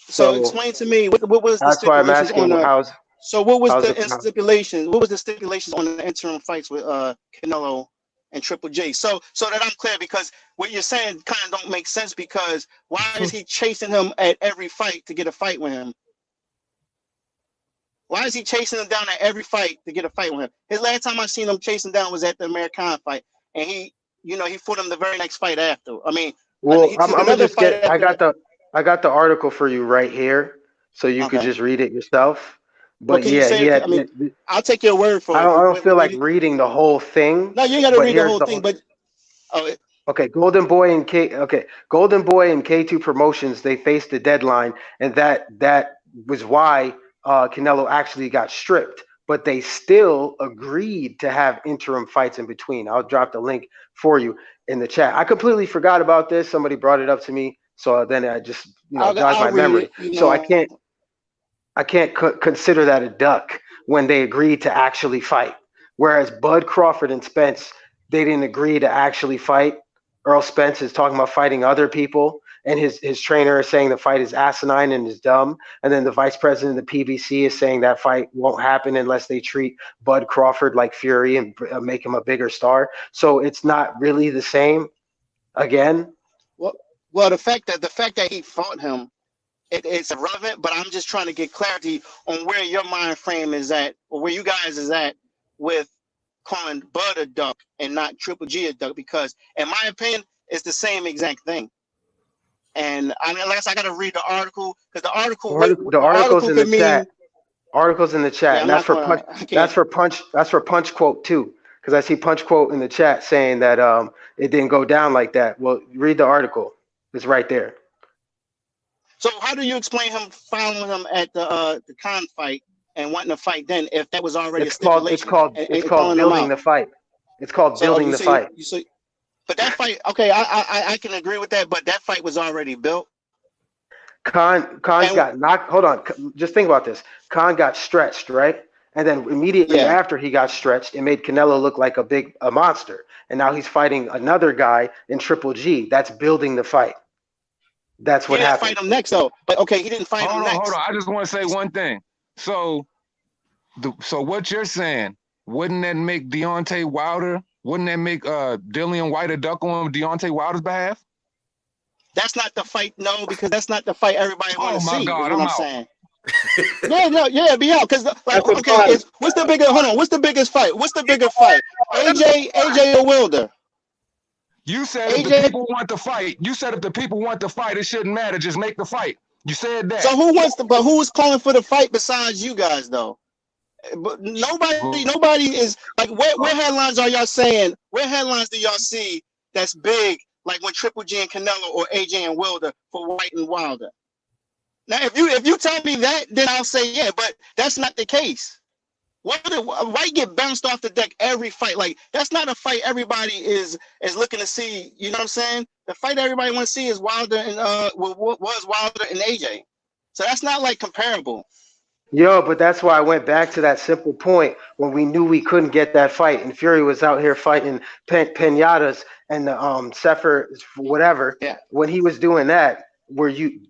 So explain to me what was the that's why I'm stipulations on asking the how's so what was how's the it? How, stipulations? What was the stipulations on the interim fights with Canelo and Triple J? So that I'm clear, because what you're saying kind of don't make sense, because why is he chasing him at every fight to get a fight with him? Why is he chasing him down at every fight to get a fight with him? His last time I seen him chasing down was at the American fight, and he fought him the very next fight after. I mean, well, he I'm took gonna another just fight get. after that. I got the article for you right here, so you could Okay. just read it yourself. Well, But can you yeah, say he it? had. I mean, I'll take your word for it. I don't feel like reading the whole thing, No, you ain't got to but read the here's whole the thing, but oh, okay. Golden Boy and K2 Promotions, they faced the deadline, and that was why Canelo actually got stripped. But they still agreed to have interim fights in between. I'll drop the link for you in the chat. I completely forgot about this. Somebody brought it up to me, so then I just jogged I'll my read memory. it. You So know, I can't consider that a duck when they agreed to actually fight. Whereas Bud Crawford and Spence, they didn't agree to actually fight. Earl Spence is talking about fighting other people, and his trainer is saying the fight is asinine and is dumb. And then the vice president of the PBC is saying that fight won't happen unless they treat Bud Crawford like Fury and make him a bigger star. So it's not really the same. Again, well, the fact that he fought him, it's irrelevant. But I'm just trying to get clarity on where your mind frame is at, or where you guys is at with calling Bud a duck and not Triple G a duck, because in my opinion, it's the same exact thing. And I mean, unless I got to read the article, because the the articles article in the could chat. mean, Articles in the chat, yeah, and I'm not going. I can't. That's for Punch Quote too, because I see Punch Quote in the chat saying that it didn't go down like that. Well, read the article; it's right there. So how do you explain him following him at the con fight and wanting to fight then, if that was already a stipulation, It's and called calling him building out? the fight. It's called So building the fight. but that fight, okay, I can agree with that, but that fight was already built. Khan's And got knocked. Hold on, just think about this. Khan got stretched, right? And then immediately yeah, after he got stretched, it made Canelo look like a monster. And now he's fighting another guy in Triple G. That's building the fight. That's he what didn't happened. fight him next though. But okay, he didn't fight him Hold next. on. I just want to say one thing. So what you're saying, wouldn't that make Deontay Wilder? Wouldn't that make Dillian White a duck on Deontay Wilder's behalf? That's not the fight, no, because that's not the fight everybody want Oh to my see. Is God, what I'm I'm out. saying. Be out, because That's a okay, fight. what's the bigger? Hold on, what's the biggest fight? What's the bigger fight? AJ or Wilder? You said if the AJ. people want to fight, it shouldn't matter. Just make the fight. You said that. So who's calling for the fight besides you guys though? But nobody is like, where headlines are y'all saying? Where headlines do y'all see that's big, like when Triple G and Canelo or AJ and Wilder for White and Wilder? Now, if you tell me that, then I'll say yeah, but that's not the case. White get bounced off the deck every fight. Like, that's not a fight everybody is looking to see. You know what I'm saying? The fight everybody want to see is Wilder and was Wilder and AJ. So that's not like comparable. Yo, but that's why I went back to that simple point when we knew we couldn't get that fight, and Fury was out here fighting pinatas and the Sefer whatever. Yeah. When he was doing that,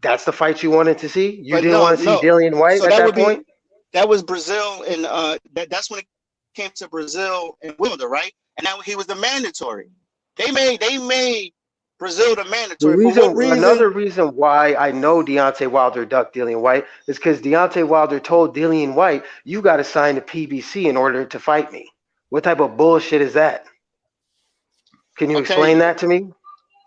that's the fight you wanted to see? You But didn't want to see Dillian White So at that point? That was Brazil, and that's when it came to Brazil and Wilder, right? And now he was the mandatory. They made Brazil the mandatory. Another reason why I know Deontay Wilder ducked Dillian White is because Deontay Wilder told Dillian White, "You got to sign the PBC in order to fight me." What type of bullshit is that? Can you explain that to me?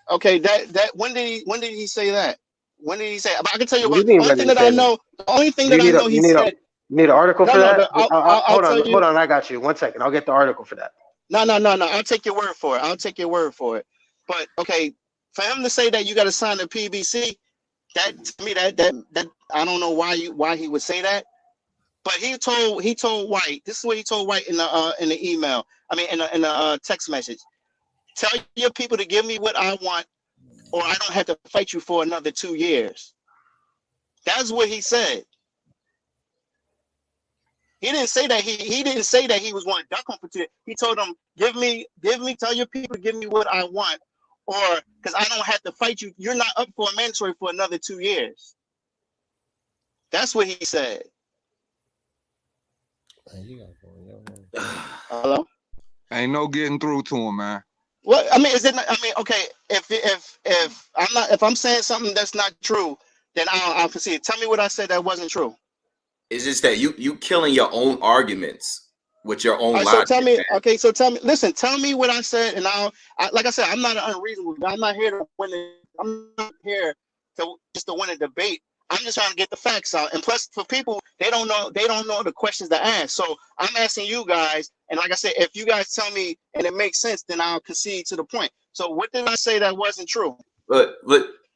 Okay, that when did he say that? When did he say? I can tell you What about do you the mean only thing that I know. The only thing that I know he said. You need an article for that? Hold on. I got you. 1 second. I'll get the article for that. No. I'll take your word for it. But okay, for him to say that you got to sign the PBC, that to me that I don't know why he would say that. But he told White. This is what he told White in the email. I mean in the text message. Tell your people to give me what I want, or I don't have to fight you for another 2 years. That's what he said. He didn't say that he didn't say that he was going to duck him for 2 years. He told him, tell your people to give me what I want, or because I don't have to fight you. You're not up for a mandatory for another 2 years. That's what he said. Hello? Ain't no getting through to him, man. Well, I mean, okay. If I'm saying something that's not true, then I'll concede. Tell me what I said that wasn't true. It's just that you killing your own arguments with your own logic. So tell me, listen, tell me what I said, and like I said, I'm not an unreasonable guy. I'm not here to win I'm not here just to win a debate. I'm just trying to get the facts out. And plus, for people, they don't know the questions to ask. So I'm asking you guys, and like I said, if you guys tell me and it makes sense, then I'll concede to the point. So what did I say that wasn't true? Look,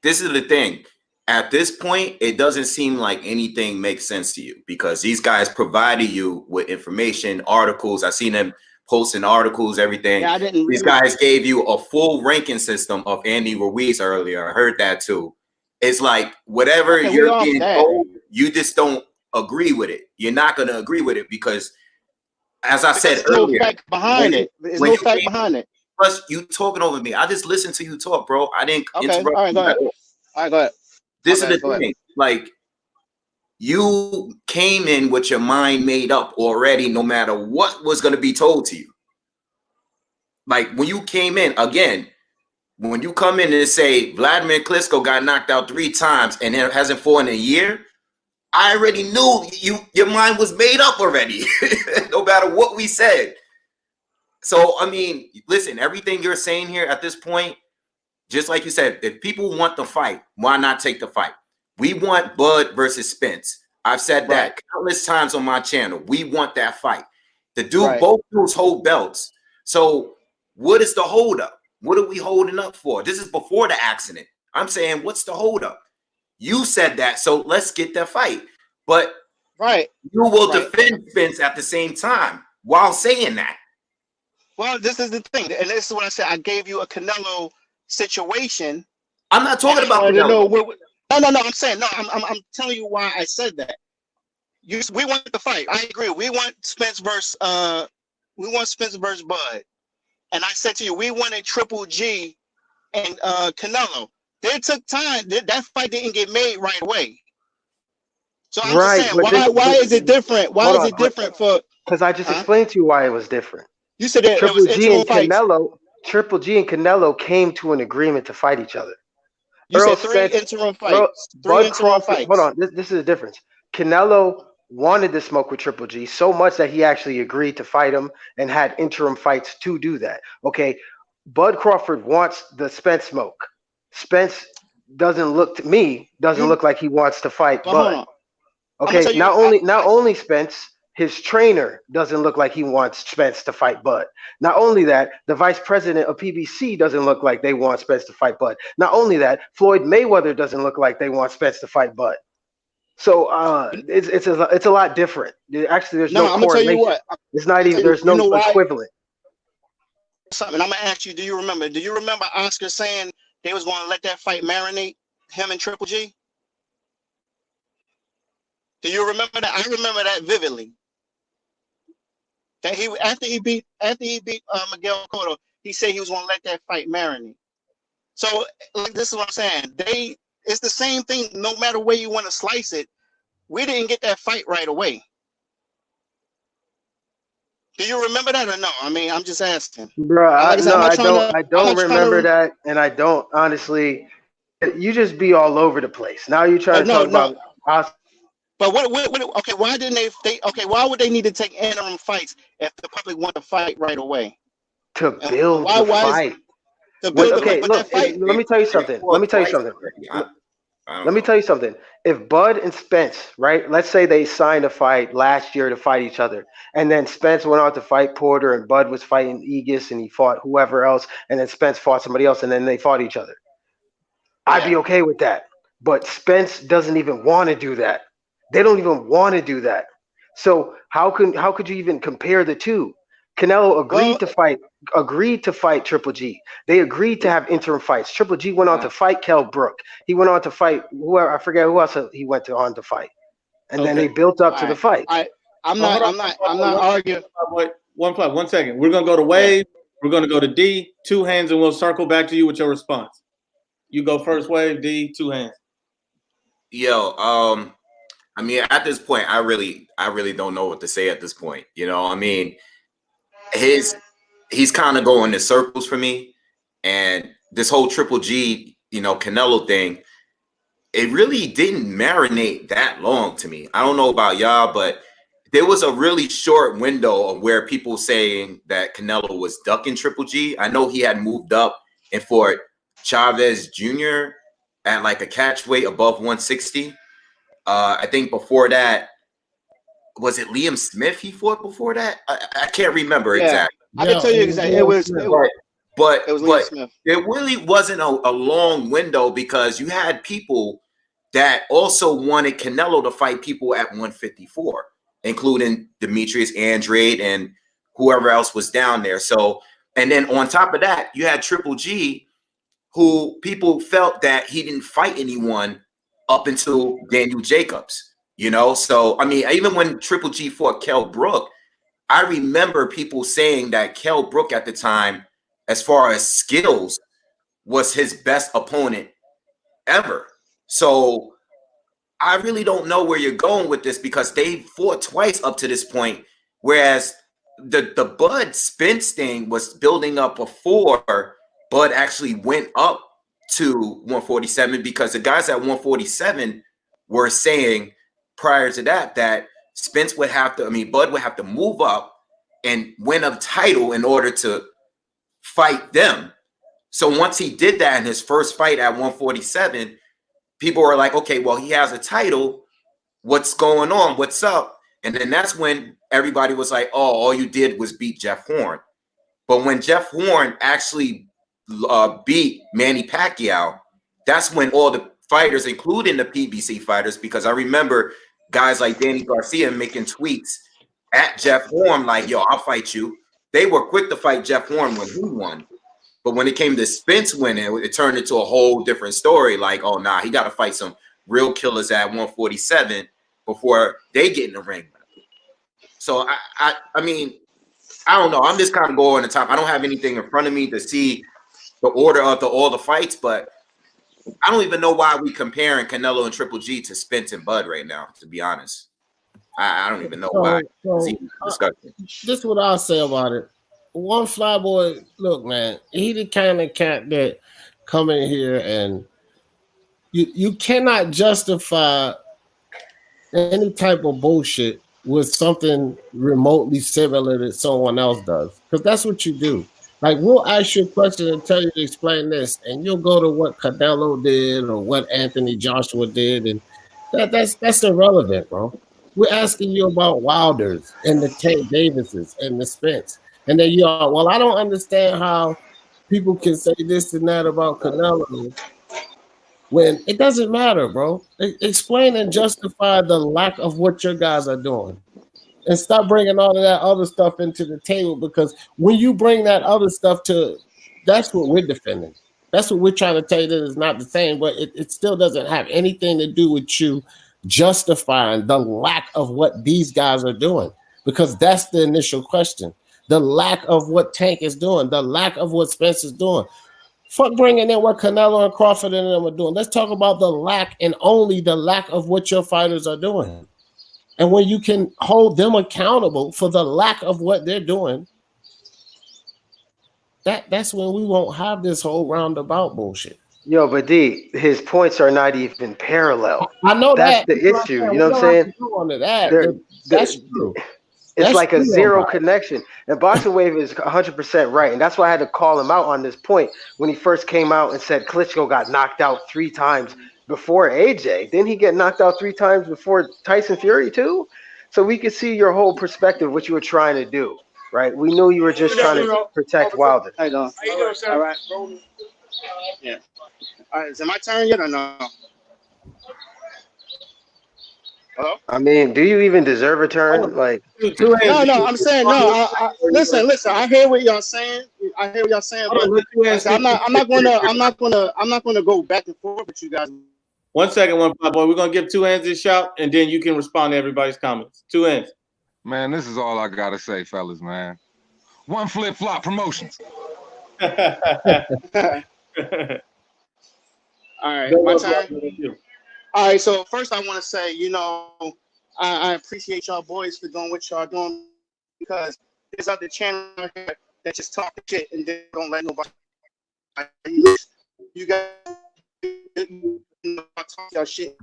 this is the thing. At this point, it doesn't seem like anything makes sense to you because these guys provided you with information, articles. I seen them posting articles, everything. Yeah, I didn't. These guys gave you a full ranking system of Andy Ruiz earlier. I heard that too. It's like whatever you're being told, you just don't agree with it. You're not going to agree with it because, as I said earlier, no fact behind it. There's no fact behind it. Plus, you talking over me. I just listened to you talk, bro. I didn't interrupt. All right, go ahead. All right, go ahead. This is the thing. Like, you came in with your mind made up already, no matter what was going to be told to you. Like, when you came in, again, when you come in and say Vladimir Klitschko got knocked out 3 times and it hasn't fought in a year, I already knew your mind was made up already, no matter what we said. So, I mean, listen, everything you're saying here at this point, just like you said, if people want the fight, why not take the fight? We want Bud versus Spence. I've said that countless times on my channel. We want that fight. The dude, both dudes hold belts. So what is the holdup? What are we holding up for? This is before the accident. I'm saying, what's the holdup? You said that, so let's get that fight. But you will defend Spence at the same time while saying that. Well, this is the thing, and this is what I said. I gave you a Canelo situation. I'm not talking about Canelo. No. I'm saying no. I'm telling you why I said that. We want the fight. I agree. We want Spence versus Bud. And I said to you, we wanted Triple G and Canelo. It took time. That fight didn't get made right away. So I'm just saying, why is it different? Why is it different for? Because I just explained to you why it was different. You said that Triple G and Canelo came to an agreement to fight each other. You said 3 interim fights. Hold on, this is the difference. Canelo wanted to smoke with Triple G so much that he actually agreed to fight him and had interim fights to do that. Okay, Bud Crawford wants the Spence smoke. Spence doesn't look like he wants to fight Bud. Okay, not only Spence, his trainer doesn't look like he wants Spence to fight Bud. Not only that, the vice president of PBC doesn't look like they want Spence to fight Bud. Not only that, Floyd Mayweather doesn't look like they want Spence to fight Bud. So it's a lot different. Actually, there's no correlation. Tell you what, it's not even. There's no equivalent. Something I'm gonna ask you. Do you remember Oscar saying they was going to let that fight marinate, him and Triple G? Do you remember that? I remember that vividly. That he after he beat Miguel Cotto, he said he was going to let that fight marinate. So like, this is what I'm saying. It's the same thing. No matter where you want to slice it, we didn't get that fight right away. Do you remember that or no? I mean, I'm just asking. Bro, Like I said, I don't remember that, and I don't honestly. You just be all over the place. Now you're trying to talk about. But what? Okay, why didn't they? Okay, why would they need to take interim fights if the public want to fight right away? To build the fight. Okay, look. Let me tell you something. Let me tell you something. If Bud and Spence, right? Let's say they signed a fight last year to fight each other, and then Spence went on to fight Porter, and Bud was fighting Aegis, and he fought whoever else, and then Spence fought somebody else, and then they fought each other. Yeah. I'd be okay with that. But Spence doesn't even want to do that. They don't even want to do that. So how could you even compare the two? Canelo agreed to fight Triple G. They agreed to have interim fights. Triple G went on to fight Kell Brook. He went on to fight whoever, I forget who else he went on to fight. And then they built up to the fight. I'm not arguing. One second. We're gonna go to Wave. We're gonna go to D. 2 hands, and we'll circle back to you with your response. You go first, Wave. D. 2 hands. Yo, I mean, at this point, I really don't know what to say at this point. You know, I mean, he's kind of going in circles for me, and this whole Triple G, Canelo thing, it really didn't marinate that long to me. I don't know about y'all, but there was a really short window of where people saying that Canelo was ducking Triple G. I know he had moved up and fought Chavez Jr. at like a catch weight above 160. I think before that, was it Liam Smith he fought before that? I can't remember exactly. I can tell you exactly. It was Liam Smith. It really wasn't a long window because you had people that also wanted Canelo to fight people at 154, including Demetrius Andrade and whoever else was down there. So, and then on top of that, you had Triple G, who people felt that he didn't fight anyone up until Daniel Jacobs, So, I mean, even when Triple G fought Kell Brook, I remember people saying that Kell Brook at the time, as far as skills, was his best opponent ever. So I really don't know where you're going with this because they fought twice up to this point, whereas the Bud Spence thing was building up before Bud actually went up to 147 because the guys at 147 were saying prior to that Spence would have to, Bud would have to move up and win a title in order to fight them. So once he did that in his first fight at 147, people were like, okay, well, he has a title. What's going on? What's up? And then that's when everybody was like, oh, all you did was beat Jeff Horn. But when Jeff Horn actually beat Manny Pacquiao, that's when all the fighters, including the PBC fighters, because I remember guys like Danny Garcia making tweets at Jeff Horn like, yo, I'll fight you. They were quick to fight Jeff Horn when he won. But when it came to Spence winning, it turned into a whole different story. Like, oh, nah, he got to fight some real killers at 147 before they get in the ring. So, I mean, I don't know. I'm just kind of going on the top. I don't have anything in front of me to see the order of all the fights, but I don't even know why we comparing Canelo and Triple G to Spence and Bud right now, to be honest. I don't even know why. This is what I'll say about it. One Flyboy, look, man, he the kind of cat that come in here and you cannot justify any type of bullshit with something remotely similar that someone else does, because that's what you do. Like, we'll ask you a question and tell you to explain this, and you'll go to what Canelo did or what Anthony Joshua did, and that's irrelevant, bro. We're asking you about Wilders and the Tank Davises and the Spence. And then you are, well, I don't understand how people can say this and that about Canelo when it doesn't matter, bro. Explain and justify the lack of what your guys are doing. And stop bringing all of that other stuff into the table, because when you bring that other stuff to, that's what we're defending. That's what we're trying to tell you, that it's not the same, but it still doesn't have anything to do with you justifying the lack of what these guys are doing, because that's the initial question. The lack of what Tank is doing, the lack of what Spence is doing. Fuck bringing in what Canelo and Crawford and them are doing. Let's talk about the lack and only the lack of what your fighters are doing. And when you can hold them accountable for the lack of what they're doing, that's when we won't have this whole roundabout bullshit. Yo, but D, his points are not even parallel. I know that's that. the issue. You know what I'm saying? That's true. It's That's like a true, zero right? connection. And Boxing Wave is 100% right. And that's why I had to call him out on this point when he first came out and said Klitschko got knocked out 3 times before AJ. Didn't he get knocked out 3 times before Tyson Fury too? So we could see your whole perspective, what you were trying to do, right? We knew you were just trying to protect Wilder. How you doing? How you doing, sir? All right. Yeah. All right. Is it my turn yet or no? Hello? I mean, do you even deserve a turn? Like, No. I'm saying no. Listen. I hear what y'all saying. But I'm not gonna go back and forth with you guys. 1 second, one fly boy. We're gonna give Two Hands a shout, and then you can respond to everybody's comments. Two Hands. Man, this is all I gotta say, fellas, man. One Flip Flop Promotions. All right, my turn. All right, so first I want to say, I appreciate y'all boys for doing what y'all doing, because there's other channels that just talk shit and they don't let nobody. You guys talk y'all shit,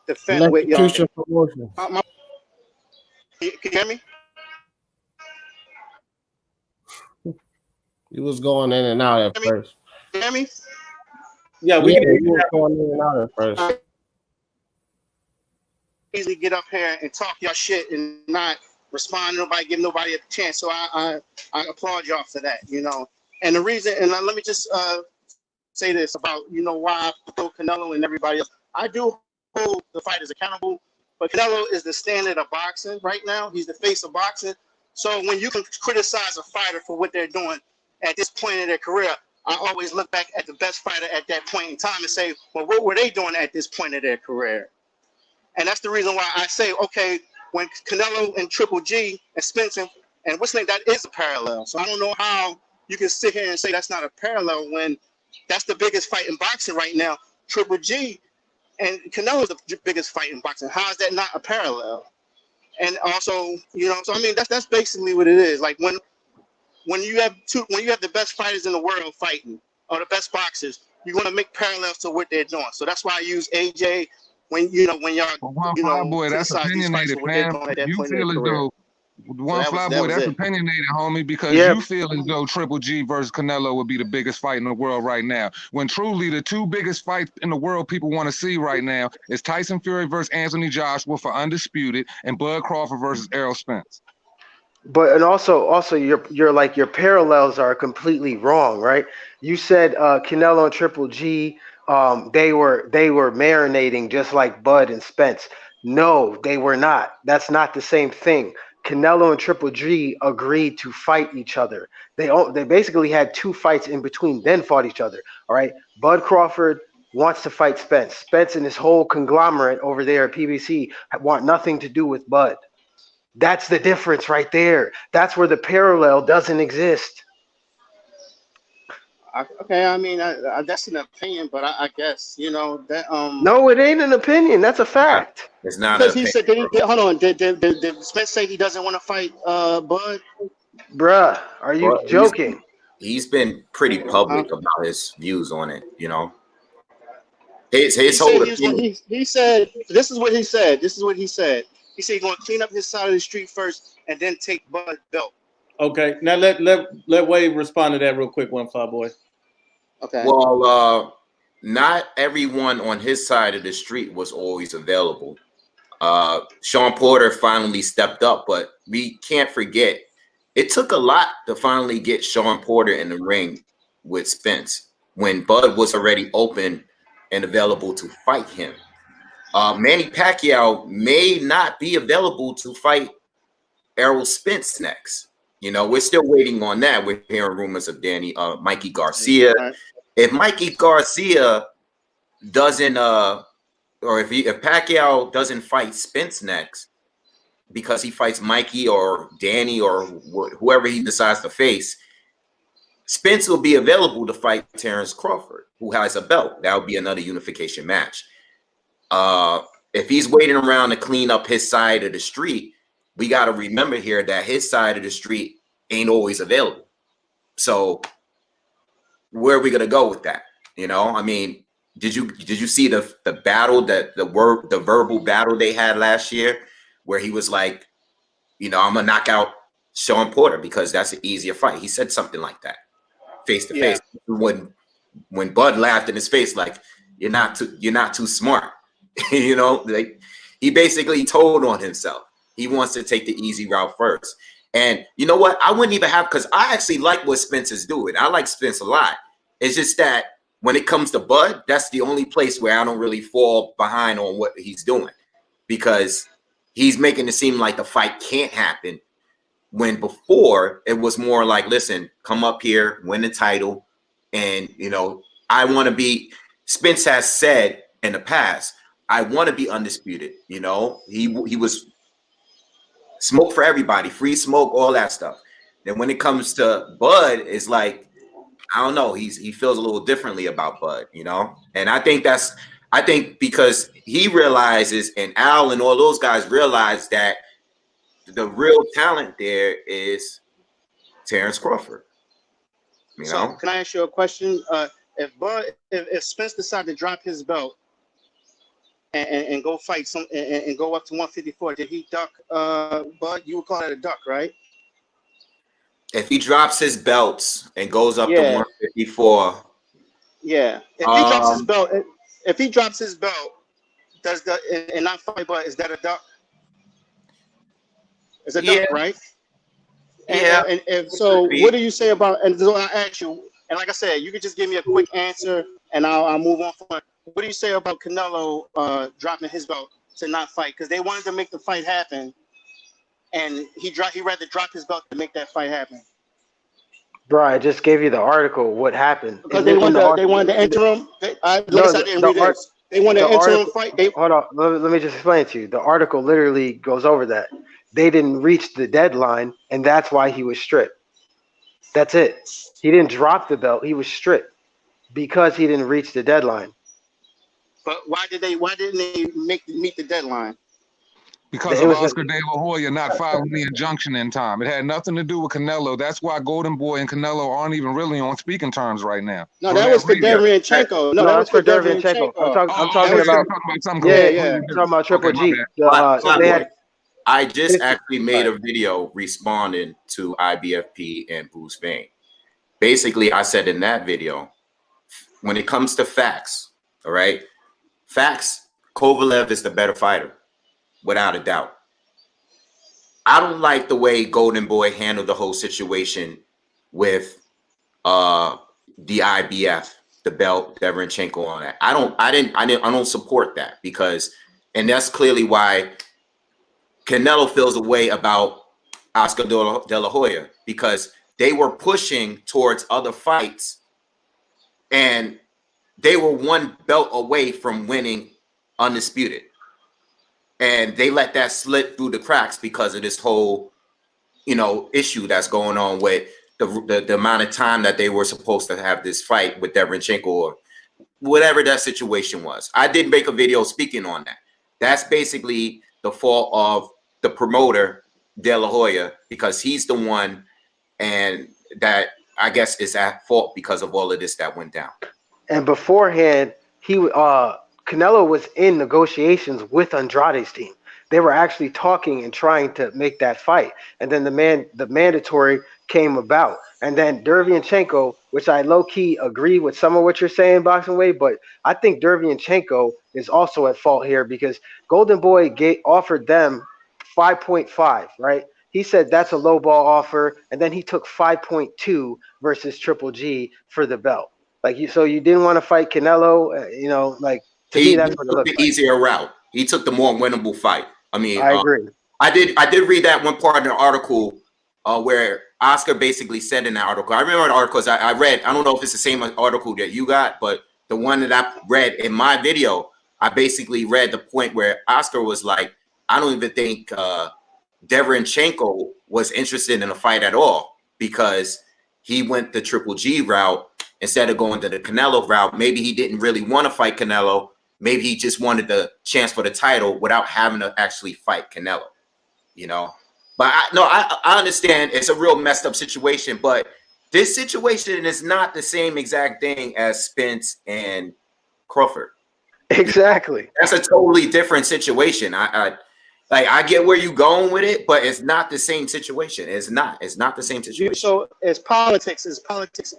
defend with y'all. Can you hear me? He was going in and out at first. Can you hear me? Yeah, we was going in and out at first. Easily get up here and talk y'all shit and not respond to nobody, give nobody a chance. So I applaud y'all for that, And the reason, and let me just say this about, why I throw Canelo and everybody else. I do hold the fighters accountable, but Canelo is the standard of boxing right now. He's the face of boxing. So when you can criticize a fighter for what they're doing at this point in their career, I always look back at the best fighter at that point in time and say, well, what were they doing at this point of their career? And that's the reason why I say, okay, when Canelo and Triple G and Spence and what's name, that is a parallel. So I don't know how you can sit here and say that's not a parallel when that's the biggest fight in boxing right now. Triple G and Canelo is the biggest fight in boxing. How is that not a parallel? And also, so I mean that's basically what it is. Like when you have the best fighters in the world fighting, or the best boxers, you want to make parallels to what they're doing. So that's why I use AJ when y'all boy, that's opinionated, man. You feel as though that's opinionated, homie, because you feel as though Triple G versus Canelo would be the biggest fight in the world right now. When truly the 2 biggest fights in the world people want to see right now is Tyson Fury versus Anthony Joshua for undisputed, and Bud Crawford versus Errol Spence. But and also your parallels are completely wrong, right? You said Canelo and Triple G, they were marinating just like Bud and Spence. No, they were not. That's not the same thing. Canelo and Triple G agreed to fight each other. They basically had 2 fights in between, then fought each other. All right. Bud Crawford wants to fight Spence. Spence and his whole conglomerate over there at PBC want nothing to do with Bud. That's the difference right there. That's where the parallel doesn't exist. Okay, I mean that's an opinion, but I guess that No, it ain't an opinion. That's a fact. It's not because he said hold on. Did Spence say he doesn't want to fight Bud? Bruh, are you joking? He's been pretty public about his views on it. His whole opinion. He said this is what he said. He said he's going to clean up his side of the street first and then take Bud's belt. Okay, now let Wade respond to that real quick, one fly boy. Okay. Well, not everyone on his side of the street was always available. Sean Porter finally stepped up, but we can't forget it took a lot to finally get Sean Porter in the ring with Spence when Bud was already open and available to fight him. Manny Pacquiao may not be available to fight Errol Spence next. We're still waiting on that. We're hearing rumors of Mikey Garcia. if Mikey Garcia doesn't or if Pacquiao doesn't fight Spence next because he fights Mikey or Danny or whoever he decides to face, Spence will be available to fight Terrence Crawford, who has a belt. That would be another unification match. If he's waiting around to clean up his side of the street, we got to remember here that his side of the street ain't always available. So where are we gonna go with that? You know, I mean, did you see the battle, that the verbal battle they had last year, where he was like, you know, I'm gonna knock out Sean Porter because that's an easier fight. He said something like that, face to face. When Bud laughed in his face, like, you're not too smart. You know, like, he basically told on himself. He wants to take the easy route first. And you know what? I wouldn't even have, because I actually like what Spence is doing. I like Spence a lot. It's just that when it comes to Bud, that's the only place where I don't really fall behind on what he's doing, because he's making it seem like the fight can't happen, when before it was more like, listen, come up here, win the title. And, you know, I want to be, Spence has said in the past, I want to be undisputed. You know, he was smoke for everybody, free smoke, all that stuff. Then when it comes to Bud, it's like, I don't know, he feels a little differently about Bud, you know? And I think because he realizes, and Al and all those guys realize, that the real talent there is Terrence Crawford. You know? Can I ask you a question? If Spence decided to drop his belt and go fight and go up to 154, did he duck Bud? You would call that a duck, right? If he drops his belts and goes up to 154. Yeah. If he drops his belt, and not fight Bud, is that a duck? It's a duck, right? And so what do you say about, and so I ask you, and like I said, you could just give me a quick answer and I'll move on from it. What do you say about Canelo dropping his belt to not fight? Because they wanted to make the fight happen, and he rather drop his belt to make that fight happen. Bro, I just gave you the article. What happened? Because they wanted the interim. I didn't read it. They wanted an interim fight. Hold on. Let me just explain it to you. The article literally goes over that. They didn't reach the deadline, and that's why he was stripped. That's it. He didn't drop the belt. He was stripped because he didn't reach the deadline. But why didn't they meet the deadline? Because of Oscar De La Hoya not filing the injunction in time. It had nothing to do with Canelo. That's why Golden Boy and Canelo aren't even really on speaking terms right now. No, that was for Derevyanchenko. No, that was for Derevyanchenko. I'm talking about something. I'm talking about Triple G. I just actually made a video responding to IBFP and Bruce Vane. Basically, I said in that video, when it comes to facts, all right, facts, Kovalev is the better fighter, without a doubt. I don't like the way Golden Boy handled the whole situation with the IBF, the belt, Derevyanchenko on that. I don't support that, because, and that's clearly why Canelo feels a way about Oscar De La Hoya, because they were pushing towards other fights and they were one belt away from winning undisputed. And they let that slip through the cracks because of this whole, you know, issue that's going on with the amount of time that they were supposed to have this fight with Derevyanchenko or whatever that situation was. I did make a video speaking on that. That's basically the fault of the promoter, De La Hoya, because he's the one, and that I guess is at fault because of all of this that went down. And beforehand, Canelo was in negotiations with Andrade's team. They were actually talking and trying to make that fight. And then the mandatory came about. And then Derevyanchenko, which I low-key agree with some of what you're saying, Boxing Way, but I think Derevyanchenko is also at fault here, because Golden Boy offered them 5.5, right? He said that's a low ball offer, and then he took 5.2 versus Triple G for the belt. So you didn't want to fight Canelo, to me that's what it looks like. Easier route. He took the more winnable fight. I mean, I agree. I did read that one part in the article where Oscar basically said in that article. I remember the articles I read. I don't know if it's the same article that you got, but the one that I read in my video, I basically read the point where Oscar was like, I don't even think Derenchenko was interested in a fight at all because he went the Triple G route instead of going to the Canelo route. Maybe he didn't really want to fight Canelo. Maybe he just wanted the chance for the title without having to actually fight Canelo, you know? But I understand it's a real messed up situation, but this situation is not the same exact thing as Spence and Crawford. Exactly. That's a totally different situation. I get where you're going with it, but it's not the same situation. It's not the same situation. So it's politics,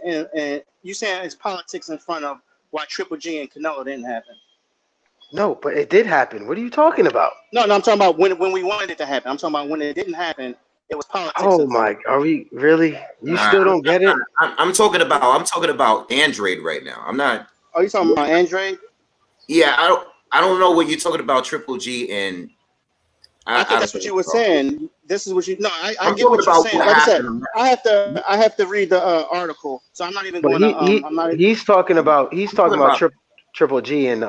and you saying it's politics in front of why Triple G and Canelo didn't happen. No, but it did happen. What are you talking about? No, I'm talking about when we wanted it to happen. I'm talking about when it didn't happen. It was politics. Oh my! Are we really? You still don't get it? I'm talking about Android right now. I'm not. Are you talking about Android? Yeah, I don't know what you're talking about. Triple G and I think that's what you were saying. This is what you. No, I get what you're saying. Like I said, I have to read the article, so I'm not even going to. He's talking about Triple G and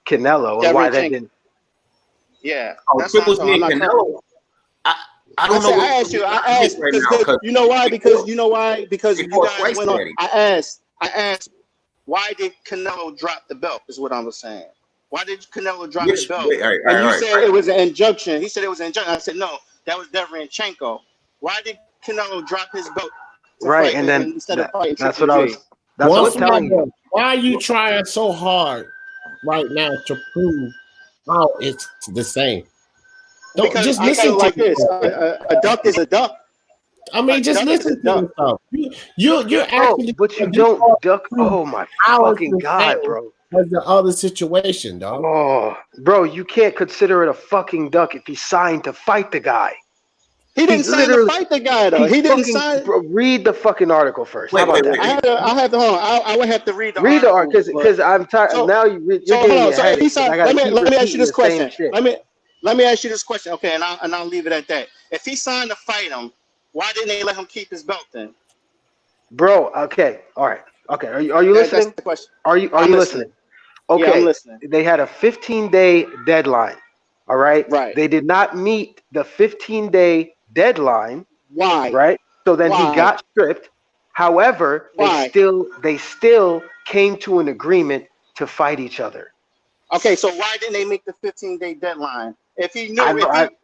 Canelo and why that didn't. Yeah, that's Triple G and Canelo. I don't know. I asked because you know why? Because you guys went on. I asked, why did Canelo drop the belt? Is what I was saying. Why did Canelo drop the belt? And you said it was an injunction. He said it was an injunction. I said no, that was Derenchenko. Why did Canelo drop his belt? Right, and then instead of fighting that's what I was. That's what I was telling you. Why are you trying so hard right now to prove how it's the same? Don't because just I listen like to this. A duck is a duck. I mean, just listen to yourself. You're actually, but you don't duck. Oh my fucking god, bro! As the other situation, dog. Oh, bro, you can't consider it a fucking duck if he signed to fight the guy. He didn't sign to fight the guy though. He didn't sign. Bro, read the fucking article first. Wait, How about that? I have to hold on. I would have to read the article. Read the article because I'm tired. So, now you're getting me a headache. Let me ask you this question. Let me ask you this question. Okay, and I'll leave it at that. If he signed to fight him, why didn't they let him keep his belt then? Bro, okay, all right, okay. Are you listening? That's the question. Are you listening? Okay, yeah, I'm listening. They had a 15-day deadline. All right. Right. They did not meet the 15-day deadline. Why? Right. So then he got stripped. However, they still came to an agreement to fight each other. Okay, so why didn't they make the 15-day deadline? If he knew,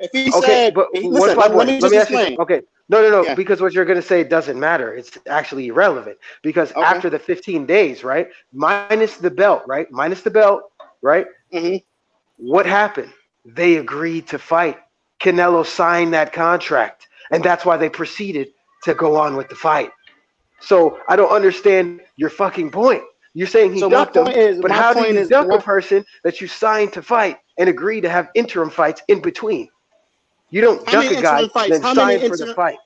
if he okay, said, but listen, let me just explain. Okay, no, yeah. Because what you're going to say doesn't matter. It's actually irrelevant. Because after the 15 days, right, minus the belt, right, Mm-hmm. What happened? They agreed to fight. Canelo signed that contract, and that's why they proceeded to go on with the fight. So I don't understand your fucking point. You're saying he ducked him, but how do you duck a person that you signed to fight and agree to have interim fights in between? You don't duck a guy then sign for the fight.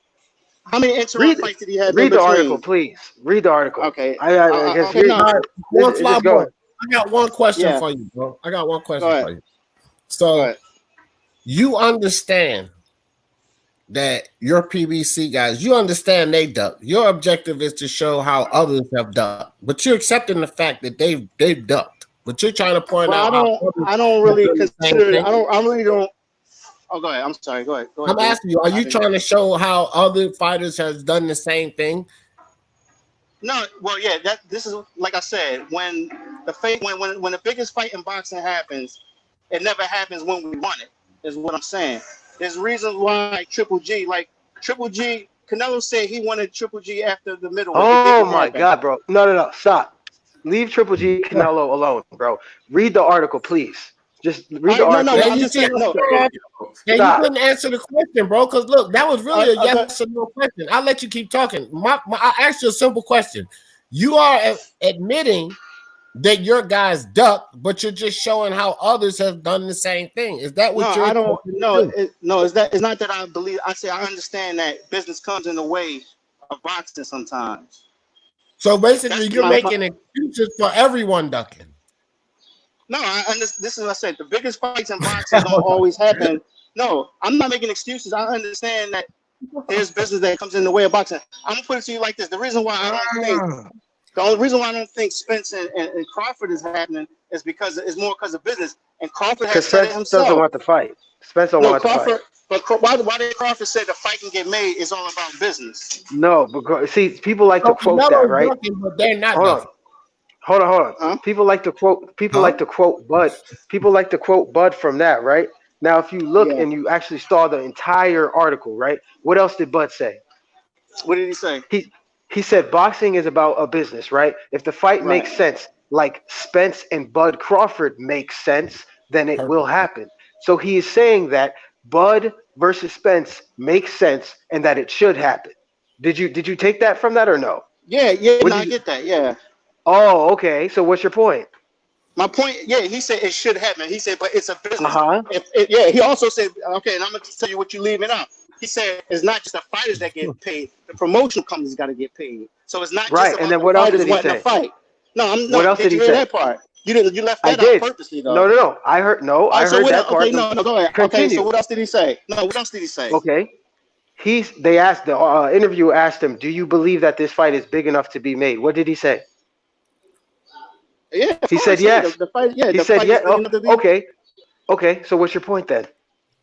How many interim fights did he have? Read the article, please. Read the article. Okay. I guess I got one question for you, bro. I got one question for you. So you understand that your PBC guys, you understand they duck. Your objective is to show how others have ducked, but you're accepting the fact that they've ducked. But you're trying to point out. I don't really consider it. I really don't. Oh, go ahead. I'm sorry. Go ahead. I'm asking you, are you trying to show how other fighters has done the same thing? No. Well, yeah. This is like I said. When the biggest fight in boxing happens, it never happens when we want it. Is what I'm saying. There's reasons why Triple G, Canelo said he wanted Triple G after the middle. Oh my God, bro! No, stop. Leave Triple G Canelo alone, bro. Read the article, please. Just read the article. You couldn't answer the question, bro. Because look, that was really a yes or no question. I'll let you keep talking. I asked you a simple question. You are admitting that your guys duck, but you're just showing how others have done the same thing. Is that what you're? I don't. No, it's not that I believe. I say I understand that business comes in the way of boxing sometimes. So basically, you're making excuses for everyone ducking. No, this is what I said. The biggest fights in boxing don't always happen. No, I'm not making excuses. I understand that There's business that comes in the way of boxing. I'm gonna put it to you like this: the only reason why I don't think Spence and Crawford is happening is because it's more because of business. And Crawford has said it Spence himself. doesn't want to fight. Spence don't want to fight. But why did Crawford say the fight can get made is all about business? No, because see, people like to quote that, right? But they're not. Hold on. Huh? People like to quote. People like to quote Bud. People like to quote Bud from that, right? Now, if you look and you actually saw the entire article, right? What else did Bud say? What did he say? He said boxing is about a business, right? If the fight makes sense, like Spence and Bud Crawford makes sense, then it will happen. So he is saying that Bud versus Spence makes sense and that it should happen. Did you take that from that or no? Yeah, I get that. Yeah. Oh, okay. So what's your point? My point, he said it should happen. He said, but it's a business. He also said, okay, and I'm going to tell you what you're leaving out. He said it's not just the fighters that get paid. The promotional companies got to get paid. So it's not just about and then the what else fighters did he wanting say? to fight. No, what else did you hear that part? You left that out purposely, though. No. I heard that part. Okay, no, go ahead. Continue. Okay, so what else did he say? No, what else did he say? Okay. They asked, the interviewer asked him, do you believe that this fight is big enough to be made? What did he say? Yeah, he said yes. The fight, he said yes. Okay. So what's your point then?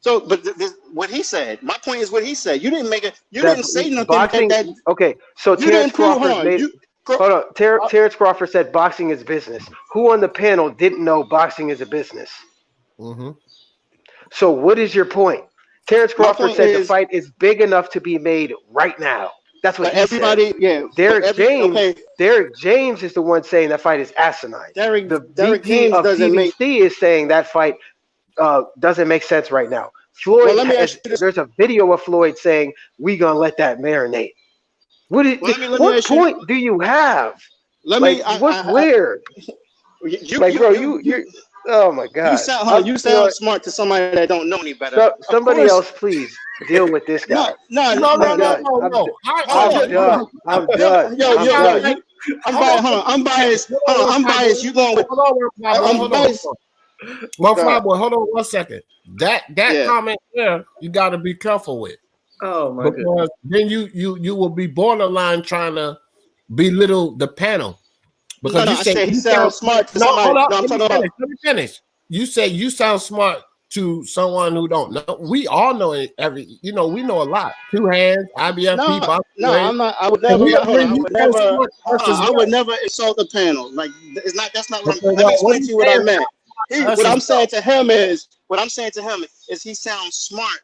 So, but what he said. My point is what he said. You didn't make it. You didn't say nothing. Okay. So Terrence Crawford made. Hold on. Terrence Crawford said boxing is business. Who on the panel didn't know boxing is a business? Mm-hmm. So what is your point? Terrence Crawford said the fight is big enough to be made right now. That's what he said. Yeah. Derek James is the one saying that fight is asinine. Derek James of PBC is saying that fight doesn't make sense right now. Floyd, there's a video of Floyd saying we gonna let that marinate. What point do you have? What's weird? You're. Oh my God! You sound smart to somebody that don't know any better. Somebody else, please deal with this guy. No. I'm done. I'm biased. I'm biased. You going with? I'm biased. Well, Flyboy, hold on 1 second. That comment there, you got to be careful with. Oh my God! Then you will be borderline trying to belittle the panel. Because you say he sounds smart to somebody. Let me finish. You say you sound smart to someone who don't know. We all know we know a lot. Two hands, IBFP. I'm not. I would never insult the panel. Like it's not. That's not what I'm. Let me explain to you what I meant. What I'm saying to him is he sounds smart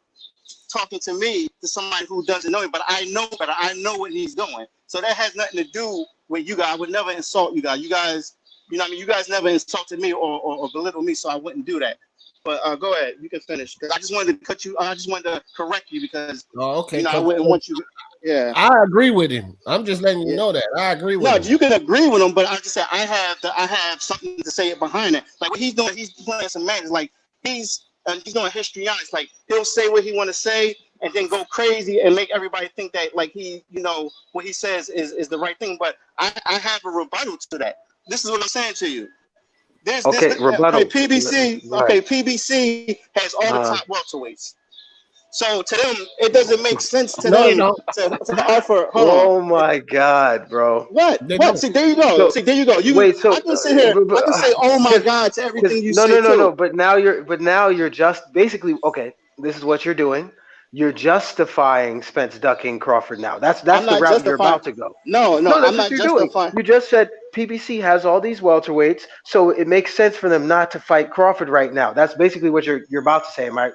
talking to me to somebody who doesn't know him, but I know better. I know what he's doing. So that has nothing to do with you guys. I would never insult you guys. You guys, you guys never insulted me or belittled me, so I wouldn't do that. But go ahead, you can finish. Because I just wanted to cut you. I just wanted to correct you because I wouldn't want you. Yeah, I agree with him. I'm just letting you know that I agree with him. No, you can agree with him, but I just said I have something to say behind it. Like what he's doing, he's playing some man. It's like he's doing histrionics. Like he'll say what he want to say and then go crazy and make everybody think that like he, what he says is the right thing. But I have a rebuttal to that. This is what I'm saying to you. Rebuttal. PBC. Right. Okay, PBC has all the top welterweights. So to them, it doesn't make sense to them to offer. Oh my God, bro! What? See, there you go. There you go. I can sit here. I can say, "Oh my God" to everything you say. No. But now you're just basically okay. This is what you're doing. You're justifying Spence ducking Crawford now. That's the route you're about to go. No, that's I'm what not you're justifying. Doing. You just said PBC has all these welterweights, so it makes sense for them not to fight Crawford right now. That's basically what you're about to say. Am I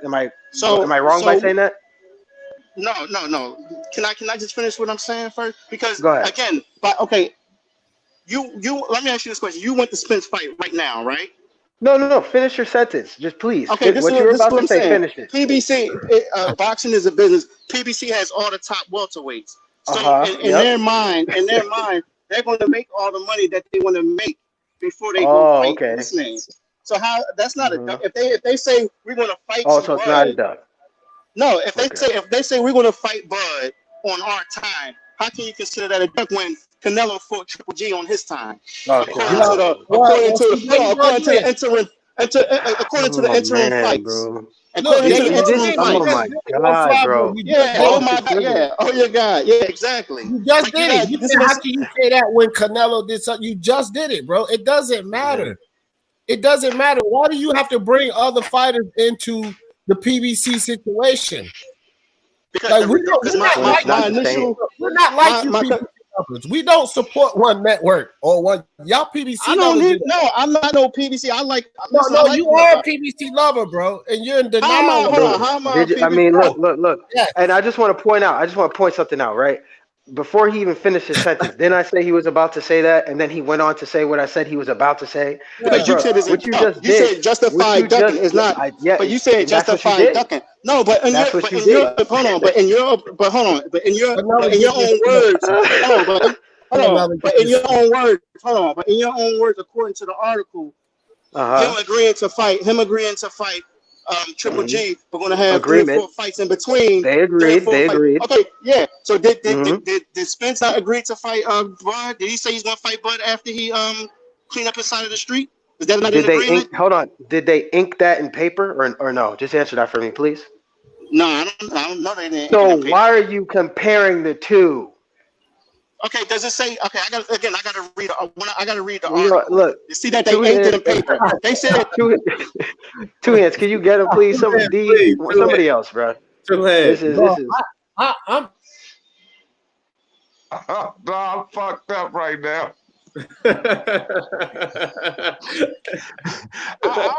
wrong by saying that? No. Can I just finish what I'm saying first? Because go ahead. Again, you let me ask you this question. You want the Spence fight right now, right? No. Finish your sentence, just please. Okay, what you're about to say, finish it. PBC, boxing is a business. PBC has all the top welterweights. So in their mind, they're going to make all the money that they want to make before they go fight this man. So that's not a duck. If they say we're going to fight. Oh, so it's not a duck. No, if they say we're going to fight Bud on our time, how can you consider that a duck when Canelo fought Triple G on his time? According to the interim fights. According they to the just interim did it. fight. Oh my God, bro. Yeah, oh my God, yeah. Oh your God, yeah, exactly. You just Like, did you it. got- You this said, is how can you say that when Canelo did something? You just did it, bro. It doesn't matter. It doesn't matter. Why do you have to bring other fighters into the PBC situation? because Like the- we don't, because we're not When like it's not my the same. initial. we're not like you my- PBC lovers. We don't support one network or one. Y'all PBC I don't lovers. need no. I'm not no PBC. I like. No, listen, I like you are a PBC lover, bro, and you're in How am I? denial. Hold on. How am I? I mean, look. Yeah. And I just want to point something out, right? Before he even finished his sentence, didn't I say he was about to say that? And then he went on to say what I said he was about to say. But you Bro, said what you just did. said justified ducking is not. Yeah, But you said that's what you justified did. ducking. No, but in That's your, what but you in your, did. hold on, but in your, but hold on, but in your Another own words, hold on, Another but in your own words, hold on, but in your own words, according to the article, him agreeing to fight Triple G, we're gonna have Agreement. 3 or 4 fights in between. They agreed. They agreed. Okay, yeah. So did Spence not agree to fight Bud? Did he say he's gonna fight Bud after he clean up his side of the street? Is that not Did an they agreement? ink? Hold on. Did they ink that in paper or no? Just answer that for me, please. No, I don't know they didn't. So why are you comparing the two? Okay, does it say? Okay, I gotta read. I gotta read the article. Look. You see that they inked it in paper. They said Two hands. Can you get him, please? Somebody else, bro. This is. I'm I'm fucked up right now. I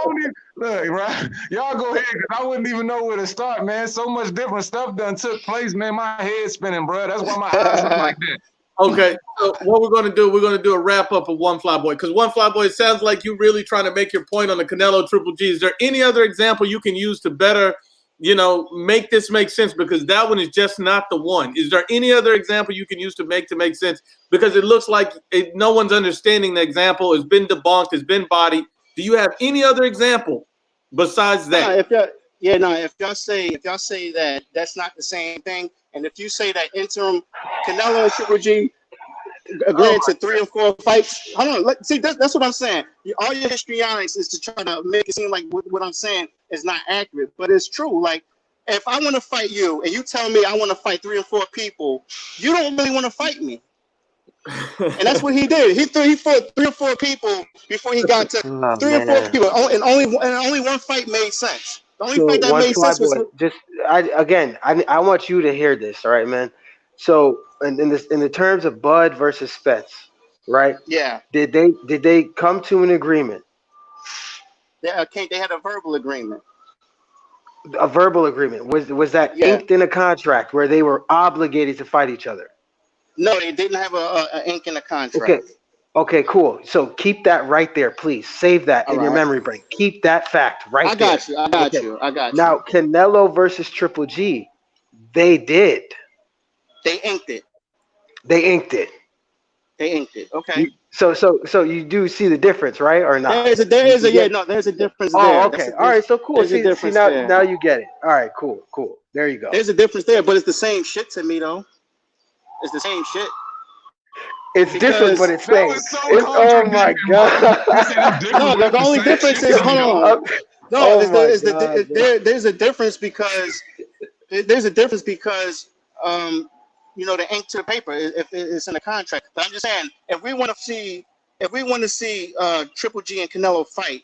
don't even look, right? Y'all go ahead, because I wouldn't even know where to start, man. So much different stuff done took place, man. My head's spinning, bro. That's why my eyes look like that. Okay, so what we're going to do a wrap up of One Fly Boy, because One Fly Boy, it sounds like you're really trying to make your point on the Canelo Triple G. Is there any other example you can use to better, make this make sense? Because that one is just not the one. Is there any other example you can use to make sense? Because it looks like no one's understanding the example. It's been debunked. It's been bodied. Do you have any other example besides that? If y'all say that that's not the same thing, and if you say that interim Canelo and Triple G agreeing to 3 or 4 fights, hold on. See, that's what I'm saying. All your histrionics is to try to make it seem like what I'm saying is not accurate, but it's true. Like, if I want to fight you and you tell me I want to fight 3 or 4 people, you don't really want to fight me. And that's what he did. He fought 3 or 4 people before he got to 3 or 4 people, and only one fight made sense. The only fight that made sense was I want you to hear this, all right, man. So in the terms of Bud versus Spence, right? Yeah. Did they come to an agreement? They had a verbal agreement. A verbal agreement. Was that inked in a contract where they were obligated to fight each other? No, they didn't have a ink in a contract. Okay, cool. So keep that right there, please. Save that in your memory bank. Keep that fact right there. I got you. Now, Canelo versus Triple G, they did. They inked it. Okay. So you do see the difference, right, or not? There's a difference there. Oh, okay. All right. So cool. See now you get it. All right. Cool. There you go. There's a difference there, but it's the same shit to me, though. It's the same shit. It's different, but it's same. Oh my god! No, the only difference is there's a difference because the ink to the paper if it's in the contract. But I'm just saying, if we want to see Triple G and Canelo fight,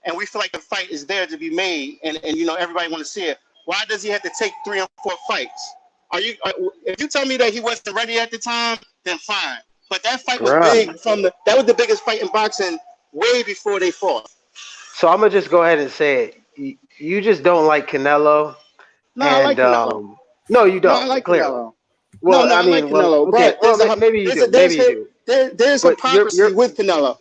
and we feel like the fight is there to be made, and everybody want to see it, why does he have to take 3 or 4 fights? If you tell me that he wasn't ready at the time, then fine. But that fight was big that was the biggest fight in boxing way before they fought. So I'm gonna just go ahead and say it. You just don't like Canelo. No, I like Canelo. No, you don't. No, I like Canelo. Well, I like Canelo. Okay, but maybe you do. There's hypocrisy with Canelo.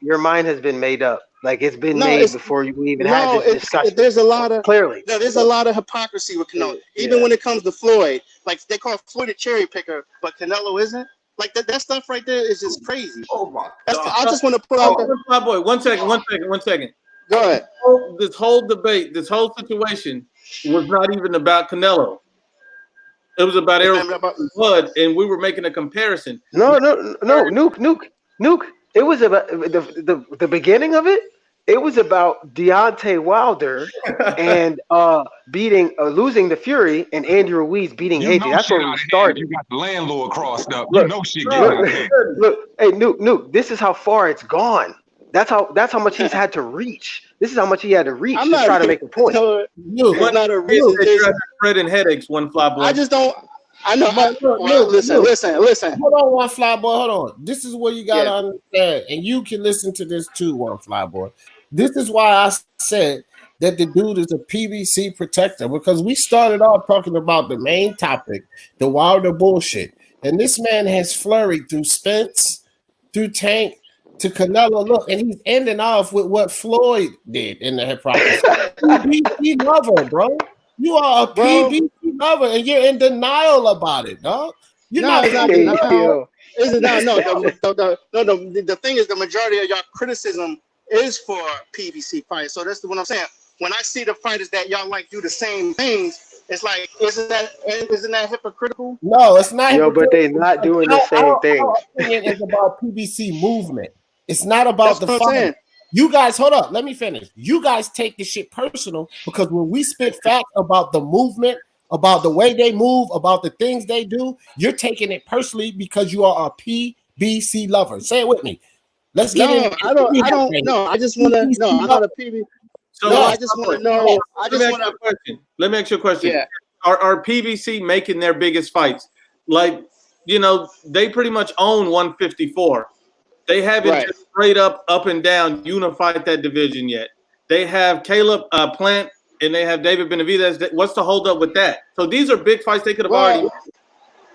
Your mind has been made up. Like it's been made before we even had this discussion. There's a lot of clearly. No, there's a lot of hypocrisy with Canelo. Even when it comes to Floyd, like they call Floyd a cherry picker, but Canelo isn't. Like that stuff right there is just crazy. Oh my God! I just want to put out my boy. One second. Go ahead. This whole debate, this whole situation was not even about Canelo. It was about Bud, and we were making a comparison. No, Nuke. It was about the beginning of it. It was about Deontay Wilder and losing the Fury and Andy Ruiz beating You AJ. know That's shit where out we of hand. started. You got the landlord crossed up. You Look, know shit getting out of hand. look, hey, Nuke, this is how far it's gone. That's how much he's had to reach. This is how much he had to reach I'm to not try to make a point. Look, It's not a It's reason. that you're having spreading headaches, one fly boy. I just don't. I know. look. Listen. Hold on, one fly boy. Hold on. This is what you gotta Yeah. understand, and you can listen to this too, one fly boy. This is why I said that the dude is a PVC protector, because we started off talking about the main topic, the Wilder bullshit, and this man has flurried through Spence, through Tank, to Canelo. Look, and he's ending off with what Floyd did in the hypocrisy. PVC lover, bro. You are a PVC lover, and you're in denial about it, dog. You're not. It's not Hey, denial. yo. Is it not? No. The thing is, the majority of y'all criticism is for PVC fights. So that's what I'm saying. When I see the fighters that y'all like do the same things, it's like, isn't that hypocritical? No, it's not. Yo, but they're not doing the same thing. Our opinion is about PVC movement. It's not about That's the what I'm saying. fight. You guys, hold up. Let me finish. You guys take this shit personal, because when we spit facts about the movement, about the way they move, about the things they do, you're taking it personally because you are a PVC lover. Say it with me. Let's get in. I don't. No, I just want to. No, I'm not a PVC. So No, I just want to know. Let me ask you a question. Yeah. Are PVC making their biggest fights? Like, they pretty much own 154. They haven't Right. just straight up and down unified that division yet. They have Caleb Plant and they have David Benavidez. What's the hold up with that? So these are big fights they could have already.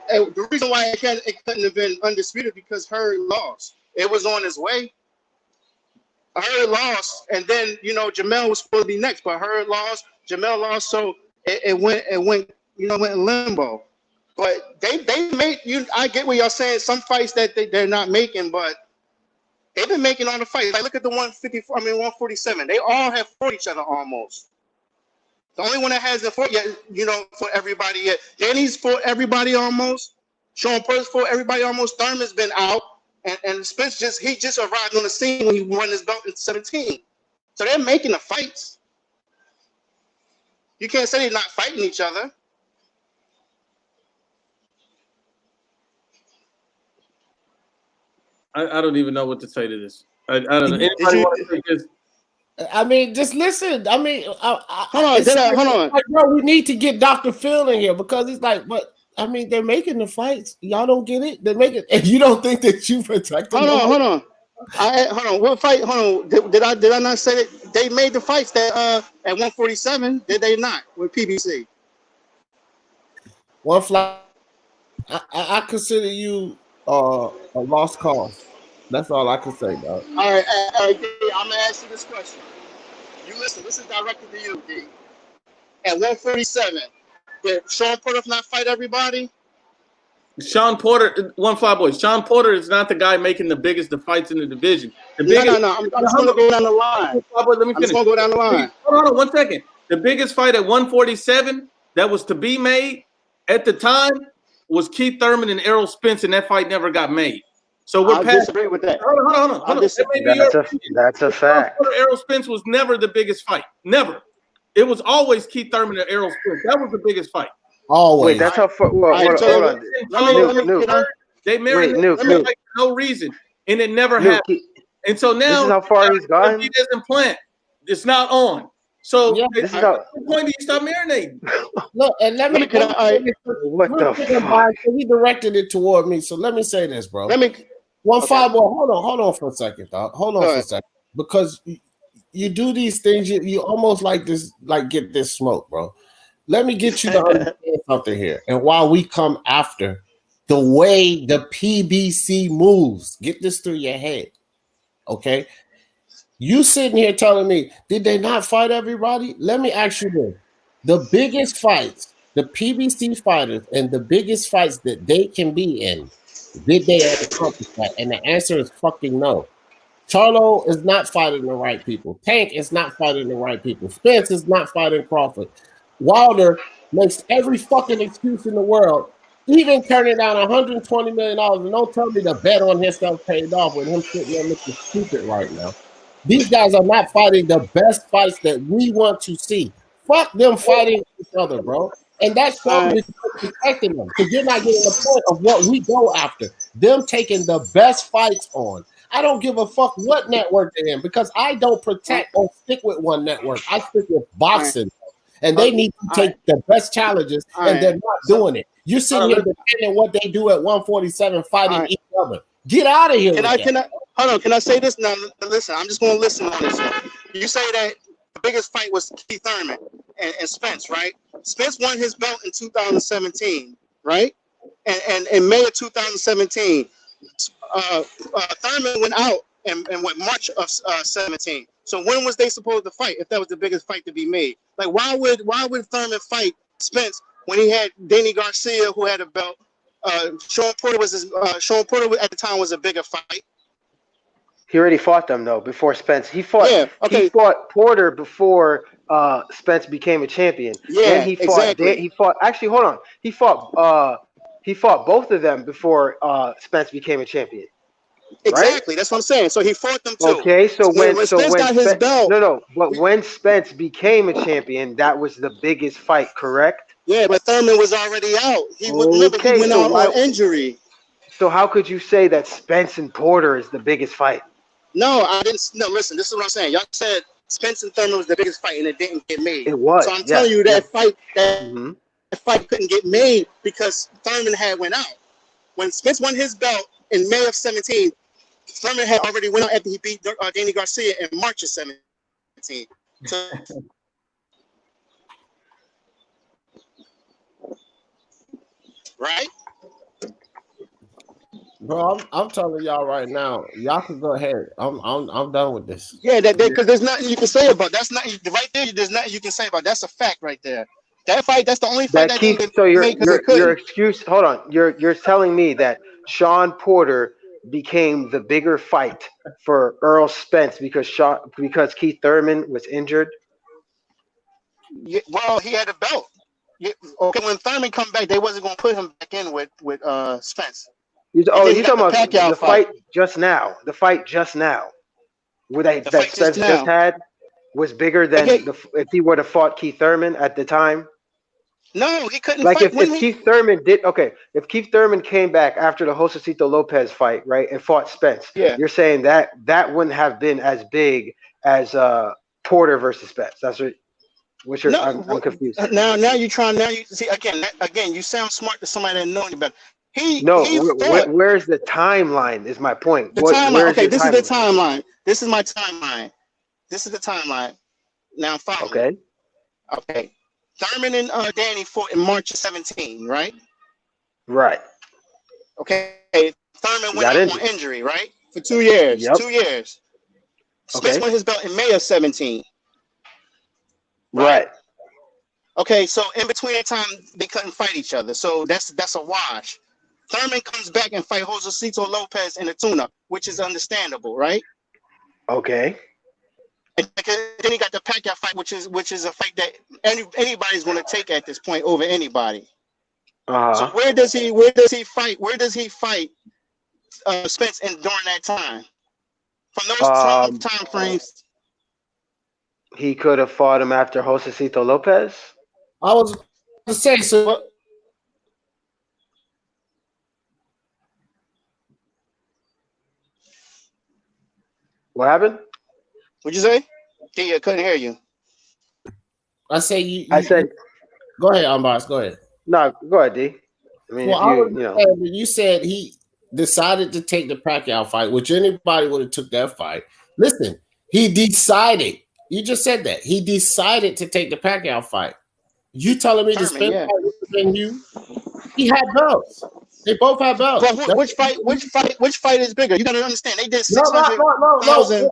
The reason why it couldn't have been undisputed because Hurd lost. It was on his way. Hurd lost, and then Jamel was supposed to be next, but Hurd lost. Jamel lost, so it went in limbo. But they made you. I get what y'all saying. Some fights that they're not making, but they've been making all the fights. Like look at the 147. They all have fought each other almost. The only one that hasn't fought yet, for everybody yet. Danny's fought everybody almost. Sean Purse fought everybody almost. Thurman's been out, and Spence just arrived on the scene when he won his belt in 17. So they're making the fights. You can't say they're not fighting each other. I don't even know what to say to this. I don't know. Anybody want to say this? I mean, just listen. I mean, hold on. Like, bro, we need to get Dr. Phil in here, because it's like, but I mean, they're making the fights. Y'all don't get it. They're making, and you don't think that you protect them. Hold on. Hold on. What fight? Hold on. Did I not say that they made the fights that at 147? Did they not with PBC? One fly. I consider you a lost cause. That's all I can say, dog. All right, D, I'm gonna ask you this question. You listen. This is directed to you, D. At 147, did Sean Porter not fight everybody? Sean Porter, one fly boy. Sean Porter is not the guy making the biggest fights in the division. No. I'm just gonna go down the line. Let me finish. I'm just gonna go down the line. Hold on 1 second. The biggest fight at 147 that was to be made at the time was Keith Thurman and Errol Spence, and that fight never got made. So we're past. Disagree with that. Hold on. That's a fact. Errol Spence was never the biggest fight. Never. It was always Keith Thurman and Errol Spence. That was the biggest fight. Always. Wait, that's how far. Hold on. They married for no reason, and it never happened. And so now, this is how far he's gone. He doesn't plant. It's not on. So this at what point do you stop marinating? Look, and let me. What the fuck? He directed it toward me, so let me say this, bro. Five. Well, hold on for a second, dog. Hold on for a second, because you do these things. You almost like this, like get this smoke, bro. Let me get you to understand something here, and while we come after the way the PBC moves, get this through your head, okay? You sitting here telling me, did they not fight everybody? Let me ask you this. The biggest fights, the PBC fighters, and the biggest fights that they can be in, did they accomplish that? And the answer is fucking no. Charlo is not fighting the right people. Tank is not fighting the right people. Spence is not fighting Crawford. Wilder makes every fucking excuse in the world, even turning down $120 million. And don't tell me the bet on himself paid off with him sitting there looking stupid right now. These guys are not fighting the best fights that we want to see. Fuck them fighting each other, bro. And that's showing because you're protecting them. Because you're not getting the point of what we go after. Them taking the best fights on. I don't give a fuck what network they're in because I don't protect or stick with one network. I stick with boxing. And they need to take the best challenges, and they're not doing it. You're sitting here defending what they do at 147, fighting each other. Get out of here. Can I say this now? Listen, I'm just going to listen on this one. You say that the biggest fight was Keith Thurman and Spence, right? Spence won his belt in 2017, right? And in May of 2017, Thurman went out and went March of 17. So when was they supposed to fight if that was the biggest fight to be made? Like, why would Thurman fight Spence when he had Danny Garcia, who had a belt? Sean Porter at the time was a bigger fight. He already fought them though before Spence. He fought Porter before Spence became a champion. Yeah, he fought actually hold on. He fought both of them before Spence became a champion. Exactly, right? That's what I'm saying. So he fought them too. Okay, so when Spence got his belt. But when Spence became a champion, that was the biggest fight, correct? Yeah, but Thurman was already out. He went out on injury. So how could you say that Spence and Porter is the biggest fight? No, I didn't. No, listen, this is what I'm saying. Y'all said Spence and Thurman was the biggest fight, and it didn't get made. It was. So I'm telling you that fight couldn't get made because Thurman had went out. When Spence won his belt in May of 17, Thurman had already went out after he beat Danny Garcia in March of 17. So, right? Bro, I'm telling y'all right now, y'all can go ahead. I'm done with this. Yeah, because there's nothing you can say about that's not right there. There's nothing you can say about that's a fact right there. That fight, that's the only fight that keeps. So your excuse. Hold on. You're telling me that Sean Porter became the bigger fight for Earl Spence because Keith Thurman was injured. Yeah, well, he had a belt. Yeah, okay, when Thurman come back, they wasn't going to put him back in with Spence. You're talking about the fight just now. The fight just now, that Spence just had, was bigger than if he would have fought Keith Thurman at the time. No, he couldn't. Like if Keith Thurman if Keith Thurman came back after the Josecito Lopez fight, right, and fought Spence, you're saying that wouldn't have been as big as Porter versus Spence. That's what you're. I'm confused. Now you see again. You sound smart to somebody that knows you better. Where's the timeline? Is my point. The timeline. Okay, this is the timeline. This is my timeline. This is the timeline. Now follow. Okay. Thurman and Danny fought in March of 17, right? Right. Okay. Thurman went out on injury, right? For 2 years. Yep. 2 years. Spence won his belt in May of 17. Right. Okay, so in between that time, they couldn't fight each other. So that's a wash. Thurman comes back and fight Josecito Lopez in a tune-up, which is understandable, right? Okay. And then he got the Pacquiao fight, which is a fight that anybody's going to take at this point over anybody. So where does he fight? Where does he fight Spence during that time? From those time frames, he could have fought him after Josecito Lopez. I was to say so. What happened? What'd you say? I couldn't hear you. I say Go ahead, Unbiased. Go ahead. No, go ahead, D. I mean, you said he decided to take the Pacquiao fight, which anybody would have took that fight. Listen, he decided. You just said that he decided to take the Pacquiao fight. You telling me to spend time with you? He had belts. They both have belts. But which fight is bigger? You got to understand. They did 600,000.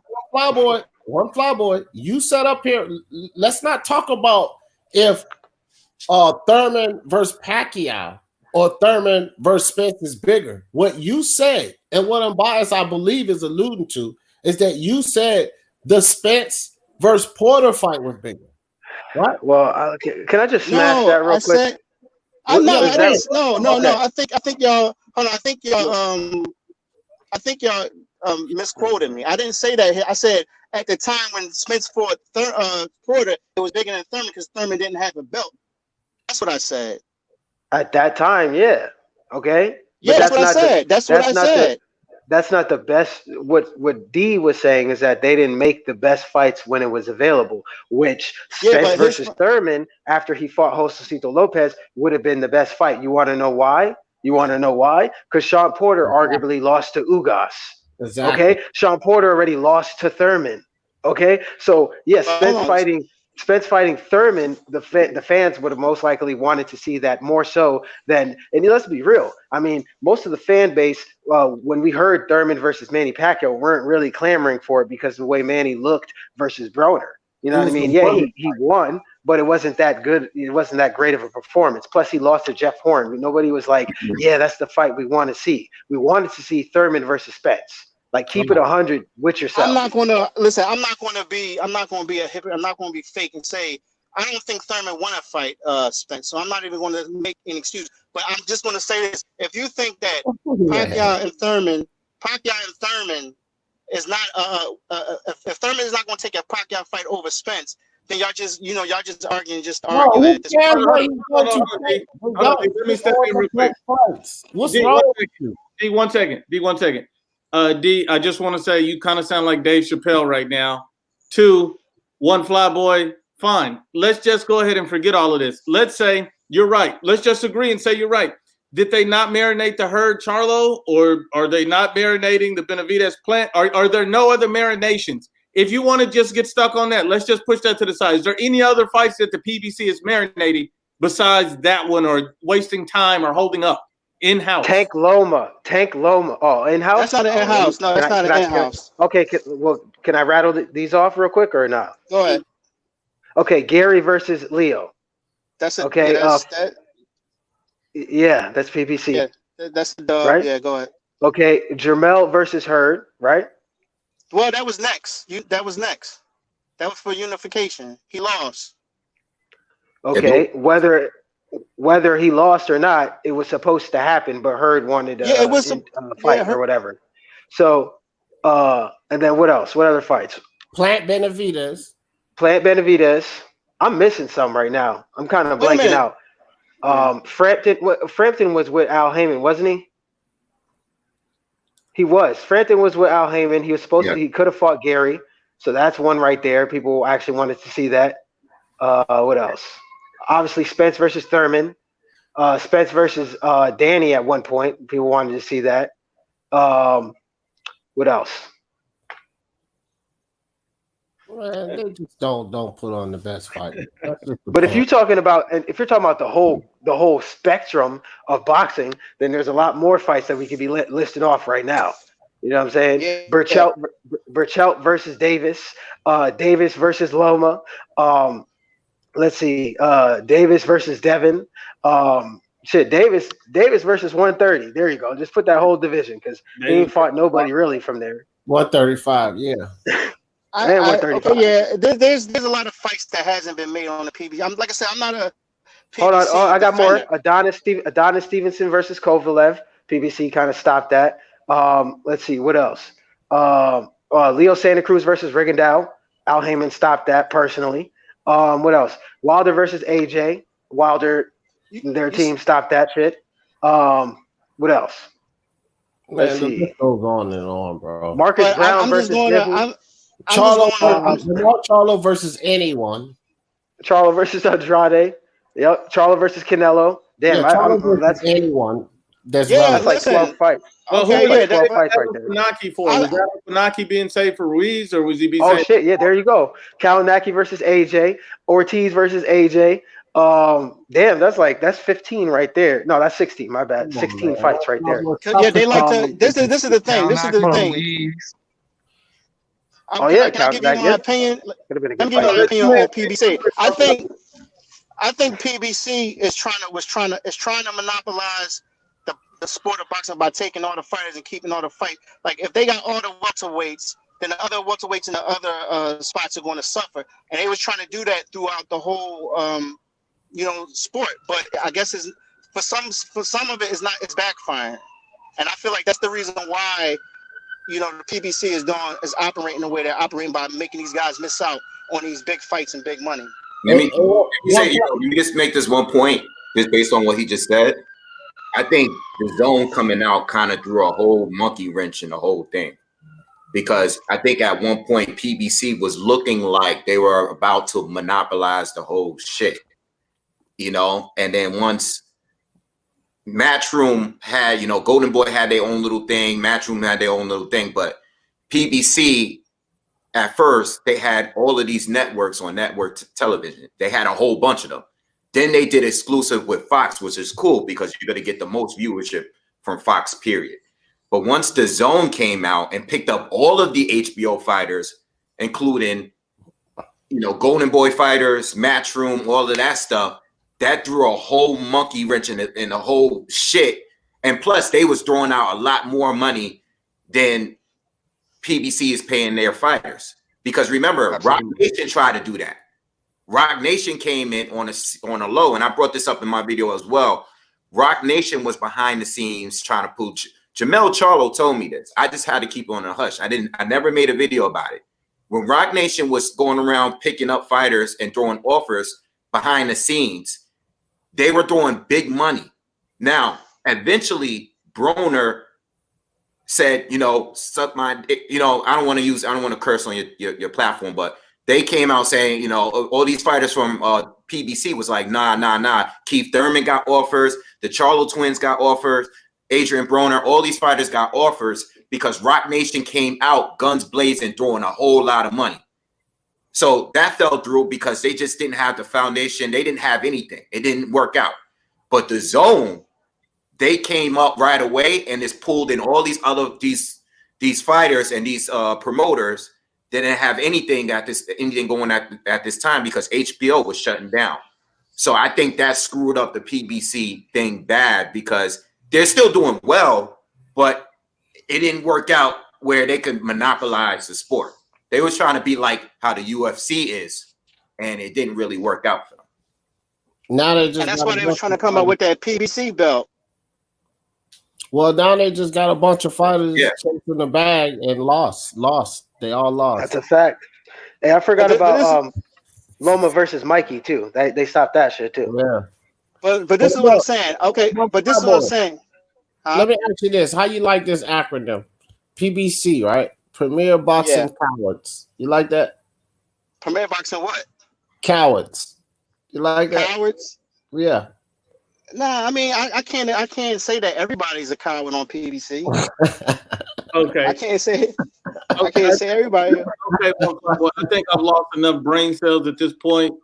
One flyboy. You set up here. Let's not talk about if Thurman versus Pacquiao or Thurman versus Spence is bigger. What you said and what Unbiased, I believe, is alluding to is that you said the Spence versus Porter fight was bigger. Right? Well, can I just smash that real quick? No. I think y'all. Hold on. I think y'all misquoted me. I didn't say that. I said at the time when Spence fought Porter, it was bigger than Thurman because Thurman didn't have a belt. That's what I said. At that time, yeah. Okay. Yeah, that's what I said. That's what I said. That's not the best. What D was saying is that they didn't make the best fights when it was available, which Spence versus Thurman after he fought Josecito Lopez would have been the best fight. You want to know why? Because Sean Porter arguably lost to Ugas. Exactly. Okay, Sean Porter already lost to Thurman. Okay, so yes, Spence fighting Thurman, the fans would have most likely wanted to see that more so than, and let's be real. I mean, most of the fan base, when we heard Thurman versus Manny Pacquiao, weren't really clamoring for it because of the way Manny looked versus Broner. You know what I mean? Yeah, he won, but it wasn't that good. It wasn't that great of a performance. Plus, he lost to Jeff Horn. Nobody was like, yeah, that's the fight we want to see. We wanted to see Thurman versus Spence. Like, keep it 100 with yourself. I'm not going to listen. I'm not going to be a hypocrite. I'm not going to be fake and say I don't think Thurman won a fight, Spence. So I'm not even going to make an excuse. But I'm just going to say this: if you think that Pacquiao and Thurman is not if Thurman is not going to take a Pacquiao fight over Spence, then y'all just arguing at this point. Let me step in real quick. What's wrong with you? D, 1 second. D, I just want to say you kind of sound like Dave Chappelle right now. 2, one fly boy. Fine. Let's just go ahead and forget all of this. Let's say you're right. Let's just agree and say you're right. Did they not marinate the herd, Charlo, or are they not marinating the Benavidez plant? Are there no other marinations? If you want to just get stuck on that, let's just push that to the side. Is there any other fights that the PBC is marinating besides that one, or wasting time or holding up? In-house. Tank Loma. Oh, in-house? That's not an in-house. No, that's not an in-house. Okay, can I rattle these off real quick or not? Go ahead. Okay, Gary versus Leo. That's it. Okay. Yeah, that's PBC. Yeah, that's the dog. Right? Yeah, go ahead. Okay, Jermel versus Hurd, right? Well, that was next. That was next. That was for unification. He lost. Okay, whether he lost or not, it was supposed to happen, but Hurd wanted a fight or whatever. So, and then what else? What other fights? Plant Benavidez. I'm missing some right now. I'm kind of blanking out. Frampton was with Al Heyman, wasn't he? He was. Frampton was with Al Heyman. He was supposed to. He could have fought Gary. So that's one right there. People actually wanted to see that. What else? Obviously, Spence versus Thurman. Spence versus Danny at one point. People wanted to see that. What else? Man, they just don't put on the best fight. But if you're talking about the whole spectrum of boxing, then there's a lot more fights that we could be listed off right now. You know what I'm saying? Yeah. Burchelt versus Davis. Davis versus Loma. Let's see. Davis versus Devin. Davis versus 130. There you go. Just put that whole division because he ain't fought nobody really from there. 135. Yeah. Okay, yeah. There's a lot of fights that hasn't been made on the PBC. Like I said, I'm not a PBC Hold on. I got defender. more. Adonis Stevenson versus Kovalev. PBC kind of stopped that. Let's see. What else? Leo Santa Cruz versus Rigondeaux. Al Heyman stopped that personally. What else? Wilder versus AJ. Wilder, their team stopped that shit. What else? Let's see. It goes on and on, bro. Marcus Brown versus Charlo versus anyone. Charlo versus Andrade. Yep. Charlo versus Canelo. Damn, that's anyone. That's like 12 fights. Well, okay, who was 12 fights right there. Kalinacki for? Was that Kalinacki being saved for Ruiz, or was he being saved? Shit, yeah, there you go. Kalinacki versus AJ. Ortiz versus AJ. Damn, that's 15 right there. No, that's 16. My bad. 16 fights right there. Yeah, they like to. This is the thing. This is the thing. Can I give you my opinion? Let me give you my opinion on PBC. I think PBC is trying to monopolize the sport of boxing by taking all the fighters and keeping all the fight. Like if they got all the welterweights, then the other welterweights in the other spots are going to suffer. And they was trying to do that throughout the whole sport. But I guess for some of it it's backfiring. And I feel like that's the reason why you know, the PBC is operating the way they're operating by making these guys miss out on these big fights and big money. Let me say, let me just make this one point, just based on what he just said. I think the zone coming out kind of threw a whole monkey wrench in the whole thing, because I think at one point PBC was looking like they were about to monopolize the whole shit, you know. And then once Matchroom had, you know, Golden Boy had their own little thing, Matchroom had their own little thing, but PBC at first they had all of these networks on network television. They had a whole bunch of them. Then they did exclusive with Fox, which is cool because you're going to get the most viewership from Fox, period. But once the Zone came out and picked up all of the HBO fighters, including, you know, Golden Boy fighters, Matchroom, all of that stuff, that threw a whole monkey wrench in the whole shit. And plus, they was throwing out a lot more money than PBC is paying their fighters. Because remember, Rock Nation tried to do that. Rock Nation came in on a low, and I brought this up in my video as well. Rock Nation was behind the scenes trying to pull. Jamel Charlo told me this. I just had to keep on a hush. I never made a video about it. When Rock Nation was going around picking up fighters and throwing offers behind the scenes, they were throwing big money. Now, eventually, Broner said, you know, suck my, you know, I don't want to curse on your platform, but they came out saying, you know, all these fighters from PBC was like, nah. Keith Thurman got offers. The Charlo twins got offers. Adrian Broner, all these fighters got offers because Rock Nation came out guns blazing, throwing a whole lot of money. So that fell through because they just didn't have the foundation. They didn't have anything. It didn't work out. But the Zone, they came up right away and it's pulled in all these other these fighters and these promoters. They didn't have anything going at this time because HBO was shutting down. So I think that screwed up the PBC thing bad because they're still doing well, but it didn't work out where they could monopolize the sport. They was trying to be like how the UFC is, and it didn't really work out for them. Now they just and that's why they was trying to come up with that PBC belt. Well, now they just got a bunch of fighters chasing the bag and lost. They all lost. That's a fact. Hey, I forgot about Loma versus Mikey too. They stopped that shit too. Yeah. But this is what I'm saying. Okay, but this is what I'm saying. Let me ask you this: how you like this acronym? PBC, right? Premier Boxing Cowards. You like that? Premier Boxing what? Cowards. You like that? Cowards? Yeah. Nah, I mean, I can't say that everybody's a coward on PBC. Okay. I can't say everybody. Okay, well, I think I've lost enough brain cells at this point.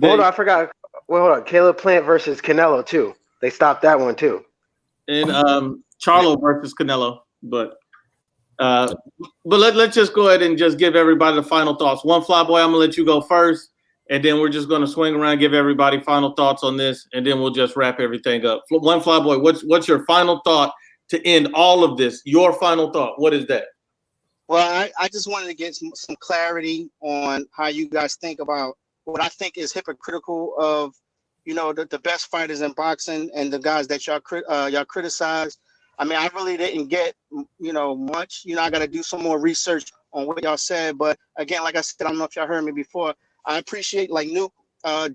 Hold on, I forgot. Well, hold on. Caleb Plant versus Canelo too. They stopped that one too. And Charlo versus Canelo, but let's just go ahead and just give everybody the final thoughts. One Flyboy, I'm gonna let you go first. And then we're just going to swing around, give everybody final thoughts on this, and then we'll just wrap everything up. One Flyboy, what's your final thought to end all of this? Your final thought. What is that? Well, I just wanted to get some clarity on how you guys think about what I think is hypocritical of, you know, the best fighters in boxing and the guys that y'all criticize. I mean, I really didn't get, you know, much. You know, I got to do some more research on what y'all said. But again, like I said, I don't know if y'all heard me before. I appreciate like Nuke,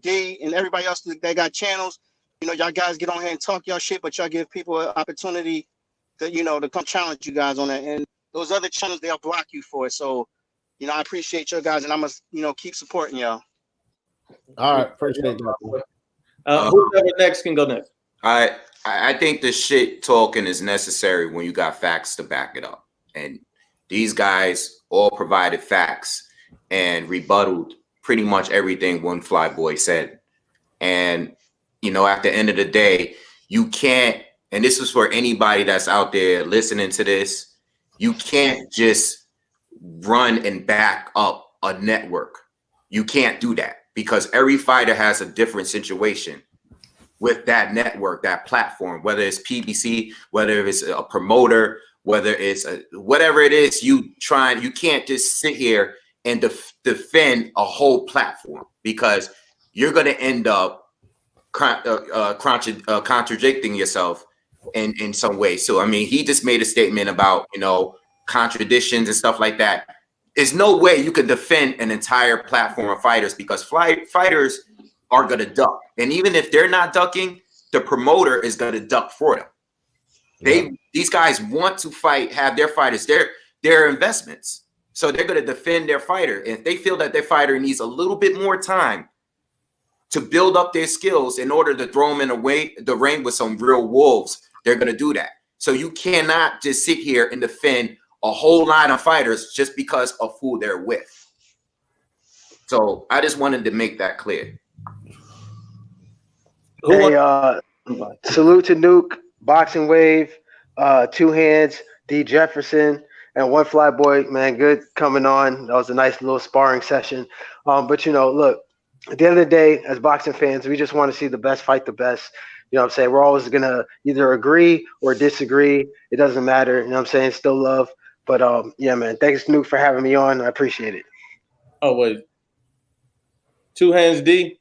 D, and everybody else that got channels. You know, y'all guys get on here and talk y'all shit, but y'all give people an opportunity to, you know, to come challenge you guys on that. And those other channels, they'll block you for it. So, you know, I appreciate you guys, and I must, you know, keep supporting y'all. All right, appreciate that. Whoever next can go next. I think the shit talking is necessary when you got facts to back it up. And these guys all provided facts and rebutted pretty much everything One Flyboy said. And, you know, at the end of the day, you can't, and this is for anybody that's out there listening to this, you can't just run and back up a network. You can't do that because every fighter has a different situation with that network, that platform, whether it's PBC, whether it's a promoter, whether it's whatever it is you can't just sit here and defend a whole platform because you're going to end up contradicting yourself in some way. So, I mean, he just made a statement about, you know, contradictions and stuff like that. There's no way you can defend an entire platform of fighters because fighters are going to duck. And even if they're not ducking, the promoter is going to duck for them. These guys want to fight, have their fighters, their investments. So they're going to defend their fighter. And if they feel that their fighter needs a little bit more time to build up their skills in order to throw them in the ring with some real wolves, they're going to do that. So you cannot just sit here and defend a whole line of fighters just because of who they're with. So I just wanted to make that clear. Hey, salute to Nuke, Boxing Wave, Two Hands, D Jefferson, and One Fly Boy. Man, good coming on. That was a nice little sparring session. But look, at the end of the day, as boxing fans, we just want to see the best fight the best. You know what I'm saying? We're always going to either agree or disagree. It doesn't matter. You know what I'm saying? Still love. But, yeah, man, thanks, Nuke, for having me on. I appreciate it. Oh, wait. Two Hands, D?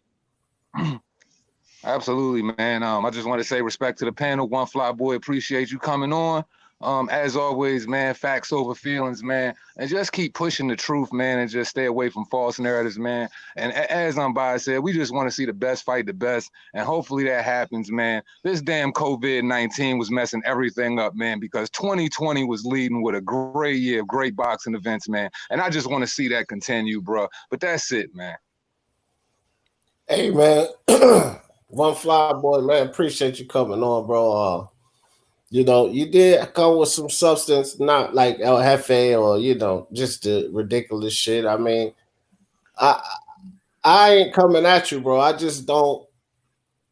Absolutely, man. I just want to say respect to the panel. One Fly Boy, appreciate you coming on. As always, man, facts over feelings, man, and just keep pushing the truth, man, and just stay away from false narratives, man. And as Unbiased said, we just want to see the best fight the best, and hopefully that happens, man. This damn COVID-19 was messing everything up, man, because 2020 was leading with a great year of great boxing events, man, and I just want to see that continue, bro. But that's it, man. Hey, man, One Fly Boy, man, appreciate you coming on, bro. You did come with some substance, not like El Jefe or, just the ridiculous shit. I mean, I ain't coming at you, bro. I just don't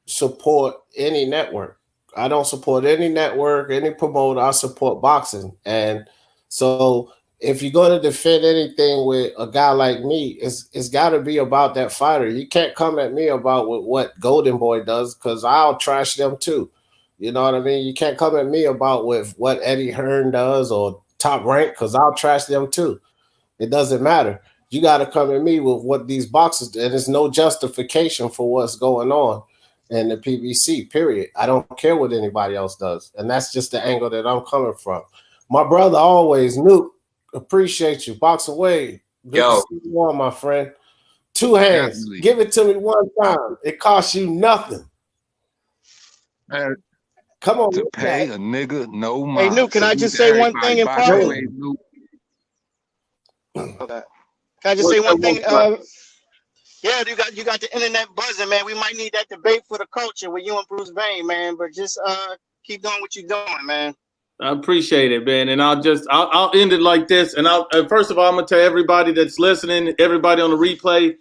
support any network. I don't support any network, any promoter. I support boxing. And so if you're going to defend anything with a guy like me, it's got to be about that fighter. You can't come at me about what Golden Boy does because I'll trash them too. You know what I mean? You can't come at me about with what Eddie Hearn does or Top Rank because I'll trash them too. It doesn't matter. You got to come at me with what these boxers do. And there's no justification for what's going on in the PBC, period. I don't care what anybody else does. And that's just the angle that I'm coming from. My brother always, Nuke, appreciate you. Box away. Good to see you on, my friend. Two Hands. Definitely. Give it to me one time. It costs you nothing. Come on. To pay a nigga no mind. Hey, Nuke, can I just say one thing in private? Okay. Can I just say one thing? Yeah, you got the internet buzzing, man. We might need that debate for the culture with you and Bruce Bain, man. But just keep doing what you're doing, man. I appreciate it, man. And I'll end it like this. And first of all, I'm gonna tell everybody that's listening, everybody on the replay,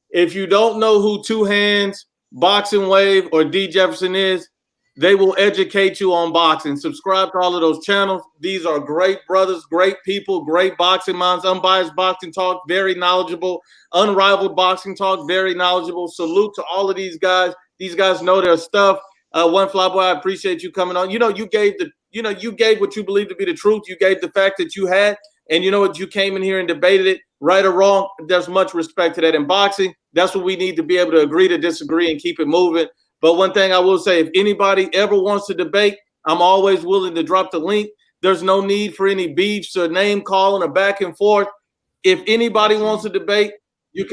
if you don't know who Two Hands, Boxing Wave, or D Jefferson is, they will educate you on boxing. Subscribe to all of those channels. These are great brothers, great people, great boxing minds. Unbiased Boxing Talk, very knowledgeable. Unrivaled Boxing Talk, very knowledgeable. Salute to all of these guys. These guys know their stuff. One Fly Boy, I appreciate you coming on. You gave what you believe to be the truth. You gave the fact that you had, and you know what? You came in here and debated it, right or wrong. There's much respect to that in boxing. That's what we need to be able to agree to disagree and keep it moving. But one thing I will say, if anybody ever wants to debate, I'm always willing to drop the link. There's no need for any beefs or name calling or back and forth. If anybody wants to debate, I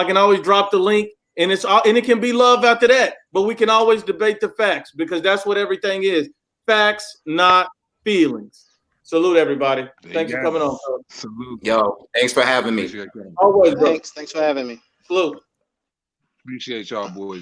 can always drop the link, and it can be love after that. But we can always debate the facts because that's what everything is. Facts, not feelings. Salute, everybody. Thanks for coming on. Salute. Yo, thanks for having me. Always, bro. Thanks for having me. Salute. Appreciate y'all, boys.